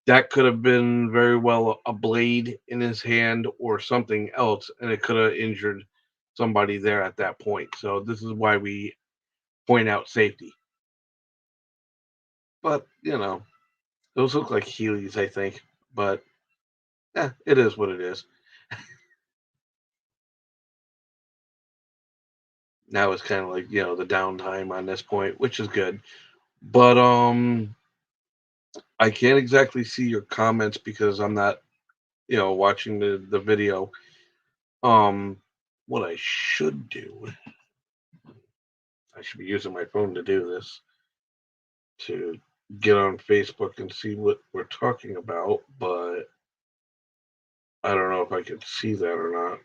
that could have been very well a blade in his hand or something else, and it could have injured somebody there at that point. So this is why we point out safety. But those look like Heelys, I think. But it is what it is. Now it's kind of like the downtime on this point, which is good. But I can't exactly see your comments because I'm not watching the video. What I should do, I should be using my phone to do this, to get on Facebook and see what we're talking about, but I don't know if I can see that or not.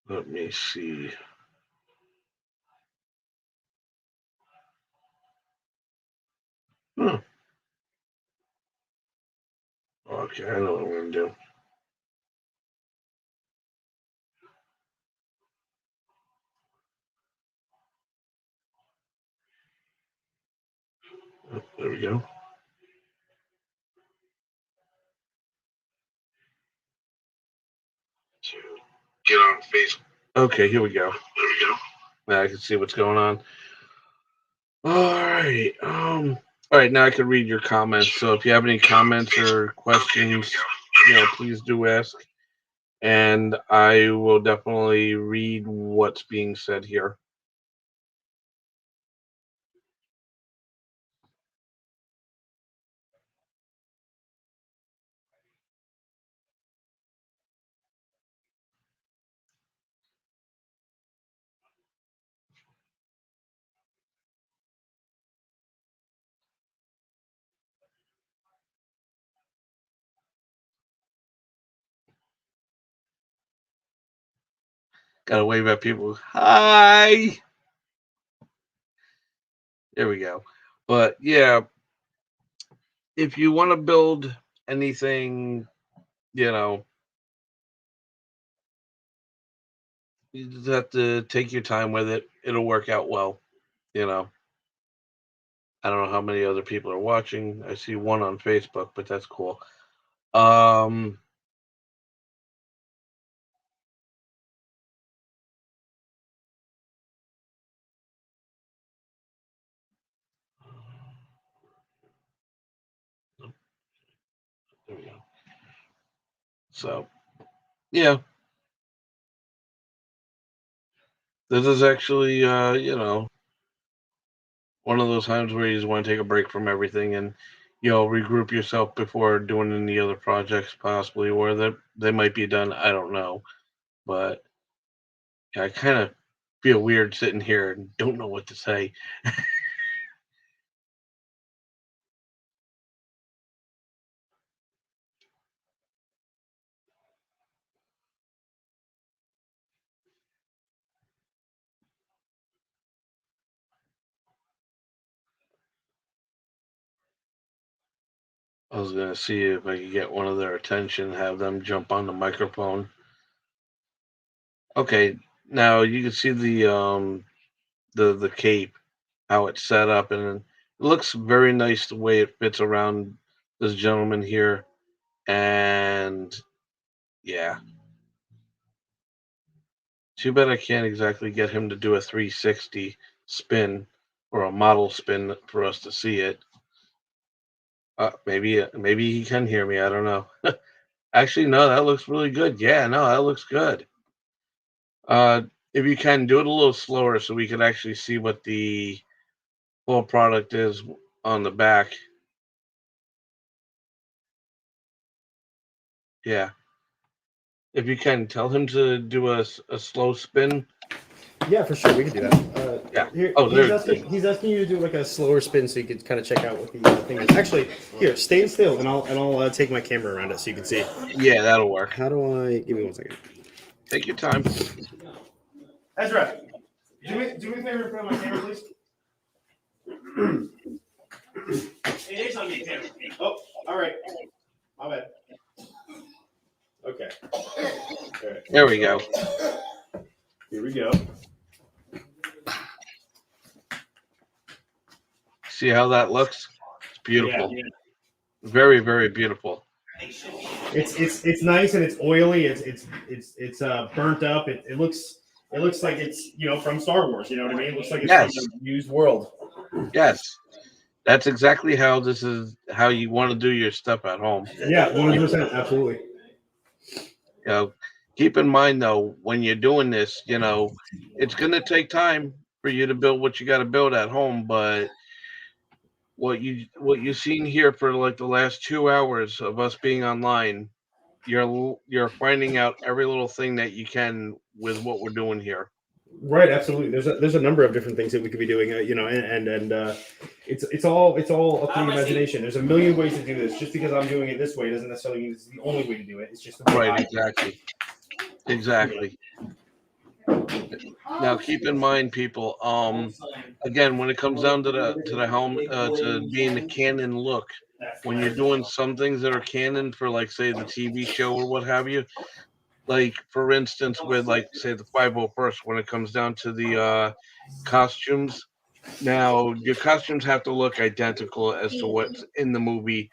Let me see. Huh. Okay, I know what I'm going to do. Oh, there we go. To get on Facebook. Okay, here we go. There we go. Now I can see what's going on. All right. All right. Now I can read your comments. So if you have any comments or questions, please do ask, and I will definitely read what's being said here. Gotta wave at people. Hi. There we go. But yeah, if you want to build anything, you just have to take your time with it. It'll work out well. I don't know how many other people are watching. I see one on Facebook, but that's cool. There we go. So, yeah. This is actually, one of those times where you just want to take a break from everything and, regroup yourself before doing any other projects, possibly, or that they might be done. I don't know. But yeah, I kind of feel weird sitting here and don't know what to say. I was gonna see if I could get one of their attention, have them jump on the microphone. Okay, now you can see the cape, how it's set up, and it looks very nice the way it fits around this gentleman here. And yeah, too bad I can't exactly get him to do a 360 spin or a model spin for us to see it. Maybe he can hear me. I don't know. Actually, no, that looks really good. Yeah, no, that looks good. Uh, if you can do it a little slower so we can actually see what the full product is on the back. Yeah. If you can, tell him to do a slow spin. Yeah, for sure, we can do that. Yeah. Here, Oh, there. he's asking you to do like a slower spin so you can kind of check out what the thing is. Actually, here, stand still, and I'll take my camera around it so you can see. Yeah, that'll work. How do I? Give me 1 second. Take your time. Ezra, do me a favor and put on my camera, please. It is on your camera. Oh, all right. My bad. Okay. All right. There we go. Here we go. See how that looks? It's beautiful. Yeah. Very, very beautiful. It's nice and it's oily. It's burnt up. It looks like it's from Star Wars. You know what I mean? It looks like it's Yes. from a used world. Yes. That's exactly how this is how you want to do your stuff at home. Yeah, 100%, absolutely. Keep in mind though, when you're doing this, it's gonna take time for you to build what you got to build at home. But what you've seen here for like the last 2 hours of us being online, you're finding out every little thing that you can with what we're doing here. Right, absolutely. There's a number of different things that we could be doing, it's all up to the imagination. There's a million ways to do this. Just because I'm doing it this way doesn't necessarily mean it's the only way to do it. It's just the way Right, exactly. Now, keep in mind, people. Again, when it comes down to the helm, to being the canon look, when you're doing some things that are canon for, like, say, the TV show or what have you. Like, for instance, with, like, say, the 501st, when it comes down to the costumes. Now, your costumes have to look identical as to what's in the movie.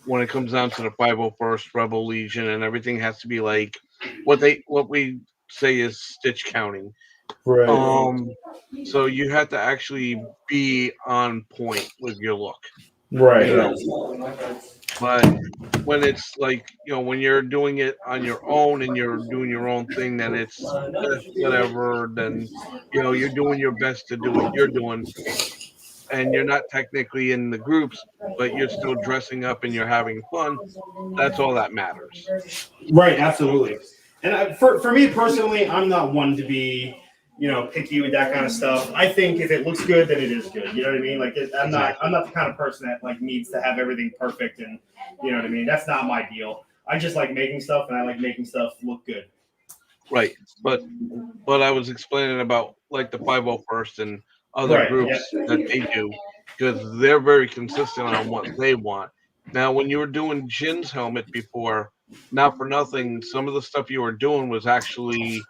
When it comes down to the 501st Rebel Legion, and everything has to be like what we say is stitch counting. Right. So you have to actually be on point with your look. Right. But when it's like, when you're doing it on your own and you're doing your own thing, then it's whatever. Then, you're doing your best to do what you're doing. And you're not technically in the groups, but you're still dressing up and you're having fun. That's all that matters. Right, absolutely. And for me personally, I'm not one to be, picky with that kind of stuff. I think if it looks good, then it is good. You know what I mean? Like, I'm not the kind of person that like needs to have everything perfect, and you know what I mean. That's not my deal. I just like making stuff, and I like making stuff look good. Right, but I was explaining about like the 501st and other groups that they do, because they're very consistent on what they want. Now, when you were doing Jin's helmet before, not for nothing, some of the stuff you were doing was actually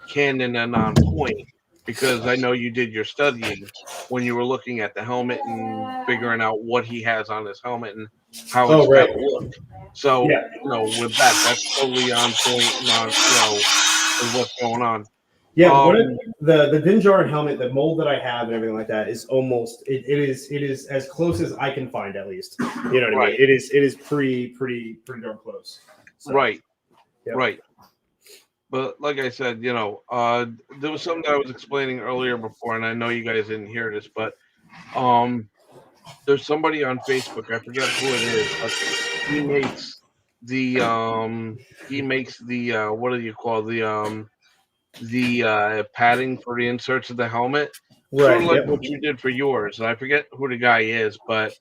canon and on point, because I know you did your studying when you were looking at the helmet and figuring out what he has on his helmet and how it's got to look. So, with that, that's totally on point and on, with what's going on. Yeah, the Dinjarin helmet, the mold that I have and everything like that is almost it is as close as I can find, at least. You know what I mean? It is pretty darn close. So, right. But like I said, there was something that I was explaining earlier before, and I know you guys didn't hear this, but there's somebody on Facebook, I forget who it is, but he makes the what do you call the padding for the inserts of the helmet, sort of like what you did for yours. And I forget who the guy is, but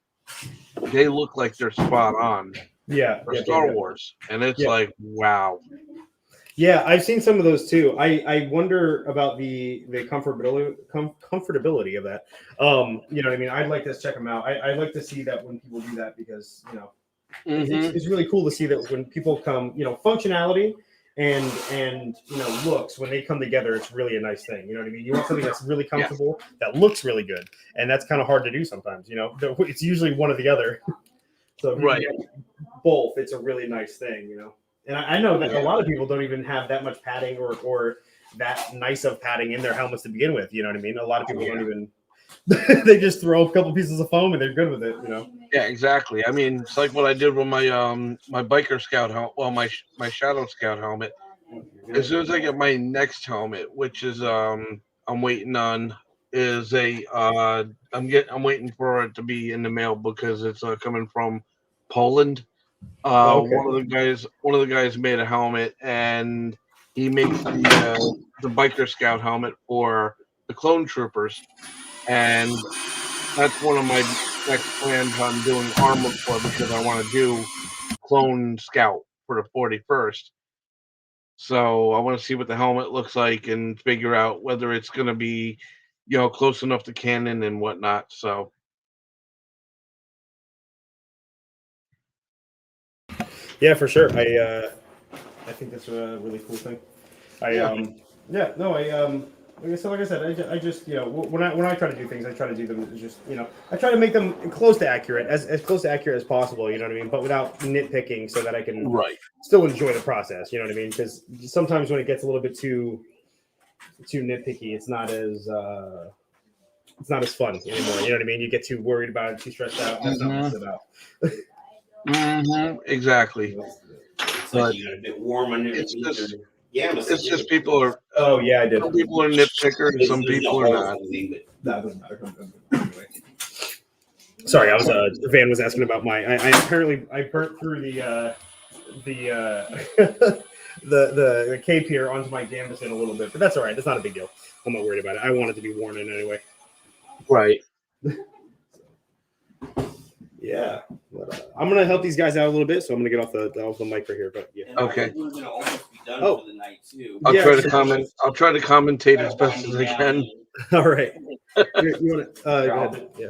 they look like they're spot on for Star Wars, and it's like, wow. Yeah, I've seen some of those too. I wonder about the comfortability of that. You know what I mean? I'd like to check them out. I'd like to see that when people do that, because it's really cool to see that when people come, functionality and looks, when they come together, it's really a nice thing. You know what I mean? You want something that's really comfortable, that looks really good, and that's kind of hard to do sometimes. It's usually one or the other. So if you get both, it's a really nice thing. And I know that a lot of people don't even have that much padding or that nice of padding in their helmets to begin with. You know what I mean? A lot of people don't even. They just throw a couple pieces of foam and they're good with it. Yeah, exactly. I mean, it's like what I did with my my biker scout helmet. Well, my shadow scout helmet. As soon as I get my next helmet, which is I'm waiting on, is I'm waiting for it to be in the mail because it's coming from Poland. One of the guys made a helmet, and he makes the biker scout helmet for the clone troopers, and that's one of my next plans I'm doing armor for, because I want to do clone scout for the 41st. So I want to see what the helmet looks like and figure out whether it's going to be, close enough to canon and whatnot. So. Yeah, for sure. I think that's a really cool thing. Like I said, I just when I try to do things, I try to do them just I try to make them close to accurate, as close to accurate as possible. You know what I mean? But without nitpicking, so that I can still enjoy the process. You know what I mean? Because sometimes when it gets a little bit too nitpicky, it's not as fun anymore. You know what I mean? You get too worried about it, too stressed out. That's not what it's about. Exactly. It's like you got a bit warm under it's just people are. Oh yeah, I did. Some people are nitpickers, some people are not. That doesn't matter. Anyway. Sorry, I was Van was asking about my. I burnt through the cape here onto my gambeson a little bit, but that's all right. That's not a big deal. I'm not worried about it. I want it to be worn in anyway. Right. Yeah, but, I'm gonna help these guys out a little bit, so I'm gonna get off the mic right here. But yeah, okay. We're gonna almost be done for the night too. I'll try to comment. I'll try to commentate as best as I can. All right. You want to? Go ahead. Yeah.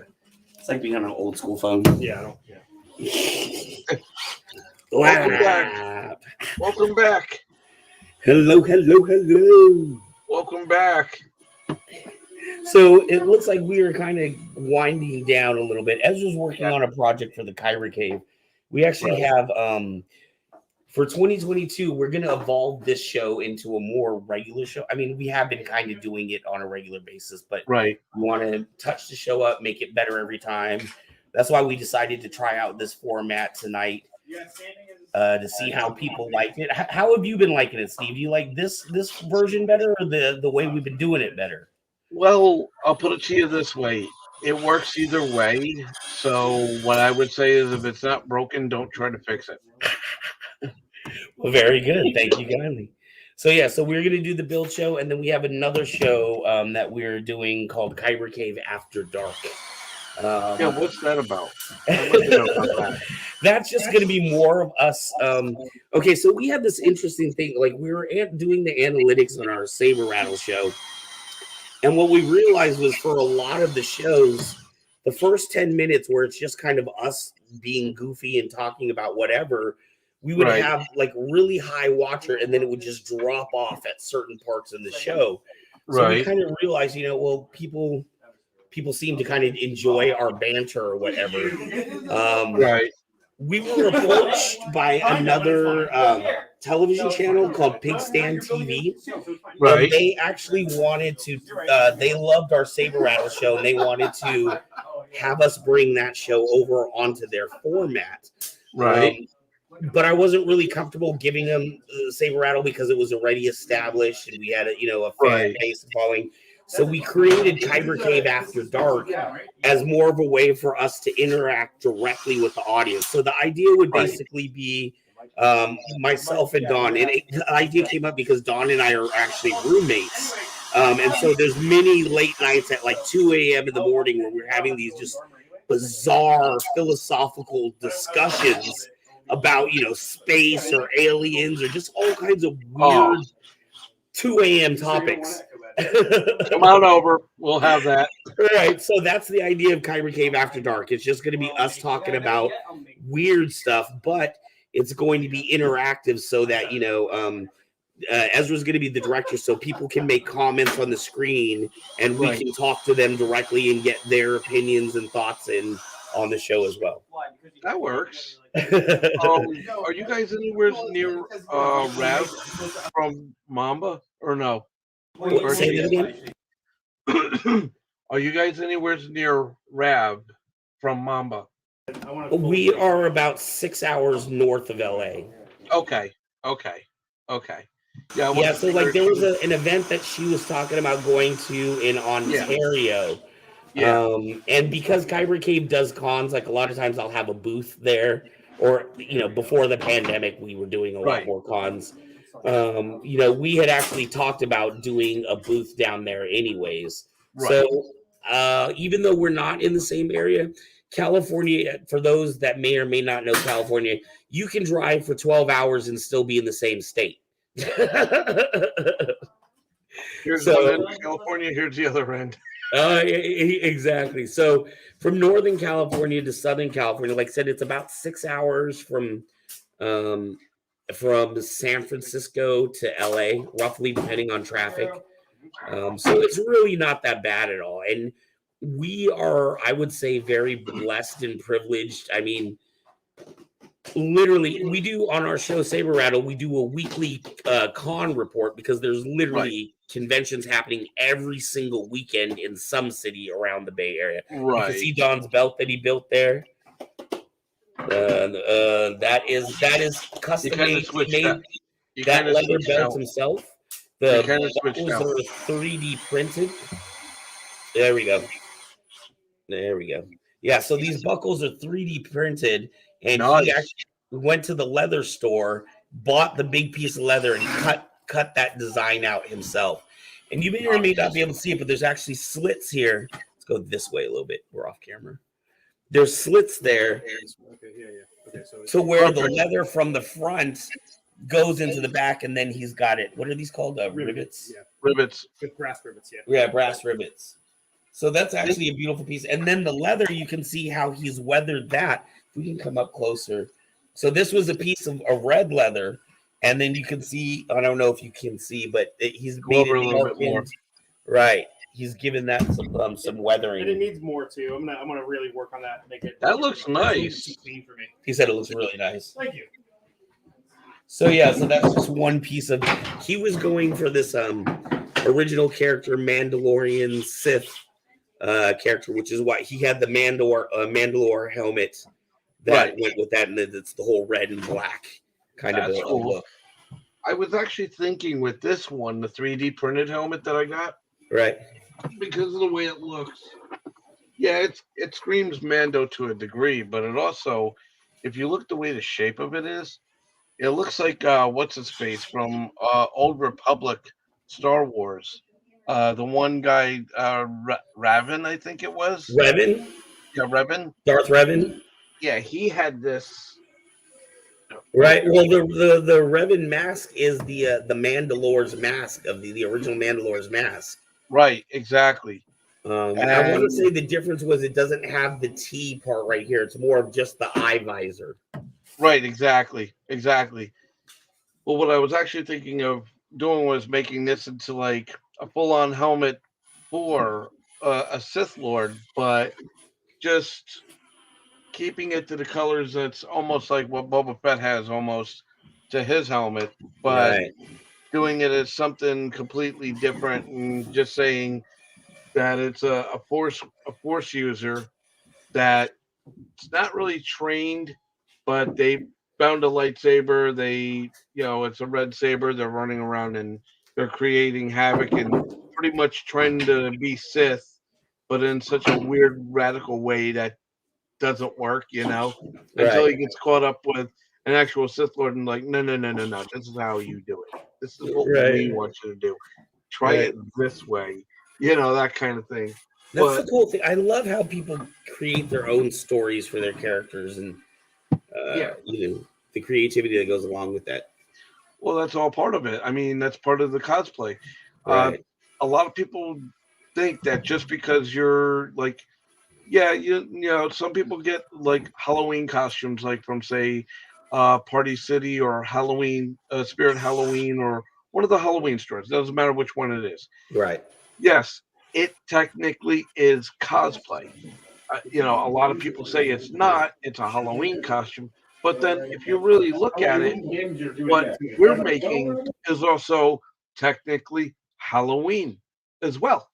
It's like being on an old school phone. Yeah. I don't. Yeah. Welcome back. Welcome back. Hello. Welcome back. So it looks like we are kind of winding down a little bit. Ezra's working on a project for the Kyber Cave. We actually have, for 2022, we're going to evolve this show into a more regular show. I mean, we have been kind of doing it on a regular basis, but we want to touch the show up, make it better every time. That's why we decided to try out this format tonight to see how people like it. How have you been liking it, Steve? Do you like this version better, or the way we've been doing it better? Well, I'll put it to you this way. It works either way. So what I would say is, if it's not broken, don't try to fix it. Well, very good. Thank you kindly. So we're going to do the build show, and then we have another show that we're doing called Kyber Cave After Dark. What's that about? That's just going to be more of us. Okay, so we have this interesting thing. Like, we were doing the analytics on our Saber Rattle show. And what we realized was, for a lot of the shows, the first 10 minutes where it's just kind of us being goofy and talking about whatever, we would have like really high watcher, and then it would just drop off at certain parts of the show. So we kind of realized, people seem to kind of enjoy our banter or whatever. We were approached by another television channel called Pig Stand TV. And they actually wanted to, they loved our Saber Rattle show, and they wanted to have us bring that show over onto their format. But I wasn't really comfortable giving them Saber Rattle because it was already established and we had a fan base following. So we created Kyber Cave After Dark as more of a way for us to interact directly with the audience. So the idea would basically be myself and Dawn, and the idea came up because Dawn and I are actually roommates. And so there's many late nights at like 2 a.m. in the morning where we're having these just bizarre philosophical discussions about, space or aliens or just all kinds of weird 2 a.m. topics. Come on over. We'll have that. Right. So that's the idea of Kyber Cave After Dark. It's just going to be us talking about weird stuff, but it's going to be interactive so that, Ezra's going to be the director, so people can make comments on the screen and we can talk to them directly and get their opinions and thoughts in on the show as well. That works. Are you guys anywhere near Rav from Mamba or no? Say that again? Are you guys anywhere near Rav from Mamba? We are about 6 hours north of LA. Okay. Yeah, so like there was an event that she was talking about going to in Ontario. Yeah. And because Kyber Cave does cons, like a lot of times I'll have a booth there. Or, before the pandemic, we were doing a lot more cons. We had actually talked about doing a booth down there anyways. Right. So even though we're not in the same area, California, for those that may or may not know California, you can drive for 12 hours and still be in the same state. Here's one end of California, here's the other end. Exactly. So from Northern California to Southern California, like I said, it's about 6 hours from San Francisco to LA, roughly, depending on traffic. So it's really not that bad at all. And we are, I would say, very blessed and privileged. I mean, literally, we do on our show Saber Rattle, we do a weekly con report because there's literally conventions happening every single weekend in some city around the Bay Area. You can see Don's belt that he built there. That is custom made. That leather belt himself. The buckles are 3D printed. There we go. Yeah, so these buckles are 3D printed, and he actually went to the leather store, bought the big piece of leather, and cut that design out himself. And you may or may not be able to see it, but there's actually slits here. Let's go this way a little bit. We're off camera. There's slits there. So where the leather from the front goes into the back, and then he's got it. What are these called? Rivets? Yeah. Rivets. With brass rivets, Yeah, brass rivets. So that's actually a beautiful piece. And then the leather, you can see how he's weathered that. If we can come up closer. So this was a piece of red leather. And then you can see, I don't know if you can see, but he's made it a little bit more. Right. He's given that some weathering. And it needs more too. I'm gonna really work on that. Make it. That looks nice. Clean for me. He said it looks really nice. Thank you. So yeah, so that's just one piece of. He was going for this original character, Sith character, which is why he had the Mandalore helmet that went with that, and it's the whole red and black kind of a look. I was actually thinking with this one, the 3D printed helmet that I got, right? Because of the way it looks. Yeah, it screams Mando to a degree, but it also, if you look the way the shape of it is, it looks like what's his face from Old Republic Star Wars. The one guy, Revan, I think it was. Revan? Yeah, Revan. Darth Revan? Yeah, he had this. Right. Well, the Revan mask is the Mandalore's mask of the original Mandalore's mask. Right. Exactly. And I want to say the difference was it doesn't have the T part right here. It's more of just the eye visor. Right. Exactly. Well, what I was actually thinking of doing was making this into like a full-on helmet for a Sith Lord, but just keeping it to the colors that's almost like what Boba Fett has almost to his helmet, but doing it as something completely different and just saying that it's a force user that's not really trained, but they found a lightsaber. It's a red saber. They're running around and they're creating havoc and pretty much trying to be Sith, but in such a weird, radical way that doesn't work, until he gets caught up with an actual Sith Lord and like, no. This is how you do it. This is what Right. we want you to do. Try Right. it this way. That kind of thing. That's the cool thing. I love how people create their own stories for their characters, and the creativity that goes along with that. Well, that's all part of it. I mean, that's part of the cosplay. Right. A lot of people think that just because you're like, some people get like Halloween costumes, like from say, Party City or Halloween, Spirit Halloween, or one of the Halloween stores. Doesn't matter which one it is. Right. Yes, it technically is cosplay. A lot of people say it's not. It's a Halloween costume. But then, if you really look at it, what we're making is also technically Halloween as well.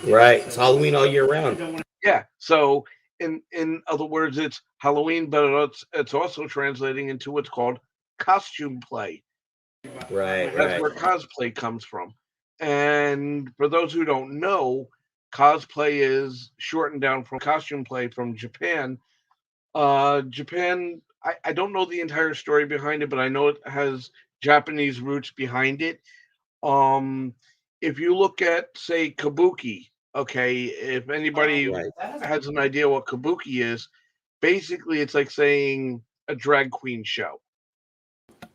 Right. It's Halloween all year round. Yeah. So, in other words, it's Halloween, but it's also translating into what's called costume play. Right. That's where cosplay comes from. And for those who don't know, cosplay is shortened down from costume play from Japan. Japan, I don't know the entire story behind it, but I know it has Japanese roots behind it. If you look at, say, Kabuki, okay, if anybody has an idea what Kabuki is, basically it's like saying a drag queen show.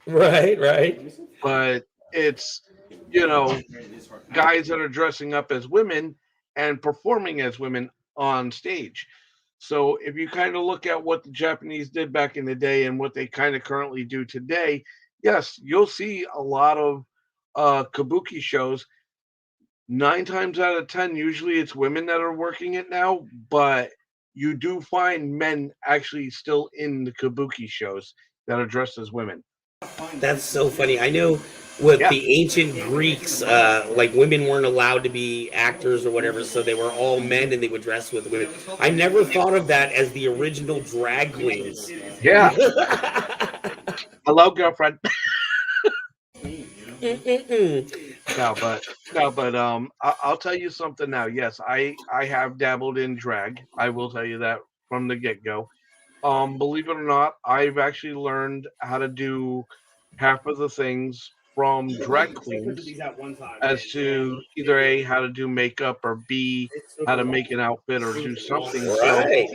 Right. But it's, guys that are dressing up as women and performing as women on stage. So if you kind of look at what the Japanese did back in the day and what they kind of currently do today, yes, you'll see a lot of kabuki shows. 9 times out of 10, usually it's women that are working it now, but you do find men actually still in the kabuki shows that are dressed as women. That's so funny. I know with the ancient Greeks, like women weren't allowed to be actors or whatever, so they were all men and they would dress with women. I never thought of that as the original drag queens. Yeah. Hello, girlfriend. No, but I'll tell you something now. Yes, I have dabbled in drag. I will tell you that from the get go. Believe it or not, I've actually learned how to do half of the things from drag queens as to either A, how to do makeup, or B, how to make an outfit or do something. Right,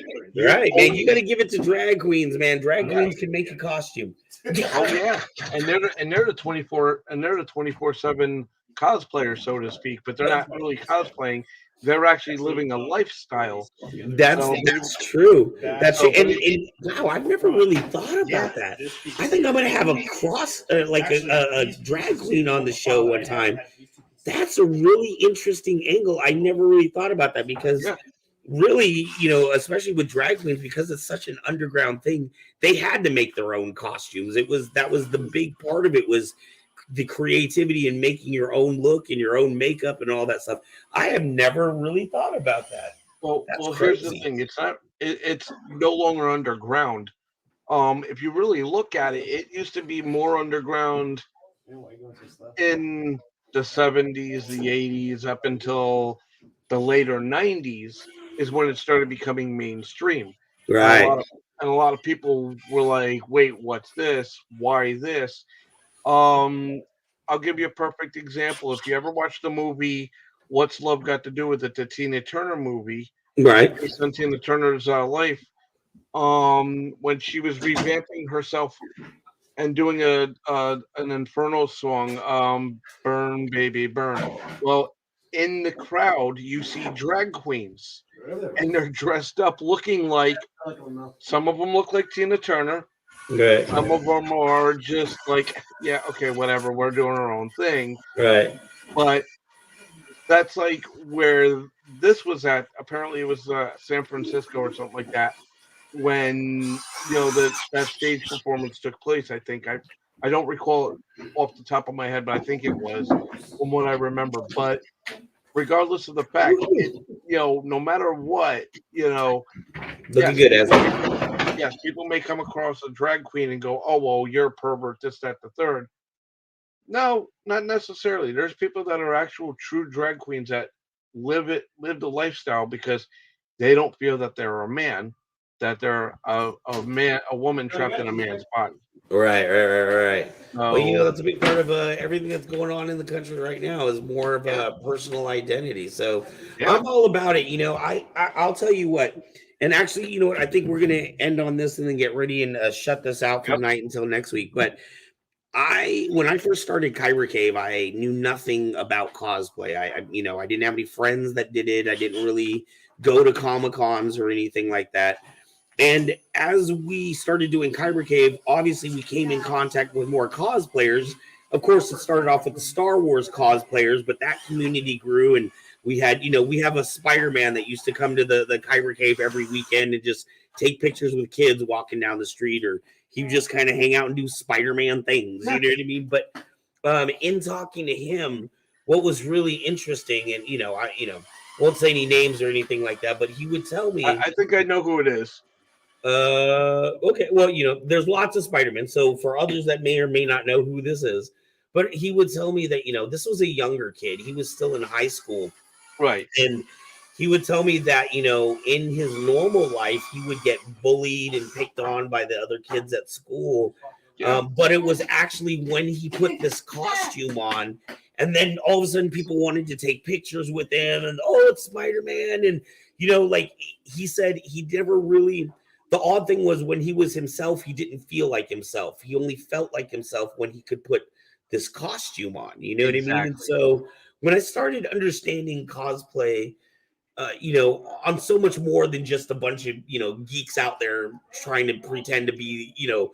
man. You got to give it to drag queens, man. Drag queens can make a costume. Oh yeah, and they're the 24/7 cosplayers, so to speak. But they're not really cosplaying; they're actually living a lifestyle. That's true. That's true. And wow, I've never really thought about that. I think I'm gonna have a cross, like a drag queen on the show one time. That's a really interesting angle. I never really thought about that because really, especially with drag queens, because it's such an underground thing, they had to make their own costumes. That was the big part of it, was the creativity and making your own look and your own makeup and all that stuff. I have never really thought about that. Well, here's the thing. It's no longer underground. If you really look at it, it used to be more underground in the 70s, the 80s, up until the later 90s is when it started becoming mainstream. Right. And a lot of people were like, wait, what's this? Why this? I'll give you a perfect example. If you ever watched the movie What's Love Got to Do with It, the Tina Turner movie, right? Based on Tina Turner's life, when she was revamping herself and doing an Inferno song, "Burn Baby Burn." Well, in the crowd, you see drag queens, and they're dressed up, looking like, some of them look like Tina Turner. Right. Some of them are just like, yeah, okay, whatever, we're doing our own thing. Right. But that's like where this was at. Apparently, it was San Francisco or something like that. When that stage performance took place, I think I don't recall it off the top of my head, but I think it was, from what I remember. But regardless of the fact, no matter what, looking good as yes, people may come across a drag queen and go, "Oh, well, you're a pervert, this, that, the third." No, not necessarily. There's people that are actual true drag queens that live the lifestyle because they don't feel that they're a man. that they're a woman trapped in a man's body. Right. Well, So that's a big part of everything that's going on in the country right now is more of a personal identity. So yeah, I'm all about it. I'll tell you what. And actually, you know what? I think we're going to end on this and then get ready and shut this out for the night until next week. But when I first started Kyber Cave, I knew nothing about cosplay. I didn't have any friends that did it. I didn't really go to Comic Cons or anything like that. And as we started doing Kyber Cave, obviously we came in contact with more cosplayers. Of course, it started off with the Star Wars cosplayers, but that community grew, and we have a Spider-Man that used to come to the Kyber Cave every weekend and just take pictures with kids walking down the street, or he would just kind of hang out and do Spider-Man things. You know what I mean? But in talking to him, what was really interesting, and I won't say any names or anything like that, but he would tell me. I think I know who it is. Okay. Well, there's lots of Spider-Man. So for others that may or may not know who this is, but he would tell me that, this was a younger kid. He was still in high school. Right. And he would tell me that, in his normal life, he would get bullied and picked on by the other kids at school. Yeah. But it was actually when he put this costume on, and then all of a sudden people wanted to take pictures with him, and it's Spider-Man. And, like he said, he never really. The odd thing was when he was himself, he didn't feel like himself. He only felt like himself when he could put this costume on. You know what I mean? And so when I started understanding cosplay, I'm so much more than just a bunch of, geeks out there trying to pretend to be, a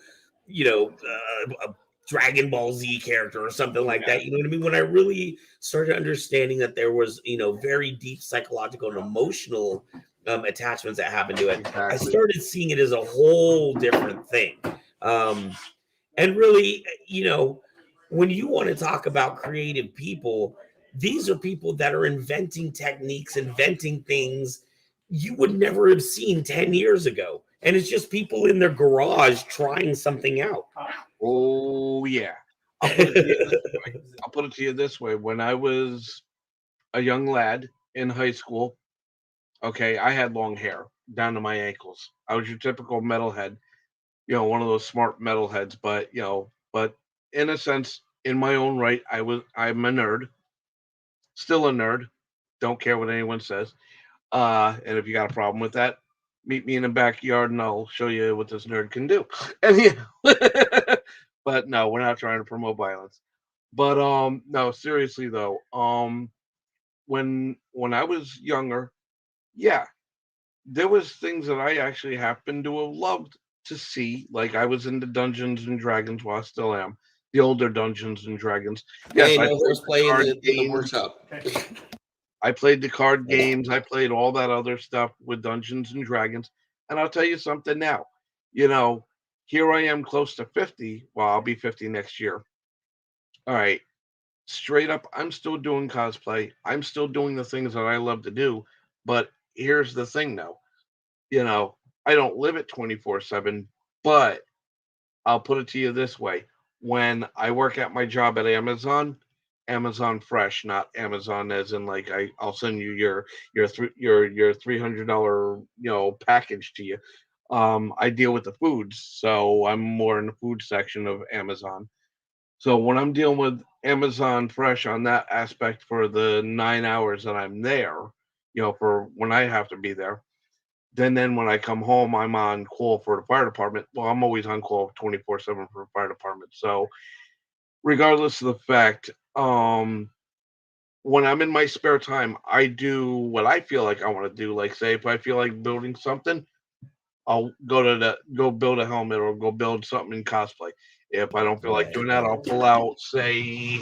Dragon Ball Z character or something like that. You know what I mean? When I really started understanding that there was, very deep psychological and emotional attachments that happened to it, I started seeing it as a whole different thing. And really, when you want to talk about creative people, these are people that are inventing techniques, inventing things you would never have seen 10 years ago. And it's just people in their garage trying something out. Oh, yeah. I'll put it to you this way. When I was a young lad in high school, okay, I had long hair down to my ankles. I was your typical metalhead, one of those smart metalheads, but in a sense, in my own right, I'm a nerd, still a nerd. Don't care what anyone says. And if you got a problem with that, meet me in the backyard and I'll show you what this nerd can do. And but no, we're not trying to promote violence. But no, seriously though, when I was younger, yeah, there was things that I actually happened to have loved to see. Like I was into Dungeons and Dragons, well, I still am. The older Dungeons and Dragons. Yes, I played the workshop. I played the card games. I played all that other stuff with Dungeons and Dragons. And I'll tell you something now. Here I am close to 50. Well, I'll be 50 next year. All right. Straight up, I'm still doing cosplay. I'm still doing the things that I love to do. But here's the thing, though. I don't live it 24/7, but I'll put it to you this way. When I work at my job at Amazon Fresh, not Amazon as in like I'll send you your $300 package to you. I deal with the foods, so I'm more in the food section of Amazon. So when I'm dealing with Amazon Fresh on that aspect for the 9 hours that I'm there, for when I have to be there, then when I come home, I'm on call for the fire department. Well, I'm always on call 24/7 for the fire department. So regardless of the fact, when I'm in my spare time, I do what I feel like I want to do. Like say if I feel like building something, I'll go build a helmet or go build something in cosplay. If I don't feel like doing that, I'll pull out, say,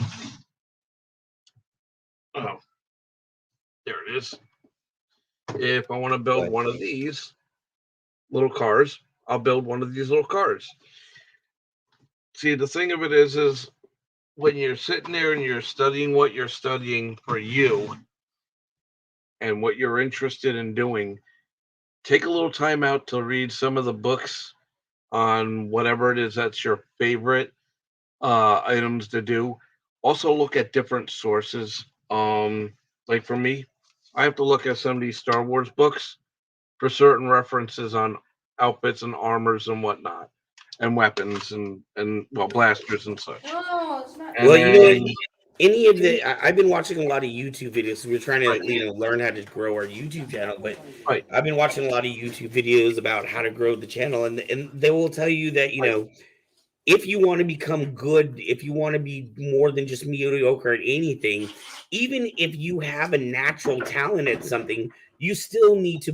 oh, there it is. If I want to build one of these little cars, I'll build one of these little cars. See, the thing of it is when you're sitting there and you're studying what you're studying for you and what you're interested in doing, take a little time out to read some of the books on whatever it is that's your favorite items to do. Also look at different sources. Like for me, I have to look at some of these Star Wars books for certain references on outfits and armors and whatnot, and weapons and well blasters and such. No, it's not. And Well, you know, then, any of the I've been watching a lot of YouTube videos. So we're trying to Right. learn how to grow our YouTube channel, but Right. I've been watching a lot of YouTube videos about how to grow the channel, and they will tell you that if you want to become good, if you want to be more than just mediocre at anything, even if you have a natural talent at something, you still need to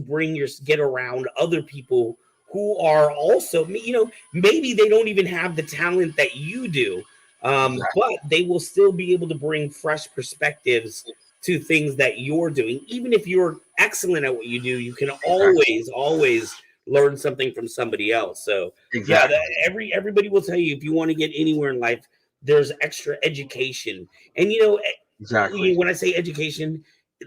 get around other people who are also, maybe they don't even have the talent that you do, but they will still be able to bring fresh perspectives to things that you're doing. Even if you're excellent at what you do, you can always learn something from somebody else. So Exactly. everybody will tell you if you want to get anywhere in life, there's extra education. And Exactly. when I say education,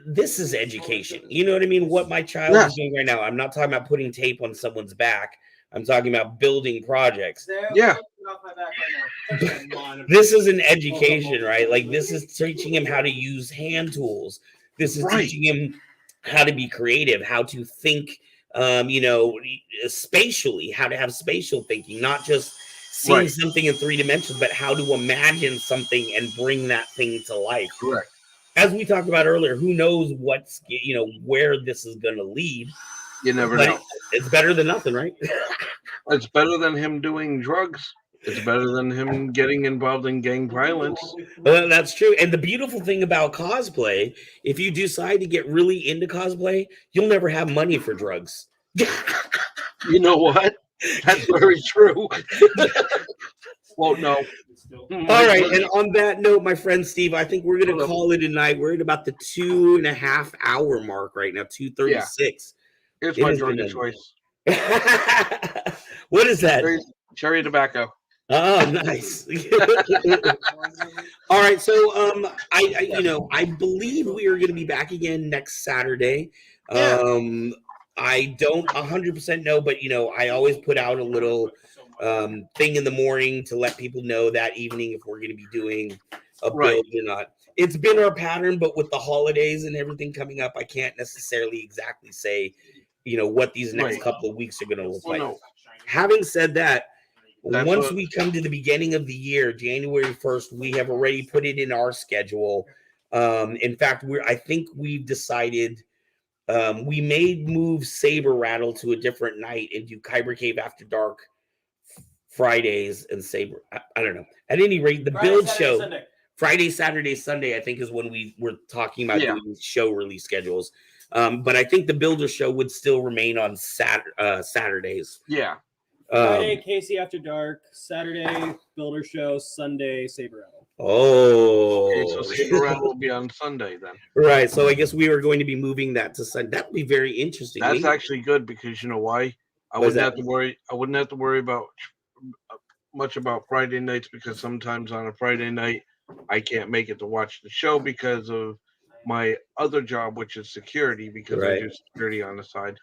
this is education. You know what I mean? What my child is doing right now. I'm not talking about putting tape on someone's back. I'm talking about building projects. Yeah. This is an education, right? Like this is teaching him how to use hand tools. This is teaching him how to be creative, how to think spatially, how to have spatial thinking, not just seeing something in 3 dimensions, but how to imagine something and bring that thing to life. Correct. As we talked about earlier, who knows where this is going to lead? You never But know. It's better than nothing, right? It's better than him doing drugs. It's better than him getting involved in gang violence. Well, that's true. And the beautiful thing about cosplay, if you decide to get really into cosplay, you'll never have money for drugs. You know what? That's very true. Well, no. All right. And on that note, my friend Steve, I think we're going to call it a night. We're at about the 2.5 hour mark right now, 2:36. Here's my drug of choice. What is that? Cherry tobacco. Oh, nice. All right, so I believe we are going to be back again next Saturday. I don't 100% know, but I always put out a little thing in the morning to let people know that evening if we're going to be doing a build or not. It's been our pattern, but with the holidays and everything coming up, I can't necessarily exactly say what these next couple of weeks are going to look like. No. Having said that, once we come to the beginning of the year, January 1st, we have already put it in our schedule. In fact, I think we've decided we may move Saber Rattle to a different night and do Kyber Cave After Dark Fridays and Saber. I don't know. At any rate, the build show Sunday. Friday, Saturday, Sunday, I think is when we were talking about doing show release schedules. But I think the Builder show would still remain on Saturdays. Yeah. Friday, Casey After Dark. Saturday, Builder Show. Sunday, Saber Rattle. Oh. Okay, so Saber Rattle will be on Sunday then. Right. So I guess we are going to be moving that to Sunday. That would be very interesting. That's actually good because you know why? I wouldn't have to worry about much about Friday nights because sometimes on a Friday night I can't make it to watch the show because of my other job, which is security, because I do security on the side.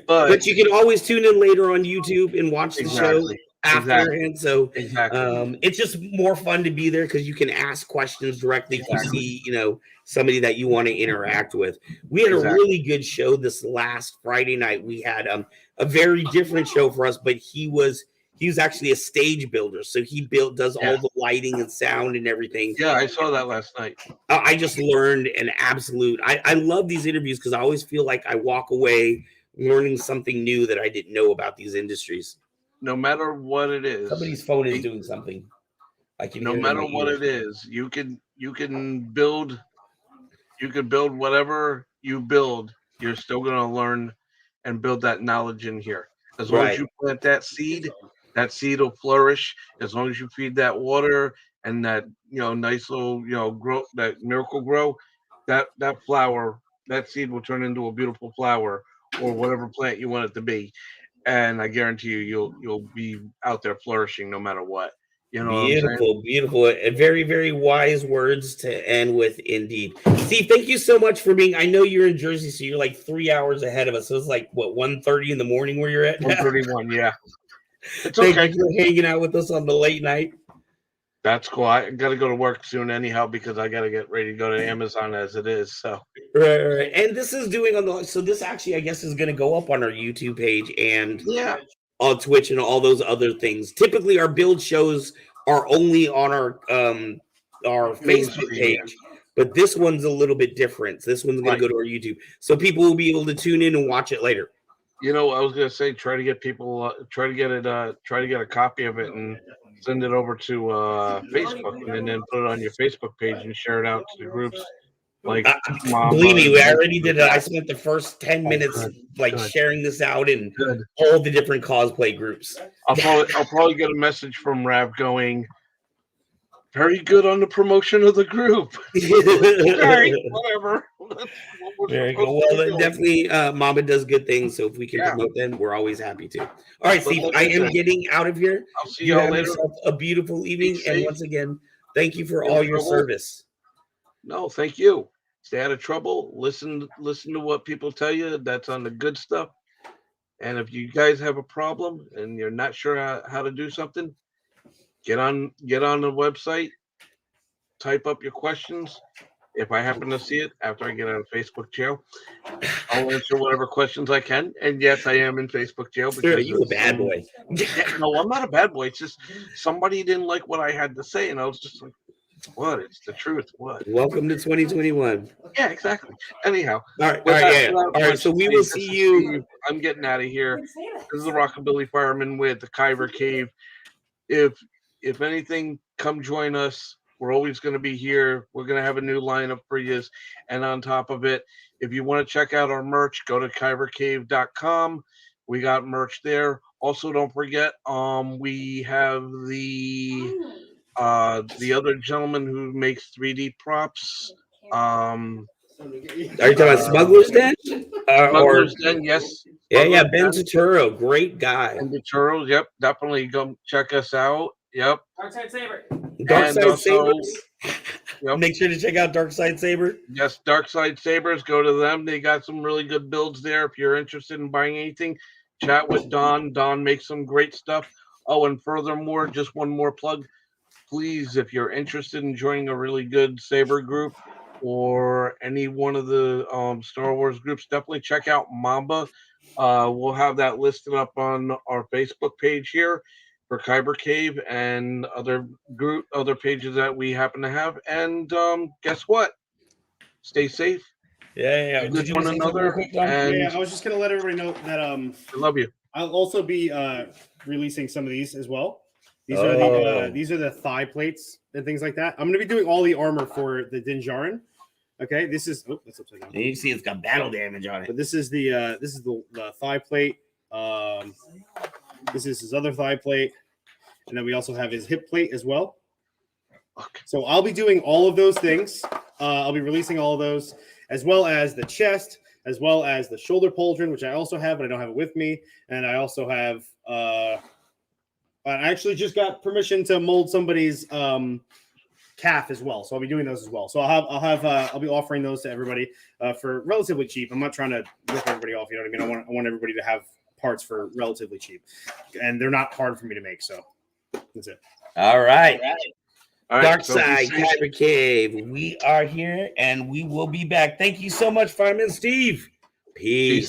But you can always tune in later on YouTube and watch the show afterhand. So it's just more fun to be there because you can ask questions directly if you see, somebody that you want to interact with. We had a really good show this last Friday night. We had a very different show for us, but he was actually a stage builder. So he does all the lighting and sound and everything. Yeah, I saw that last night. I just learned an absolute, I love these interviews because I always feel like I walk away learning something new that I didn't know about these industries. No matter what it is. Somebody's phone is doing something. No matter what it is, you can build whatever you build, you're still gonna learn and build that knowledge in here. As long as you plant that seed will flourish. As long as you feed that water and that nice little grow, that miracle grow, that flower, that seed will turn into a beautiful flower or whatever plant you want it to be. And I guarantee you'll be out there flourishing no matter what. Beautiful. Very, very wise words to end with indeed. Steve, thank you so much for being. I know you're in Jersey, so you're like 3 hours ahead of us. So it's like what 1:30 in the morning where you're at? 1:31, yeah. Thank you for hanging out with us on the late night. That's cool. I got to go to work soon anyhow because I got to get ready to go to Amazon as it is. So Right. And this is doing on the so this actually I guess is going to go up on our YouTube page and yeah, on Twitch and all those other things. Typically, our build shows are only on our Facebook page, but this one's a little bit different. This one's going to go to our YouTube, so people will be able to tune in and watch it later. You know, I was gonna say, try to get people, try to get a copy of it and send it over to Facebook, and then put it on your Facebook page and share it out to the groups. Like, Believe me, I already did it. I spent the first 10 minutes sharing this out in all the different cosplay groups. I'll probably get a message from Rav going, very good on the promotion of the group. Okay, whatever. Very cool. Well, definitely, Mama does good things. So if we can promote them, we're always happy to. All right, Steve, I am getting out of here. I'll see y'all later. Yourself a beautiful evening, and once again, thank you for all your service. No, thank you. Stay out of trouble. Listen to what people tell you. That's on the good stuff. And if you guys have a problem and you're not sure how to do something, get on the website, type up your questions. If I happen to see it after I get out of Facebook jail, I'll answer whatever questions I can. And yes, I am in Facebook jail. Because you a bad boy. No, I'm not a bad boy. It's just somebody didn't like what I had to say, and I was just like, what? It's the truth. What? Welcome to 2021. Yeah, exactly. Anyhow. All right. So we will see you. I'm getting out of here. This is the Rockabilly Fireman with the Kyber Cave. If anything, come join us. We're always going to be here. We're going to have a new lineup for you. And on top of it, if you want to check out our merch, go to kybercave.com. We got merch there. Also, don't forget, we have the other gentleman who makes 3D props. Are you talking about Smuggler's Den? Smuggler's Den, yes. Yeah, Ben Turturro, great guy. Ben Turturro, yep. Definitely go check us out. Yep. Darkside Saber. Darkside Sabers. Yep. Make sure to check out Darkside Saber. Yes, Darkside Sabers. Go to them. They got some really good builds there. If you're interested in buying anything, chat with Don. Don makes some great stuff. Oh, and furthermore, just one more plug. Please, if you're interested in joining a really good Saber group or any one of the Star Wars groups, definitely check out Mamba. We'll have that listed up on our Facebook page here for Kyber Cave and other pages that we happen to have. And guess what? Stay safe. Yeah. With one another. Yeah, I was just gonna let everybody know that I love you. I'll also be releasing some of these as well. These are the thigh plates and things like that. I'm gonna be doing all the armor for the Dinjarin. Okay, this is that's upside down. And you see, it's got battle damage on it. But this is the thigh plate. This is his other thigh plate, and then we also have his hip plate as well. Okay. So I'll be doing all of those things. I'll be releasing all of those, as well as the chest, as well as the shoulder pauldron, which I also have, but I don't have it with me. And I also have. I actually just got permission to mold somebody's calf as well, so I'll be doing those as well. So I'll be offering those to everybody for relatively cheap. I'm not trying to rip everybody off. You know what I mean? I want everybody to have parts for relatively cheap, and they're not hard for me to make. So that's it. All right. Dark Side Kyber Cave. We are here, and we will be back. Thank you so much, Fireman Steve. Peace.